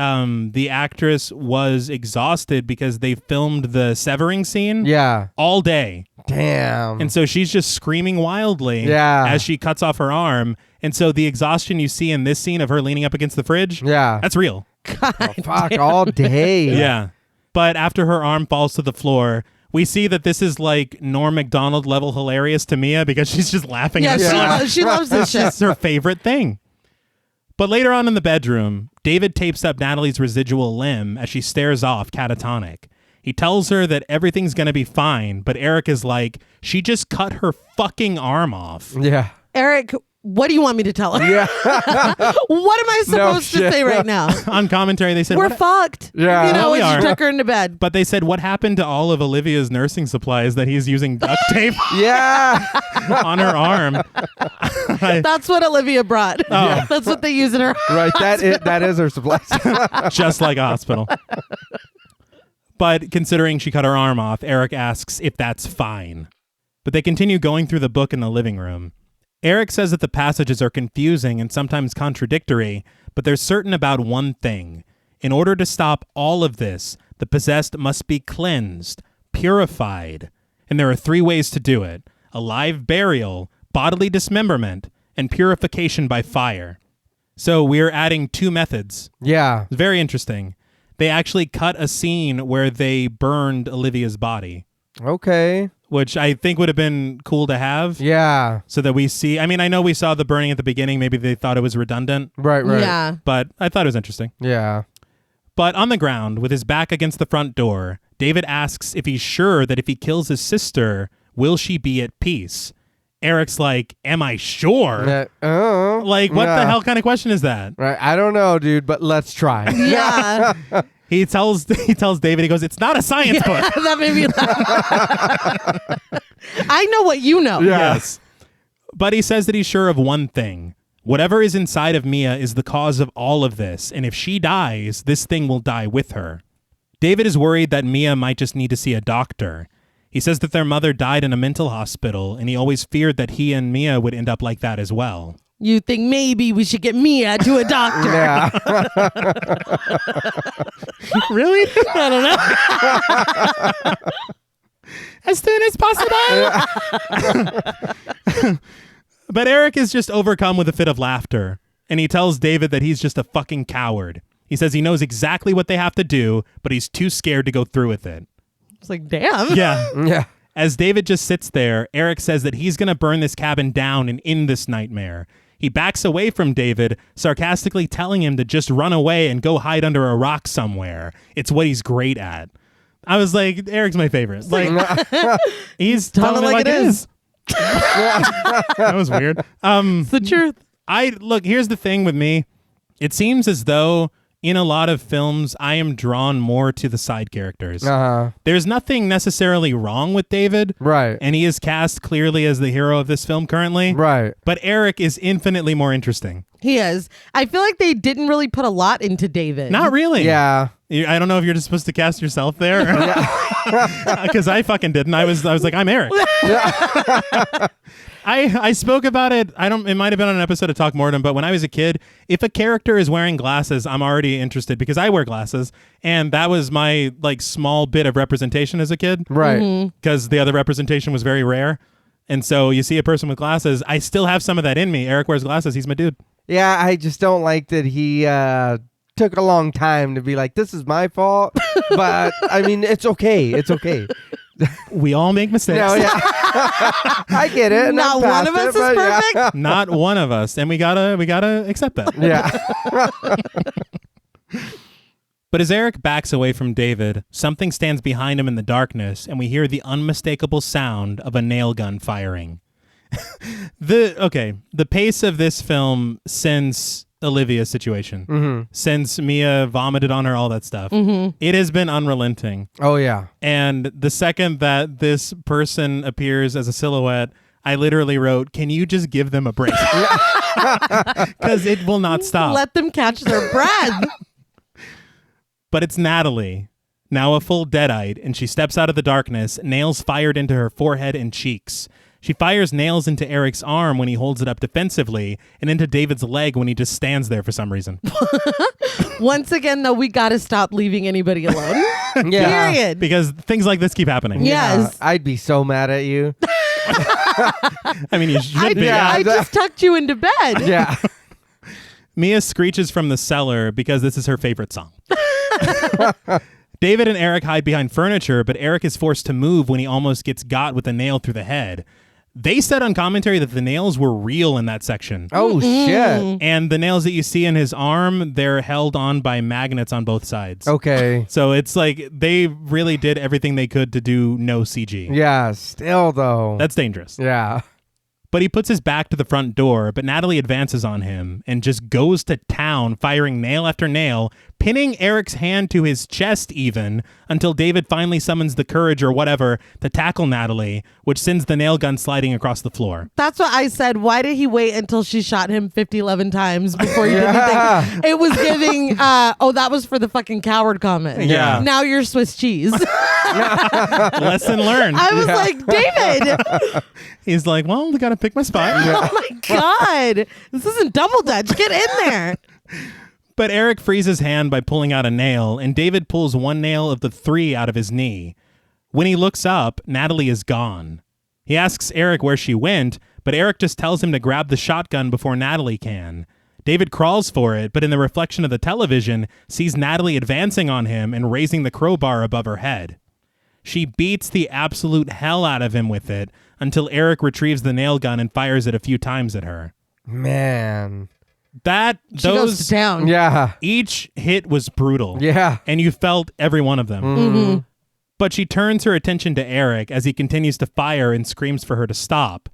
the actress was exhausted because they filmed the severing scene all day. Damn. And so she's just screaming wildly as she cuts off her arm. And so the exhaustion you see in this scene of her leaning up against the fridge, that's real. God, fuck, all day. Yeah. But after her arm falls to the floor, we see that this is like Norm Macdonald level hilarious to Mia because she's just laughing at it. She loves this shit. It's her favorite thing. But later on in the bedroom, David tapes up Natalie's residual limb as she stares off catatonic. He tells her that everything's going to be fine, but Eric is like, she just cut her fucking arm off. Yeah. Eric, what do you want me to tell her? Yeah. What am I supposed to say right now? On commentary, they said, we're fucked. Yeah. You know, we when are. she took her into bed. But they said, what happened to all of Olivia's nursing supplies that he's using duct tape Yeah. on her arm? That's what Olivia brought. Oh. That's what they use in her Right. That is her supplies. Just like a hospital. But considering she cut her arm off, Eric asks if that's fine. But they continue going through the book in the living room. Eric says that the passages are confusing and sometimes contradictory, but they're certain about one thing. In order to stop all of this, the possessed must be cleansed, purified. And there are 3 ways to do it: a live burial, bodily dismemberment, and purification by fire. So we're adding 2 methods. Yeah. It's very interesting. They actually cut a scene where they burned Olivia's body, Okay. which I think would have been cool to have. Yeah. So that we see, I mean, I know we saw the burning at the beginning. Maybe they thought it was redundant, Right. Yeah. but I thought it was interesting. Yeah. But on the ground, with his back against the front door, David asks if he's sure that if he kills his sister, will she be at peace? Eric's like, am I sure? Oh. Like, what the hell kind of question is that? Right. I don't know, dude, but let's try. Yeah. He tells David, he goes, it's not a science book. That made me laugh. I know what you know. Yeah. Yes. But he says that he's sure of one thing. Whatever is inside of Mia is the cause of all of this, and if she dies, this thing will die with her. David is worried that Mia might just need to see a doctor. He says that their mother died in a mental hospital, and he always feared that he and Mia would end up like that as well. You think maybe we should get Mia to a doctor? Yeah. Really? I don't know. As soon as possible. But Eric is just overcome with a fit of laughter, and he tells David that he's just a fucking coward. He says he knows exactly what they have to do, but he's too scared to go through with it. It's like, damn. Yeah. Yeah. As David just sits there, Eric says that he's going to burn this cabin down and end this nightmare. He backs away from David, sarcastically telling him to just run away and go hide under a rock somewhere. It's what he's great at. I was like, Eric's my favorite. Like, he's telling it like it is. That was weird. It's the truth. Look, here's the thing with me. It seems as though in a lot of films, I am drawn more to the side characters. There's nothing necessarily wrong with David. Right. And he is cast clearly as the hero of this film currently. Right. But Eric is infinitely more interesting. He is. I feel like they didn't really put a lot into David. Not really. Yeah. I don't know if you're just supposed to cast yourself there. Because I fucking didn't. I was like, I'm Eric. I spoke about it. It might have been on an episode of Talk Mortem, but when I was a kid, if a character is wearing glasses, I'm already interested because I wear glasses, and that was my like small bit of representation as a kid. Right. Because the other representation was very rare. And so you see a person with glasses, I still have some of that in me. Eric wears glasses. He's my dude. Yeah, I just don't like that he took a long time to be like, this is my fault. But I mean, it's okay. It's okay. We all make mistakes. No, yeah. I get it. Not one of us is perfect. Yeah. Not one of us. And we gotta accept that. Yeah. But as Eric backs away from David, something stands behind him in the darkness, and we hear the unmistakable sound of a nail gun firing. The pace of this film since Olivia's situation, since Mia vomited on her, all that stuff, it has been unrelenting. Oh, yeah. And the second that this person appears as a silhouette, I literally wrote, can you just give them a break? Because it will not stop. Let them catch their breath. But it's Natalie, now a full deadite, and she steps out of the darkness, nails fired into her forehead and cheeks. She fires nails into Eric's arm when he holds it up defensively, and into David's leg when he just stands there for some reason. Once again, though, we got to stop leaving anybody alone. Yeah. Period. Because things like this keep happening. Yes. I'd be so mad at you. I mean, you should be. I just tucked you into bed. Yeah. Mia screeches from the cellar because this is her favorite song. David and Eric hide behind furniture, but Eric is forced to move when he almost gets got with a nail through the head. They said on commentary that the nails were real in that section. Oh, shit. And the nails that you see in his arm, they're held on by magnets on both sides. Okay. So it's like they really did everything they could to do no CG. Yeah, still, though. That's dangerous. Yeah. But he puts his back to the front door, but Natalie advances on him and just goes to town, firing nail after nail, pinning Eric's hand to his chest even, until David finally summons the courage or whatever to tackle Natalie, which sends the nail gun sliding across the floor. That's what I said. Why did he wait until she shot him 11 times before he did anything? It was giving, that was for the fucking coward comment. Yeah. Now you're Swiss cheese. Lesson learned. I was like, David. He's like, well, we got to pick my spot. Oh my God. This isn't double dutch. Get in there. But Eric frees his hand by pulling out a nail, and David pulls one nail of the 3 out of his knee. When he looks up, Natalie is gone. He asks Eric where she went, but Eric just tells him to grab the shotgun before Natalie can. David crawls for it, but in the reflection of the television, sees Natalie advancing on him and raising the crowbar above her head. She beats the absolute hell out of him with it until Eric retrieves the nail gun and fires it a few times at her. Man. She goes to town. Yeah. Each hit was brutal. Yeah. And you felt every one of them. Mm-hmm. But she turns her attention to Eric as he continues to fire and screams for her to stop.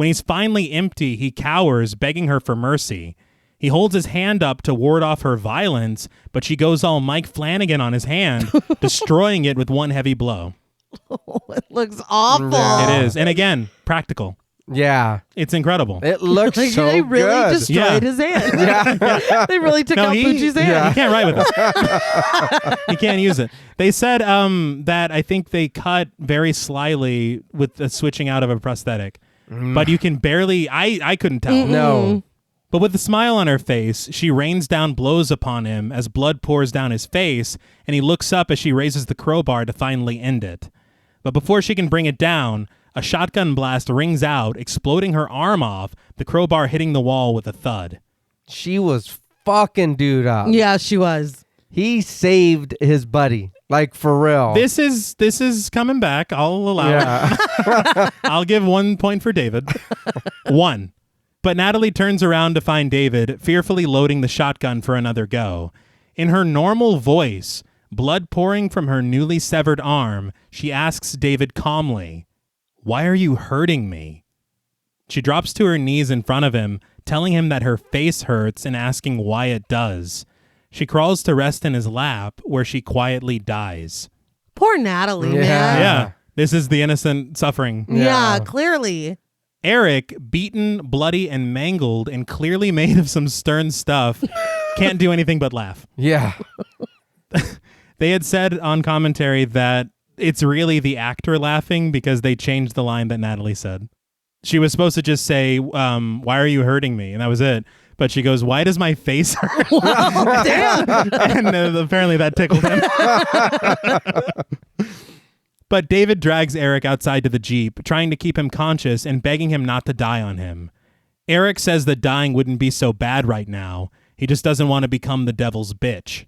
When he's finally empty, he cowers, begging her for mercy. He holds his hand up to ward off her violence, but she goes all Mike Flanagan on his hand, destroying it with one heavy blow. Oh, it looks awful. It is. And again, practical. Yeah. It's incredible. It looks Like, so they really good. destroyed his hand. Yeah. They really took out Poochie's hand. Yeah. You can't write with it. You can't use it. They said that I think they cut very slyly with the switching out of a prosthetic. But you can barely, I couldn't tell. No. But with a smile on her face, she rains down blows upon him as blood pours down his face, and he looks up as she raises the crowbar to finally end it. But before she can bring it down, a shotgun blast rings out, exploding her arm off, the crowbar hitting the wall with a thud. She was fucking dude up. Yeah, she was. He saved his buddy. Like, for real. This is coming back. I'll allow it. I'll give 1 point for David. 1. But Natalie turns around to find David, fearfully loading the shotgun for another go. In her normal voice, blood pouring from her newly severed arm, she asks David calmly, "Why are you hurting me?" She drops to her knees in front of him, telling him that her face hurts and asking why it does. She crawls to rest in his lap, where she quietly dies. Poor Natalie, man. Yeah. This is the innocent suffering. Yeah, clearly. Eric, beaten, bloody, and mangled, and clearly made of some stern stuff, can't do anything but laugh. Yeah. They had said on commentary that it's really the actor laughing because they changed the line that Natalie said. She was supposed to just say, "Why are you hurting me?" And that was it. But she goes, "Why does my face hurt?" Wow, damn. And apparently that tickled him. But David drags Eric outside to the Jeep, trying to keep him conscious and begging him not to die on him. Eric says that dying wouldn't be so bad right now. He just doesn't want to become the devil's bitch.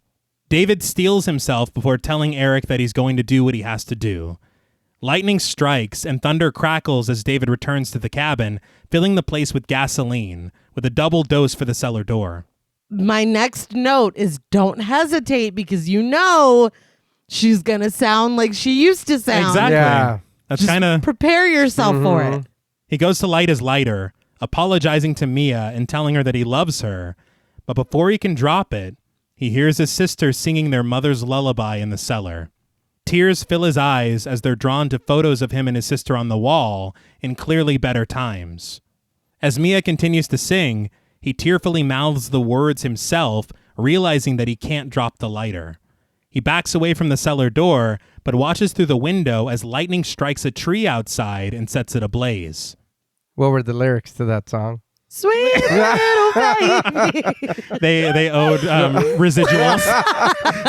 David steels himself before telling Eric that he's going to do what he has to do. Lightning strikes and thunder crackles as David returns to the cabin, filling the place with gasoline, with a double dose for the cellar door. My next note is don't hesitate because you know she's going to sound like she used to sound. Exactly. Yeah. That's kind of... Prepare yourself for it. He goes to light his lighter, apologizing to Mia and telling her that he loves her. But before he can drop it, he hears his sister singing their mother's lullaby in the cellar. Tears fill his eyes as they're drawn to photos of him and his sister on the wall in clearly better times. As Mia continues to sing, he tearfully mouths the words himself, realizing that he can't drop the lighter. He backs away from the cellar door, but watches through the window as lightning strikes a tree outside and sets it ablaze. What were the lyrics to that song? Sweet little baby. They owed residuals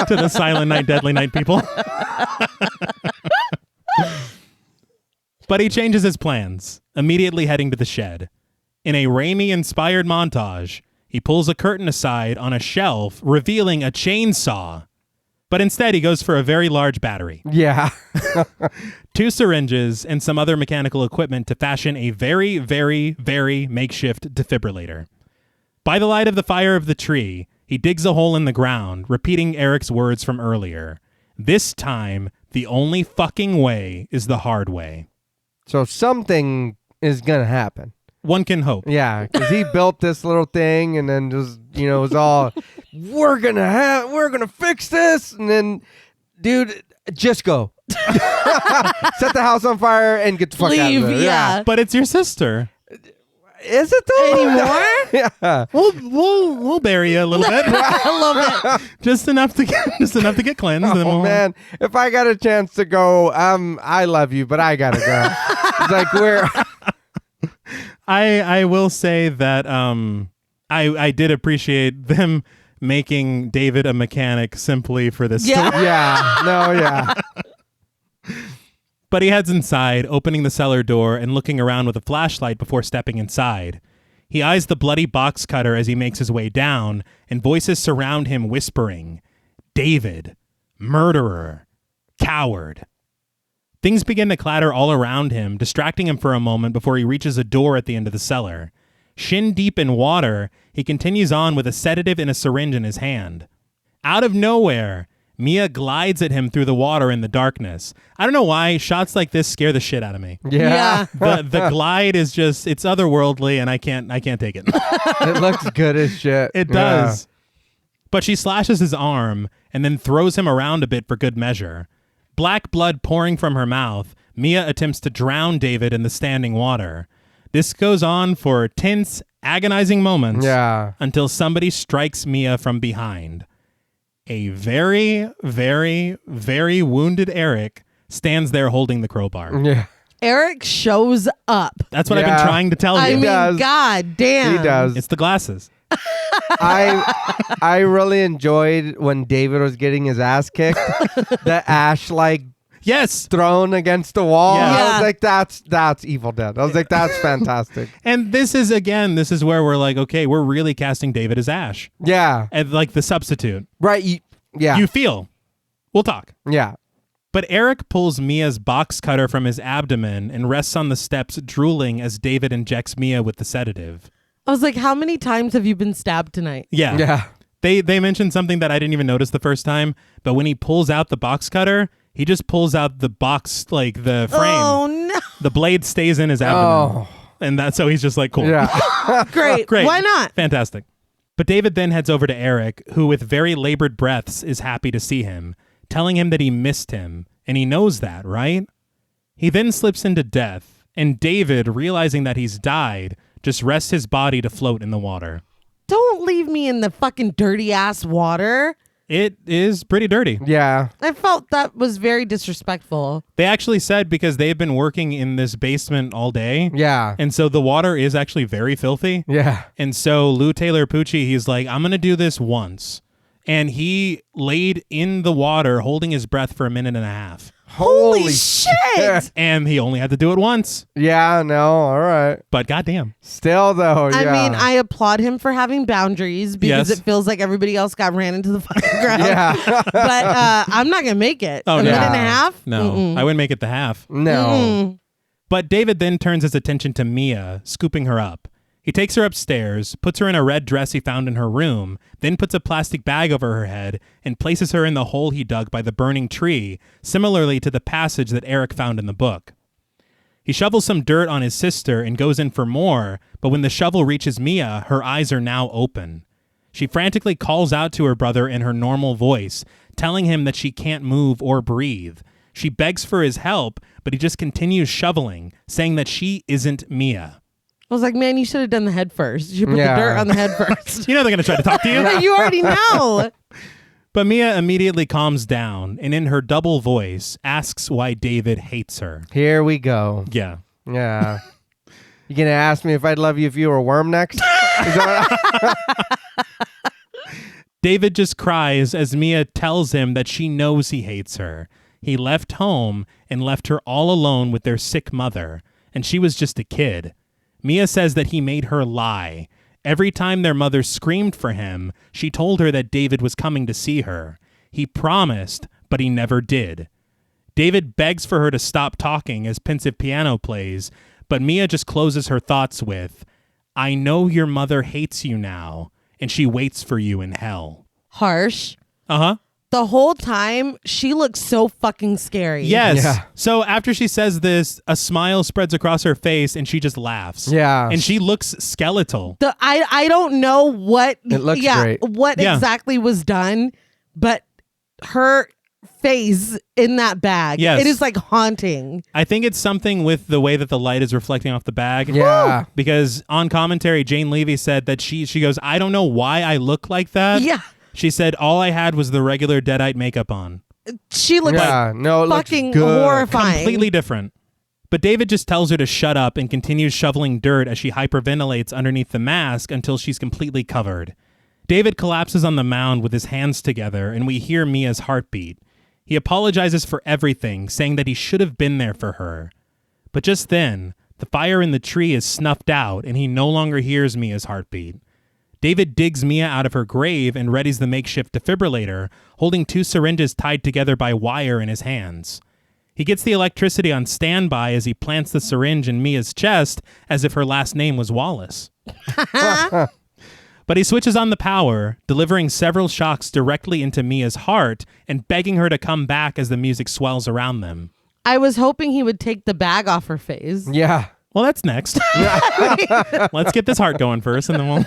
to the Silent Night, Deadly Night people. But he changes his plans, immediately heading to the shed. In a Raimi-inspired montage, he pulls a curtain aside on a shelf, revealing a chainsaw. But instead, he goes for a very large battery. Yeah. 2 syringes and some other mechanical equipment to fashion a very, very, very makeshift defibrillator. By the light of the fire of the tree, he digs a hole in the ground, repeating Eric's words from earlier. This time, the only fucking way is the hard way. So something is going to happen. One can hope. Yeah, because he built this little thing and then just, it was all, we're going to fix this. And then, dude, just go. Set the house on fire and get the fuck out of there. Yeah. But it's your sister. Is it though? Anymore? Yeah. We'll bury you a little bit. I love it. just enough to get cleansed. And then Oh, we'll... man. If I got a chance to go, I love you, but I got to go. It's like, where... I will say that I did appreciate them making David a mechanic simply for this story. Yeah. No, yeah. But he heads inside, opening the cellar door and looking around with a flashlight before stepping inside. He eyes the bloody box cutter as he makes his way down, and voices surround him whispering, "David, murderer, coward." Things begin to clatter all around him, distracting him for a moment before he reaches a door at the end of the cellar. Shin deep in water, he continues on with a sedative and a syringe in his hand. Out of nowhere, Mia glides at him through the water in the darkness. I don't know why shots like this scare the shit out of me. Yeah. The glide is just, it's otherworldly, and I can't take it. It looks good as shit. It does. But she slashes his arm and then throws him around a bit for good measure. Black blood pouring from her mouth, Mia attempts to drown David in the standing water. This goes on for tense, agonizing moments until somebody strikes Mia from behind. A very, very, very wounded Eric stands there holding the crowbar. Yeah. Eric shows up. That's what I've been trying to tell you. I mean, God damn. He does. It's the glasses. I really enjoyed when David was getting his ass kicked. The ash yes, thrown against the wall. Yeah. I was like, that's Evil Dead. I was like, that's fantastic. And this is where we're like, okay, we're really casting David as Ash. Yeah. And like the substitute. Right. You feel. We'll talk. Yeah. But Eric pulls Mia's box cutter from his abdomen and rests on the steps drooling as David injects Mia with the sedative. I was like, how many times have you been stabbed tonight? Yeah. Yeah. They mentioned something that I didn't even notice the first time, but when he pulls out the box cutter, he just pulls out the box, like the frame. Oh, no. The blade stays in his abdomen. And that's so he's just like, cool. Yeah. Great. Why not? Fantastic. But David then heads over to Eric, who with very labored breaths is happy to see him, telling him that he missed him, and he knows that, right? He then slips into death, and David, realizing that he's died, just rests his body to float in the water. Don't leave me in the fucking dirty ass water. It is pretty dirty. Yeah. I felt that was very disrespectful. They actually said because they've been working in this basement all day. Yeah. And so the water is actually very filthy. Yeah. And so Lou Taylor Pucci, he's like, I'm going to do this once. And he laid in the water holding his breath for 1.5 minutes. Holy shit! And he only had to do it once. Yeah, no, all right. But goddamn. Still, though, yeah. I mean, I applaud him for having boundaries because Yes. it feels like everybody else got ran into the fucking ground. Yeah. But I'm not going to make it. Oh, a no. minute and a half? No, Mm-mm. I wouldn't make it the half. No. But David then turns his attention to Mia, scooping her up. He takes her upstairs, puts her in a red dress he found in her room, then puts a plastic bag over her head and places her in the hole he dug by the burning tree, similarly to the passage that Eric found in the book. He shovels some dirt on his sister and goes in for more, but when the shovel reaches Mia, her eyes are now open. She frantically calls out to her brother in her normal voice, telling him that she can't move or breathe. She begs for his help, but he just continues shoveling, saying that she isn't Mia. I was like, man, you should have done the head first. You should put the dirt on the head first. You know they're going to try to talk to you. You already know. But Mia immediately calms down and in her double voice asks why David hates her. Here we go. Yeah. Yeah. You gonna ask me if I'd love you if you were a worm next? Is that David just cries as Mia tells him that she knows he hates her. He left home and left her all alone with their sick mother, and she was just a kid. Mia says that he made her lie. Every time their mother screamed for him, she told her that David was coming to see her. He promised, but he never did. David begs for her to stop talking as pensive piano plays, but Mia just closes her thoughts with, I know your mother hates you now, and she waits for you in hell. Harsh. Uh-huh. The whole time, she looks so fucking scary. Yes. Yeah. So after she says this, a smile spreads across her face and she just laughs. Yeah. And she looks skeletal. I don't know what It looks great. what Yeah. exactly was done, but her face in that bag, Yes. it is like haunting. I think it's something with the way that the light is reflecting off the bag. Yeah. Because on commentary, Jane Levy said that she goes, I don't know why I look like that. Yeah. She said, all I had was the regular Deadite makeup on. She looks Yeah. No, it fucking looks good. horrifying. Completely different. But David just tells her to shut up and continues shoveling dirt as she hyperventilates underneath the mask until she's completely covered. David collapses on the mound with his hands together, and we hear Mia's heartbeat. He apologizes for everything, saying that he should have been there for her. But just then, the fire in the tree is snuffed out, and he no longer hears Mia's heartbeat. David digs Mia out of her grave and readies the makeshift defibrillator, holding 2 syringes tied together by wire in his hands. He gets the electricity on standby as he plants the syringe in Mia's chest as if her last name was Wallace. But he switches on the power, delivering several shocks directly into Mia's heart and begging her to come back as the music swells around them. I was hoping he would take the bag off her face. Yeah. Well, that's next. Let's get this heart going first, and then we'll...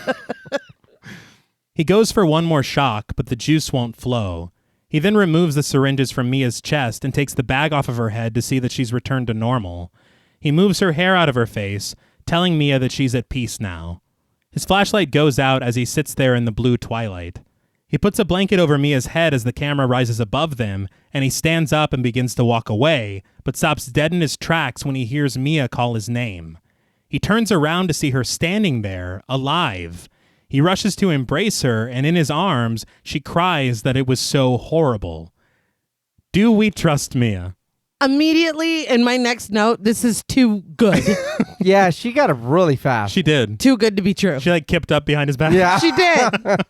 He goes for one more shock, but the juice won't flow. He then removes the syringes from Mia's chest and takes the bag off of her head to see that she's returned to normal. He moves her hair out of her face, telling Mia that she's at peace now. His flashlight goes out as he sits there in the blue twilight. He puts a blanket over Mia's head as the camera rises above them, and he stands up and begins to walk away, but stops dead in his tracks when he hears Mia call his name. He turns around to see her standing there, alive. He rushes to embrace her, and in his arms, she cries that it was so horrible. Do we trust Mia? Immediately in my next note, this is too good. Yeah, she got it really fast. She did. Too good to be true. She kipped up behind his back. Yeah. She did.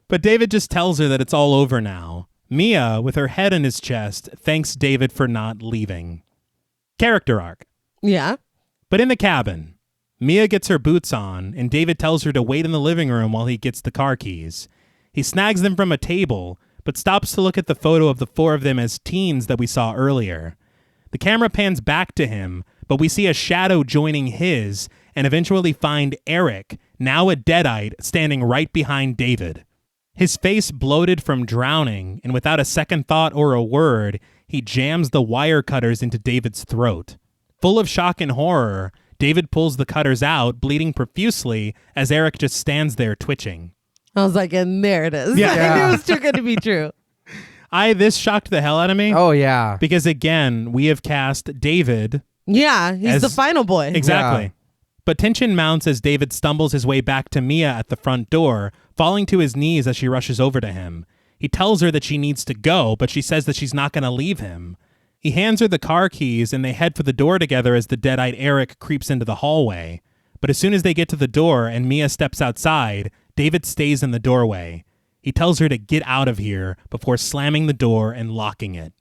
But David just tells her that it's all over now. Mia, with her head in his chest, thanks David for not leaving. Character arc. Yeah. But in the cabin, Mia gets her boots on, and David tells her to wait in the living room while he gets the car keys. He snags them from a table, but stops to look at the photo of the four of them as teens that we saw earlier. The camera pans back to him, but we see a shadow joining his, and eventually find Eric, now a deadite, standing right behind David. His face bloated from drowning, and without a second thought or a word, he jams the wire cutters into David's throat. Full of shock and horror, David pulls the cutters out, bleeding profusely, as Eric just stands there twitching. I was like, and there it is. Yeah. I knew it was too good to be true. This shocked the hell out of me. Oh, yeah. Because again, we have cast David. Yeah, he's the final boy. Exactly. Yeah. But tension mounts as David stumbles his way back to Mia at the front door, falling to his knees as she rushes over to him. He tells her that she needs to go, but she says that she's not going to leave him. He hands her the car keys, and they head for the door together as the dead-eyed Eric creeps into the hallway. But as soon as they get to the door and Mia steps outside, David stays in the doorway. He tells her to get out of here before slamming the door and locking it.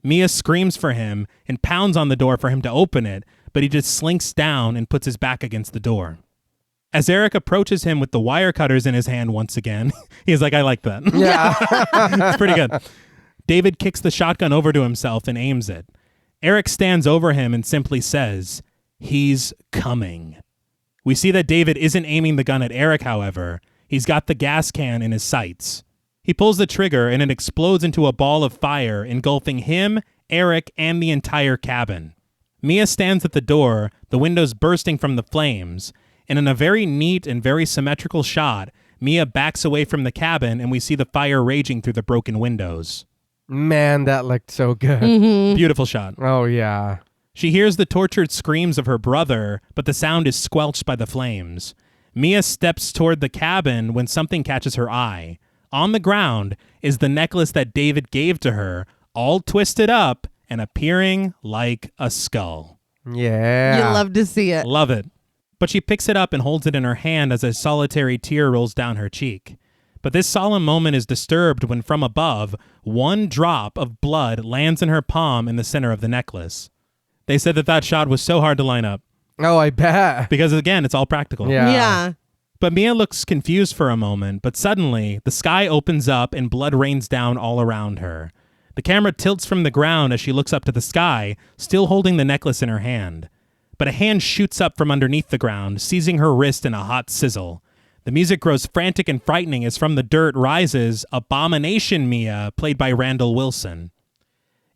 Mia screams for him and pounds on the door for him to open it, but he just slinks down and puts his back against the door. As Eric approaches him with the wire cutters in his hand once again, he's like, I like that. Yeah. It's pretty good. David kicks the shotgun over to himself and aims it. Eric stands over him and simply says, he's coming. We see that David isn't aiming the gun at Eric, however. He's got the gas can in his sights. He pulls the trigger and it explodes into a ball of fire, engulfing him, Eric, and the entire cabin. Mia stands at the door, the windows bursting from the flames, and in a very neat and very symmetrical shot, Mia backs away from the cabin and we see the fire raging through the broken windows. Man, that looked so good. Beautiful shot. Oh, yeah. She hears the tortured screams of her brother, but the sound is squelched by the flames. Mia steps toward the cabin when something catches her eye. On the ground is the necklace that David gave to her, all twisted up and appearing like a skull. Yeah. You love to see it. Love it. But she picks it up and holds it in her hand as a solitary tear rolls down her cheek. But this solemn moment is disturbed when from above, one drop of blood lands in her palm in the center of the necklace. They said that shot was so hard to line up. Oh, I bet. Because again, it's all practical. Yeah. Yeah. But Mia looks confused for a moment, but suddenly the sky opens up and blood rains down all around her. The camera tilts from the ground as she looks up to the sky, still holding the necklace in her hand. But a hand shoots up from underneath the ground, seizing her wrist in a hot sizzle. The music grows frantic and frightening as from the dirt rises Abomination Mia, played by Randall Wilson.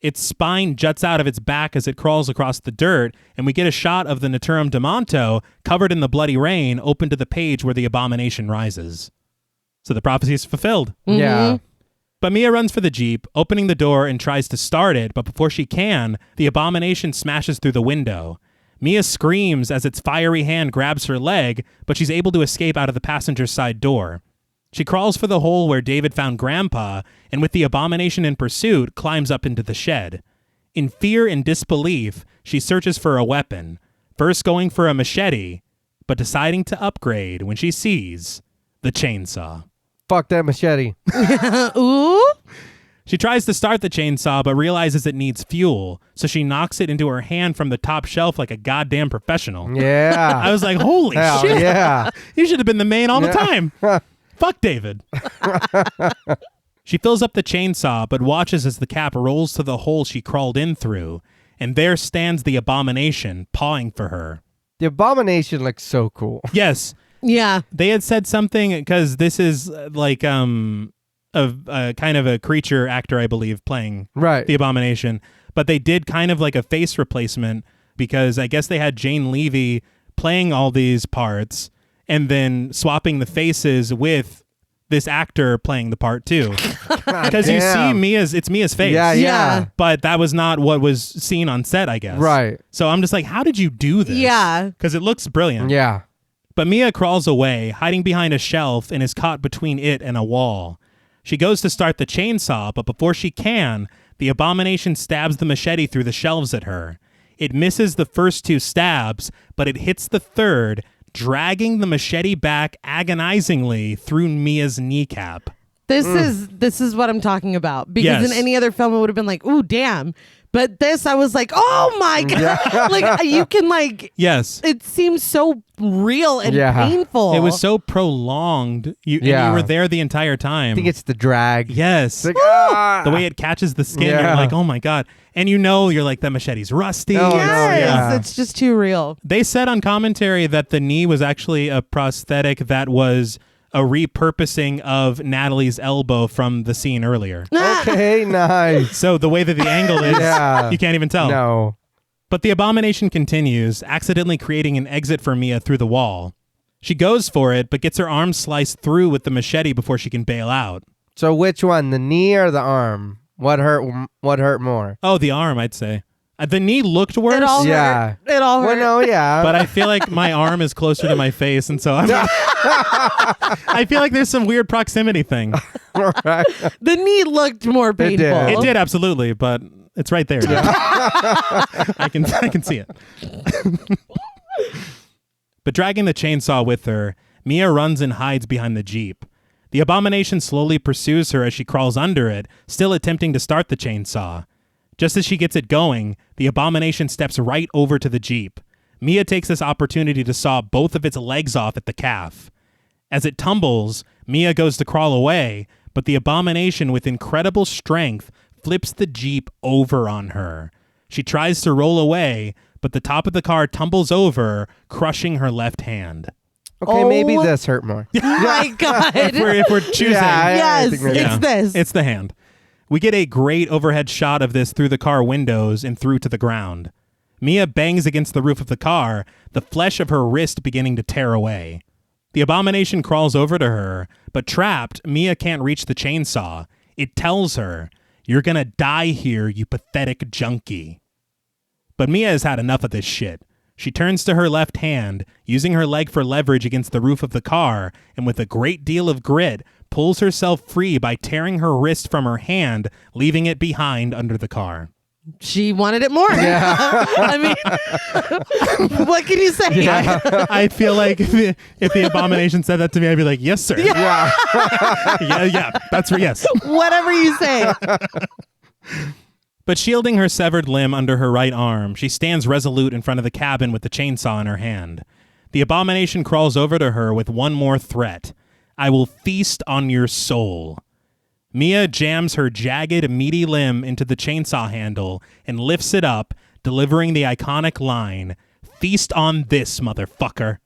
Its spine juts out of its back as it crawls across the dirt, and we get a shot of the Naturum de Monto, covered in the bloody rain, open to the page where the abomination rises. So the prophecy is fulfilled. Yeah. But Mia runs for the Jeep, opening the door and tries to start it, but before she can, the abomination smashes through the window. Mia screams as its fiery hand grabs her leg, but she's able to escape out of the passenger side door. She crawls for the hole where David found Grandpa, and with the abomination in pursuit, climbs up into the shed. In fear and disbelief, she searches for a weapon, first going for a machete, but deciding to upgrade when she sees the chainsaw. Fuck that machete. Ooh. She tries to start the chainsaw, but realizes it needs fuel, so she knocks it into her hand from the top shelf like a goddamn professional. Yeah. I was like, holy Hell shit. yeah. You should have been the main all the time. Fuck David. She fills up the chainsaw, but watches as the cap rolls to the hole she crawled in through, and there stands the abomination, pawing for her. The abomination looks so cool. Yes. Yeah. They had said something, because this is like a kind of a creature actor, I believe, playing the abomination. But they did kind of like a face replacement, because I guess they had Jane Levy playing all these parts and then swapping the faces with this actor playing the part too. Because you see it's Mia's face. Yeah. But that was not what was seen on set, I guess. Right. So I'm just like, how did you do this? Yeah. Because it looks brilliant. Yeah. But Mia crawls away, hiding behind a shelf, and is caught between it and a wall. She goes to start the chainsaw, but before she can, the abomination stabs the machete through the shelves at her. It misses the first 2 stabs, but it hits the third, dragging the machete back agonizingly through Mia's kneecap. This is what I'm talking about. Because in any other film, it would have been like, ooh, damn. But this, I was like, oh my God. Like, you can like... Yes. It seems so real and painful. It was so prolonged. And you were there the entire time. I think it's the drag. Yes. Like, the way it catches the skin, you're like, oh my God. And you're like, that machete's rusty. Oh, yes, it's just too real. They said on commentary that the knee was actually a prosthetic that was a repurposing of Natalie's elbow from the scene earlier. Okay, nice. So the way that the angle is, you can't even tell. No. But the abomination continues, accidentally creating an exit for Mia through the wall. She goes for it, but gets her arm sliced through with the machete before she can bail out. So which one, the knee or the arm? What hurt more? Oh, the arm, I'd say. The knee looked worse. It all hurt. It all hurt. Well, no, yeah. But I feel like my arm is closer to my face, and so I feel like there's some weird proximity thing. Right. The knee looked more painful. It did, absolutely, but it's right there. I can see it. But dragging the chainsaw with her, Mia runs and hides behind the Jeep. The abomination slowly pursues her as she crawls under it, still attempting to start the chainsaw. Just as she gets it going, the abomination steps right over to the Jeep. Mia takes this opportunity to saw both of its legs off at the calf. As it tumbles, Mia goes to crawl away, but the abomination, with incredible strength, flips the Jeep over on her. She tries to roll away, but the top of the car tumbles over, crushing her left hand. Okay, maybe this hurt more. Oh my God. If we're choosing. Yes, it's this. It's the hand. We get a great overhead shot of this through the car windows and through to the ground. Mia bangs against the roof of the car, the flesh of her wrist beginning to tear away. The abomination crawls over to her, but trapped, Mia can't reach the chainsaw. It tells her, "You're gonna die here, you pathetic junkie." But Mia has had enough of this shit. She turns to her left hand, using her leg for leverage against the roof of the car, and with a great deal of grit, pulls herself free by tearing her wrist from her hand, leaving it behind under the car. She wanted it more. Yeah. I mean, what can you say? Yeah. I feel like if the abomination said that to me, I'd be like, yes, sir. Yeah. yeah, that's for yes. Whatever you say. But shielding her severed limb under her right arm, she stands resolute in front of the cabin with the chainsaw in her hand. The abomination crawls over to her with one more threat. "I will feast on your soul." Mia jams her jagged, meaty limb into the chainsaw handle and lifts it up, delivering the iconic line, "Feast on this, motherfucker."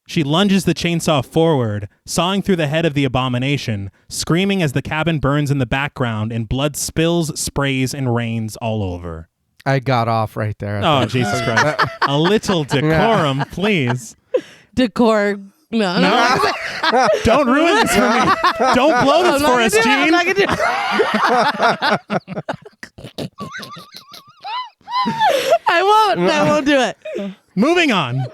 She lunges the chainsaw forward, sawing through the head of the abomination, screaming as the cabin burns in the background and blood spills, sprays, and rains all over. I got off right there. Oh, Jesus Christ. A little decorum, please. Decor. No. Don't ruin this for me. Don't blow this for us, Gene. I'm not gonna do it. I won't do it. Moving on.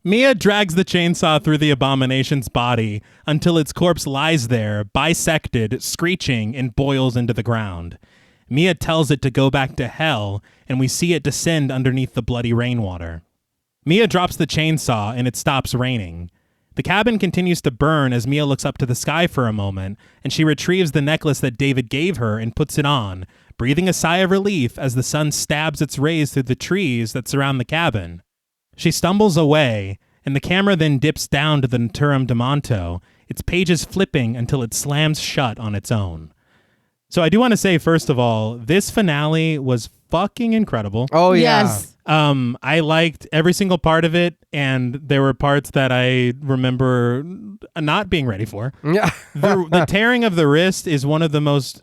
Mia drags the chainsaw through the abomination's body until its corpse lies there, bisected, screeching, and boils into the ground. Mia tells it to go back to hell, and we see it descend underneath the bloody rainwater. Mia drops the chainsaw, and it stops raining. The cabin continues to burn as Mia looks up to the sky for a moment, and she retrieves the necklace that David gave her and puts it on, breathing a sigh of relief as the sun stabs its rays through the trees that surround the cabin. She stumbles away, and the camera then dips down to the Naturam de Monto, its pages flipping until it slams shut on its own. So I do want to say, first of all, this finale was fucking incredible. Oh, yeah. Yes. I liked every single part of it, and there were parts that I remember not being ready for. Yeah. The tearing of the wrist is one of the most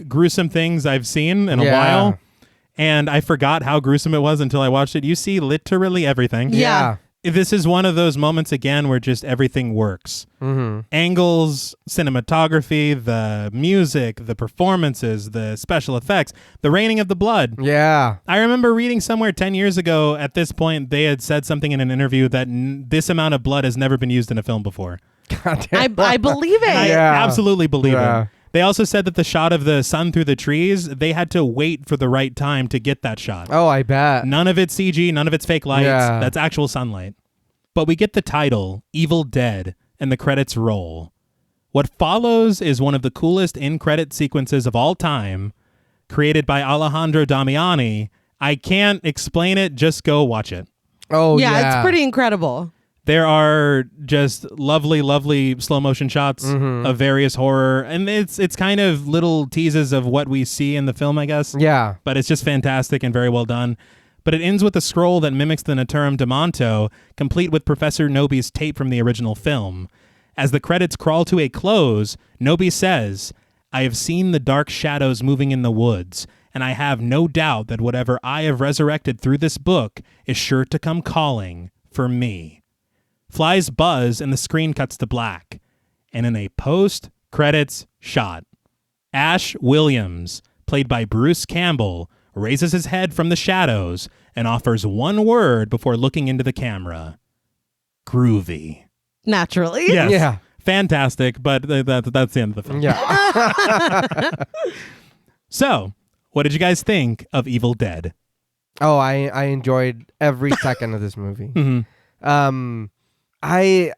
gruesome things I've seen in a while, and I forgot how gruesome it was until I watched it. You see literally everything. Yeah. This is one of those moments again where just everything works. Mm-hmm. Angles, cinematography, the music, the performances, the special effects, the raining of the blood. Yeah. I remember reading somewhere 10 years ago, at this point, they had said something in an interview that this amount of blood has never been used in a film before. I believe it. I absolutely believe it. Yeah. They also said that the shot of the sun through the trees, they had to wait for the right time to get that shot. Oh, I bet. None of it's CG, none of it's fake lights. Yeah. That's actual sunlight. But we get the title, Evil Dead, and the credits roll. What follows is one of the coolest in-credit sequences of all time, created by Alejandro Damiani. I can't explain it, just go watch it. Oh, yeah. It's pretty incredible. There are just lovely, lovely slow motion shots of various horror, and it's kind of little teases of what we see in the film, I guess. Yeah. But it's just fantastic and very well done. But it ends with a scroll that mimics the Naturam de Monto, complete with Professor Nobi's tape from the original film. As the credits crawl to a close, Nobi says, "I have seen the dark shadows moving in the woods, and I have no doubt that whatever I have resurrected through this book is sure to come calling for me." Flies buzz and the screen cuts to black. And in a post-credits shot, Ash Williams, played by Bruce Campbell, raises his head from the shadows and offers one word before looking into the camera. Groovy. Naturally. Yes. Yeah. Fantastic, but that's the end of the film. Yeah. So, what did you guys think of Evil Dead? Oh, I enjoyed every second of this movie. Mm-hmm. I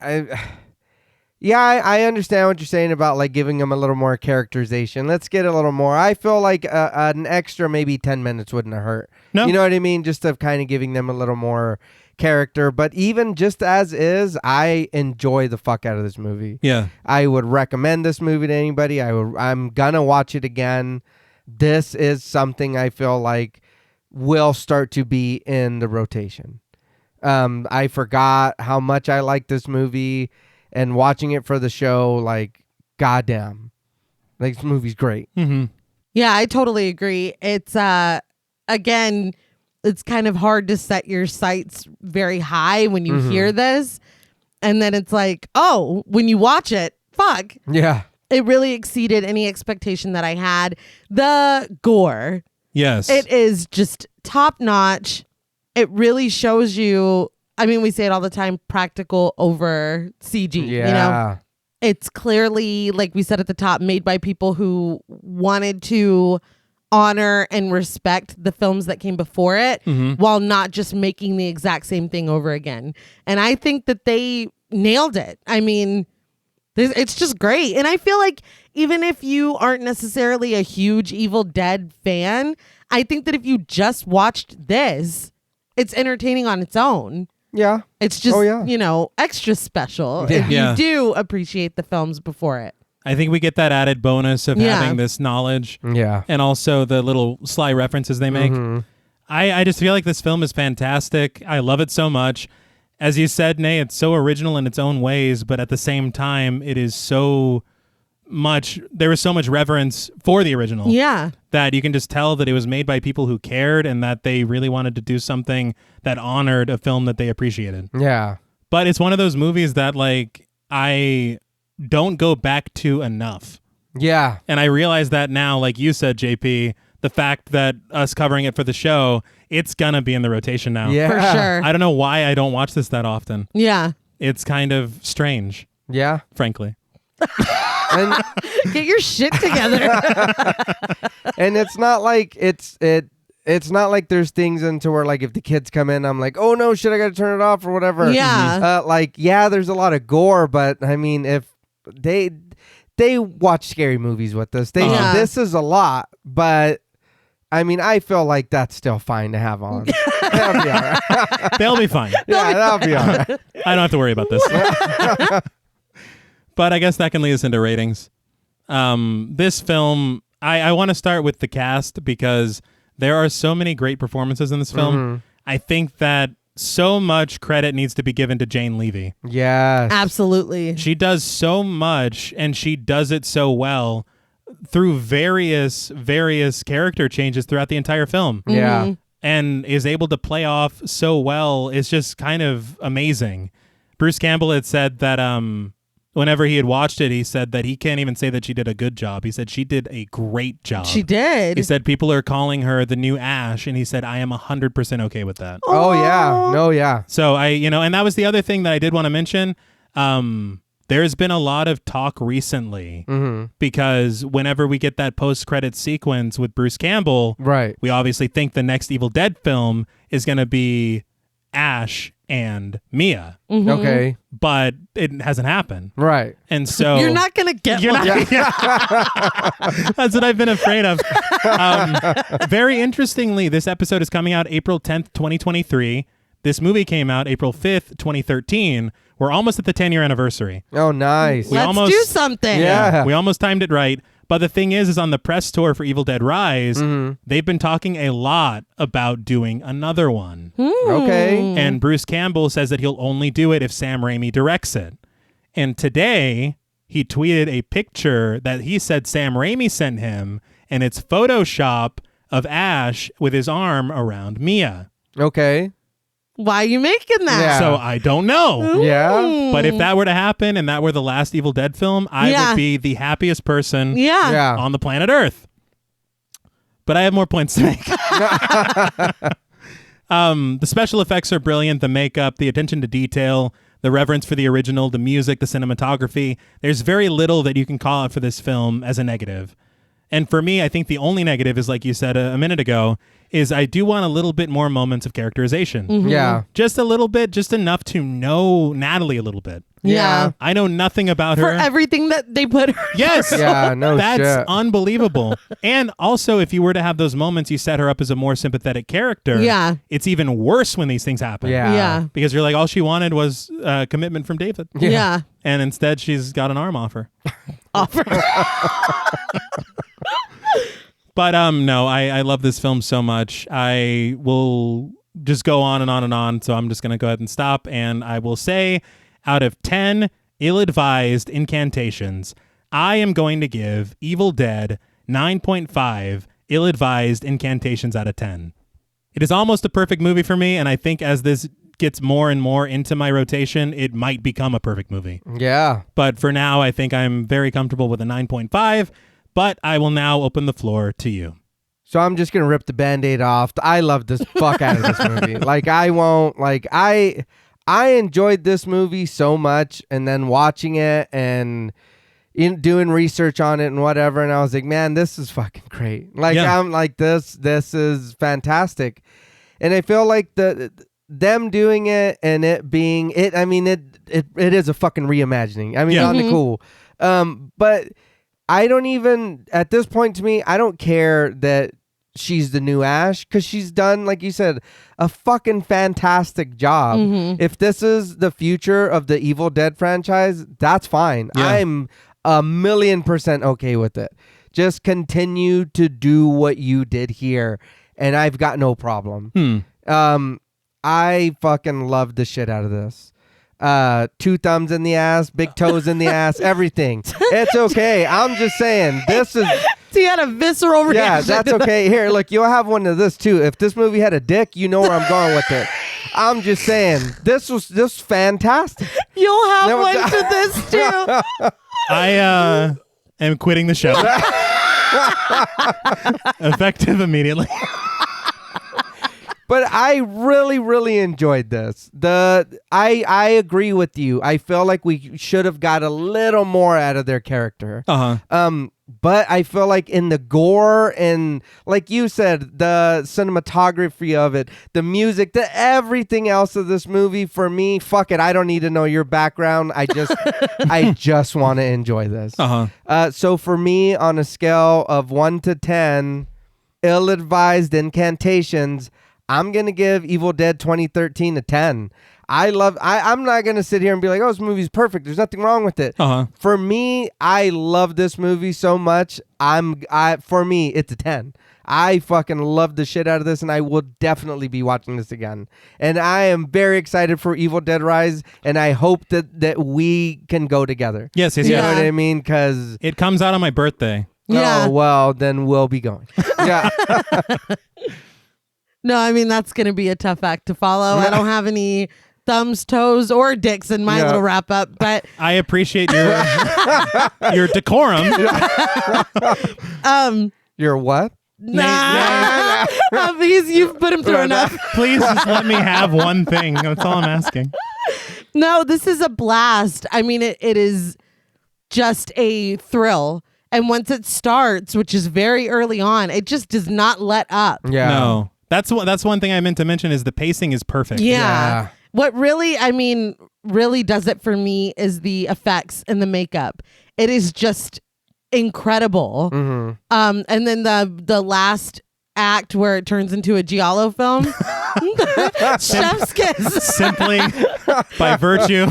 understand what you're saying about like giving them a little more characterization. Let's get a little more. I feel like an extra maybe 10 minutes wouldn't have hurt. No. You know what I mean? Just of kind of giving them a little more character. But even just as is, I enjoy the fuck out of this movie. Yeah. I would recommend this movie to anybody. I'm gonna watch it again. This is something I feel like will start to be in the rotation. I forgot how much I like this movie, and watching it for the show, like, goddamn, like, this movie's great. Mm-hmm. Yeah, I totally agree. It's again, it's kind of hard to set your sights very high when you hear this, and then it's like, oh, when you watch it, fuck, Yeah. it really exceeded any expectation that I had. The gore, Yes. it is just top notch. It really shows you, I mean, we say it all the time, practical over CG, Yeah. you know? It's clearly, like we said at the top, made by people who wanted to honor and respect the films that came before it while not just making the exact same thing over again. And I think that they nailed it. I mean, it's just great. And I feel like even if you aren't necessarily a huge Evil Dead fan, I think that if you just watched this, it's entertaining on its own. Yeah. It's just, Oh, yeah. you know, extra special Yeah. if you do appreciate the films before it. I think we get that added bonus of Yeah. having this knowledge Yeah. and also the little sly references they make. I just feel like this film is fantastic. I love it so much. As you said, Nay, it's so original in its own ways, but at the same time, it is so much, there was so much reverence for the original. Yeah. That you can just tell that it was made by people who cared and that they really wanted to do something that honored a film that they appreciated. Yeah. But it's one of those movies that, like, I don't go back to enough. Yeah. And I realize that now, like you said, JP, the fact that us covering it for the show, it's gonna be in the rotation now. Yeah. For sure. I don't know why I don't watch this that often. Yeah. It's kind of strange, Yeah. frankly. And Get your shit together. and it's not like it it's not like there's things into where like if the kids come in, I'm like, oh no, shit, I gotta turn it off or whatever. Yeah. There's a lot of gore, but I mean, if they watch scary movies with us, this is a lot, but I mean, I feel like that's still fine to have on. That'll be all right. They'll be fine. Yeah, that'll be all right. I don't have to worry about this. But I guess that can lead us into ratings. This film, I want to start with the cast because there are so many great performances in this film. Mm-hmm. I think that so much credit needs to be given to Jane Levy. Yes. Absolutely. She does so much, and she does it so well through various character changes throughout the entire film. Yeah. And is able to play off so well. It's just kind of amazing. Bruce Campbell had said that whenever he had watched it, he said that he can't even say that she did a good job. He said she did a great job. She did. He said people are calling her the new Ash, and he said I am 100% okay with that. Oh yeah. No, yeah. So and that was the other thing that I did want to mention. There's been a lot of talk recently because whenever we get that post-credit sequence with Bruce Campbell, right, we obviously think the next Evil Dead film is going to be Ash and Mia. Okay. But it hasn't happened. Right. And so you're not going to get one. That's what I've been afraid of. Very interestingly, this episode is coming out April 10th, 2023. This movie came out April 5th, 2013. We're almost at the 10-year anniversary. Oh, nice. Let's do something. Yeah. We almost timed it right. But the thing is on the press tour for Evil Dead Rise, they've been talking a lot about doing another one. Okay. And Bruce Campbell says that he'll only do it if Sam Raimi directs it. And today, he tweeted a picture that he said Sam Raimi sent him, and it's Photoshop of Ash with his arm around Mia. Okay. Why are you making that? Yeah. So I don't know. Yeah. But if that were to happen and that were the last Evil Dead film, I would be the happiest person Yeah. on the planet Earth. But I have more points to make. The special effects are brilliant. The makeup, the attention to detail, the reverence for the original, the music, the cinematography. There's very little that you can call out for this film as a negative. And for me, I think the only negative is, like you said a minute ago, is I do want a little bit more moments of characterization. Yeah. Just a little bit, just enough to know Natalie a little bit. Yeah. I know nothing about For her. everything that they put her Yes. Yeah, no That's shit. unbelievable. And also, if you were to have those moments, you set her up as a more sympathetic character. Yeah. It's even worse when these things happen. Yeah. Yeah. Because you're like, all she wanted was commitment from David. Yeah. And instead, she's got an arm off her. Offer. But no, I love this film so much. I will just go on and on and on. So I'm just going to go ahead and stop. And I will say, out of 10 ill-advised incantations, I am going to give Evil Dead 9.5 ill-advised incantations out of 10. It is almost a perfect movie for me. And I think as this gets more and more into my rotation, it might become a perfect movie. Yeah. But for now, I think I'm very comfortable with a 9.5. But I will now open the floor to you. So I'm just going to rip the Band-Aid off. I love this fuck out of this movie. I enjoyed this movie so much, and then watching it and doing research on it and whatever, and I was like, man, this is fucking great. I'm like, this is fantastic. And I feel like them doing it and it being it, I mean, it is a fucking reimagining. I mean, on the cool. But I don't even, at this point to me, I don't care that she's the new Ash, because she's done, like you said, a fucking fantastic job. If this is the future of the Evil Dead franchise, that's fine. Yeah. I'm 1,000,000% okay with it. Just continue to do what you did here, and I've got no problem. I fucking love the shit out of this. 2 thumbs in the ass, big toes in the ass, everything. It's okay. I'm just saying, this is... So you had a visceral reaction. Yeah, that's okay. Here, look, you'll have one of this too. If this movie had a dick, you know where I'm going with it. I'm just saying, this was just fantastic. You'll have one to this too. I am quitting the show. Effective immediately. But I really, really enjoyed this. I agree with you. I feel like we should have got a little more out of their character. But I feel like in the gore and, like you said, the cinematography of it, the music, the everything else of this movie, for me, fuck it. I don't need to know your background. I just want to enjoy this. So for me, on a scale of 1 to 10, ill-advised incantations, I'm going to give Evil Dead 2013 a 10. I'm not going to sit here and be like, oh, this movie's perfect. There's nothing wrong with it. For me, I love this movie so much. For me, it's a 10. I fucking love the shit out of this, and I will definitely be watching this again. And I am very excited for Evil Dead Rise, and I hope that we can go together. Yes. You know what I mean? Because it comes out on my birthday. Yeah. Oh, well, then we'll be going. Yeah. No, I mean, that's going to be a tough act to follow. I don't have any thumbs, toes, or dicks in my little wrap up, but I appreciate your decorum. Your what? Nah. Because you've put him through enough. Please just let me have one thing. That's all I'm asking. No, this is a blast. I mean, it is just a thrill. And once it starts, which is very early on, it just does not let up. Yeah. No. That's one thing I meant to mention is the pacing is perfect. Yeah. What really does it for me is the effects and the makeup. It is just incredible. And then the last act where it turns into a giallo film. Chef's kiss. Simply by virtue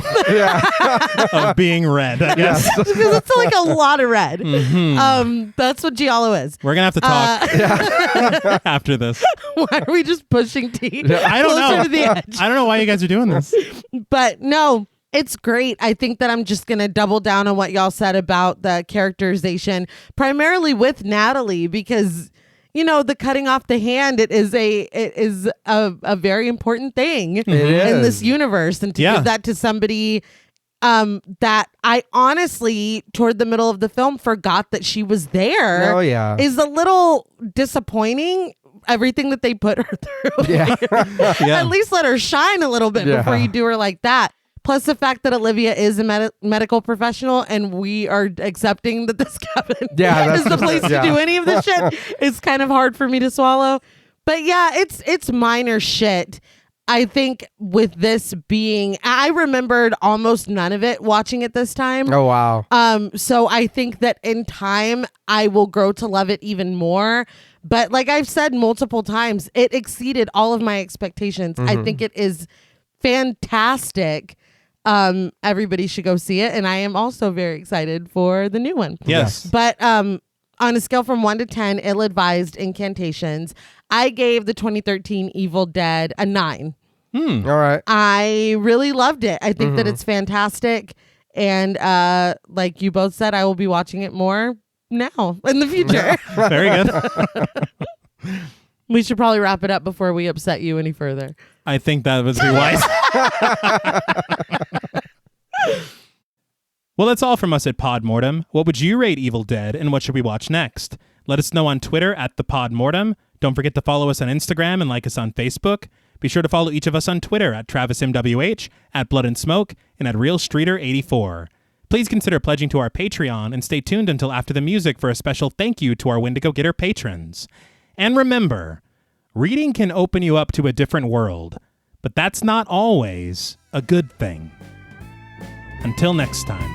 of being red, I guess. Because it's like a lot of red. That's what giallo is. We're going to have to talk after this. Why are we just pushing tea I don't closer know. to the edge? I don't know why you guys are doing this. But no, it's great. I think that I'm just going to double down on what y'all said about the characterization, primarily with Natalie, because the cutting off the hand, it is a very important thing in this universe, and to give that to somebody that I honestly, toward the middle of the film, forgot that she was there. Oh yeah, is a little disappointing. Everything that they put her through. At least let her shine a little bit before you do her like that. Plus the fact that Olivia is a medical professional, and we are accepting that this cabin is the place to do any of this shit. It's kind of hard for me to swallow. But yeah, it's minor shit. I think with this being, I remembered almost none of it watching it this time. Oh, wow. So I think that in time, I will grow to love it even more. But like I've said multiple times, it exceeded all of my expectations. I think it is fantastic. Everybody should go see it. And I am also very excited for the new one. Yes. But on a scale from 1 to 10, ill-advised incantations, I gave the 2013 Evil Dead a 9. All right. I really loved it. I think that it's fantastic. And like you both said, I will be watching it more now in the future. Very good. We should probably wrap it up before we upset you any further. I think that would be wise. Well, that's all from us at Pod Mortem. What would you rate Evil Dead, and what should we watch next? Let us know on Twitter at the Pod Mortem. Don't forget to follow us on Instagram and like us on Facebook. Be sure to follow each of us on Twitter at TravisMWH, at Blood and Smoke, and at RealStreeter84. Please consider pledging to our Patreon, and stay tuned until after the music for a special thank you to our Wendigo Getter patrons. And remember, reading can open you up to a different world, but that's not always a good thing. Until next time.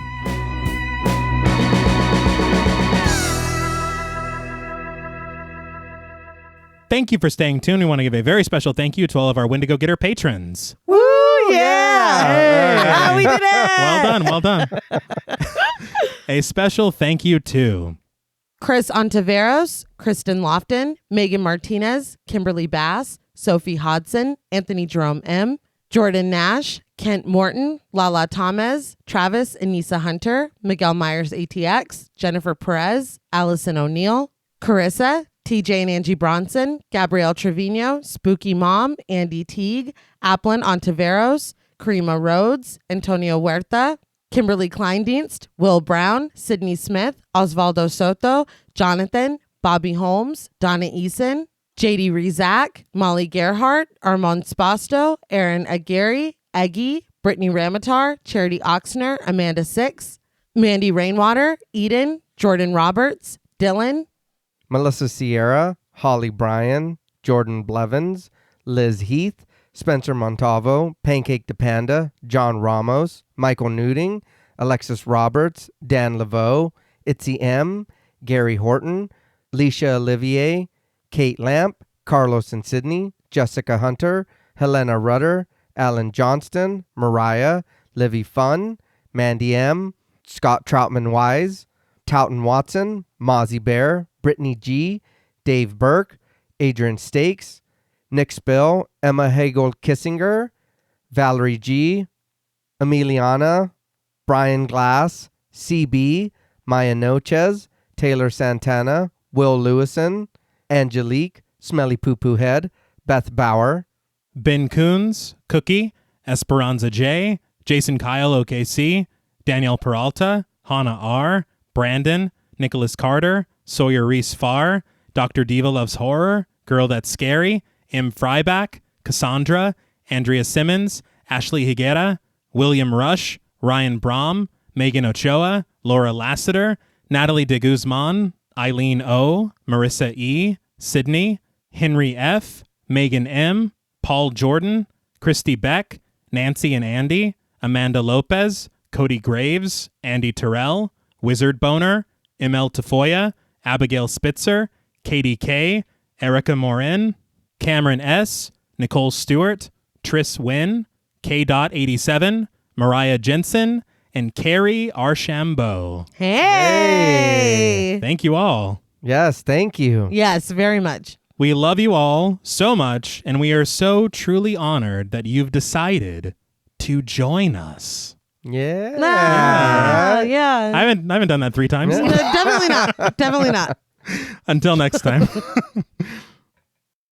Thank you for staying tuned. We want to give a very special thank you to all of our Wendigo Getter patrons. Woo! Yeah! Hey. We did it! Well done. A special thank you to Chris Ontiveros, Kristen Lofton, Megan Martinez, Kimberly Bass, Sophie Hodson, Anthony Jerome M., Jordan Nash, Kent Morton, Lala Tamez, Travis Anissa Hunter, Miguel Myers ATX, Jennifer Perez, Allison O'Neill, Carissa, TJ and Angie Bronson, Gabrielle Trevino, Spooky Mom, Andy Teague, Applin Ontiveros, Karima Rhodes, Antonio Huerta, Kimberly Kleindienst, Will Brown, Sydney Smith, Osvaldo Soto, Jonathan, Bobby Holmes, Donna Eason, JD Rizak, Molly Gerhardt, Armand Spasto, Aaron Aguirre, Eggy, Brittany Ramatar, Charity Oxner, Amanda Six, Mandy Rainwater, Eden, Jordan Roberts, Dylan, Melissa Sierra, Holly Bryan, Jordan Blevins, Liz Heath, Spencer Montalvo, Pancake the Panda, John Ramos, Michael Newting, Alexis Roberts, Dan Laveau, Itzy M, Gary Horton, Leisha Olivier, Kate Lamp, Carlos and Sydney, Jessica Hunter, Helena Rudder, Alan Johnston, Mariah, Livy Fun, Mandy M, Scott Troutman Wise, Towton Watson, Mozzie Bear, Brittany G, Dave Burke, Adrian Stakes, Nick Spill, Emma Hagel Kissinger, Valerie G, Emiliana, Brian Glass, CB, Maya Noches, Taylor Santana, Will Lewison, Angelique, Smelly Poo Poo Head, Beth Bauer, Ben Coons, Cookie, Esperanza J, Jason Kyle OKC, Danielle Peralta, Hannah R, Brandon, Nicholas Carter, Sawyer Reese Farr, Dr. Diva Loves Horror, Girl That's Scary, M. Fryback, Cassandra, Andrea Simmons, Ashley Higuera, William Rush, Ryan Brom, Megan Ochoa, Laura Lassiter, Natalie de Guzman, Eileen O, Marissa E, Sydney, Henry F, Megan M, Paul Jordan, Christy Beck, Nancy and Andy, Amanda Lopez, Cody Graves, Andy Terrell, Wizard Boner, ML Tafoya, Abigail Spitzer, Katie K, Erica Morin, Cameron S, Nicole Stewart, Triss Wynn, K.87, Mariah Jensen, and Carrie Archambault. Hey! Thank you all. Yes, thank you. Yes, very much. We love you all so much, and we are so truly honored that you've decided to join us. Yeah. Yeah. I haven't done that 3 times. Definitely not. Definitely not. Until next time.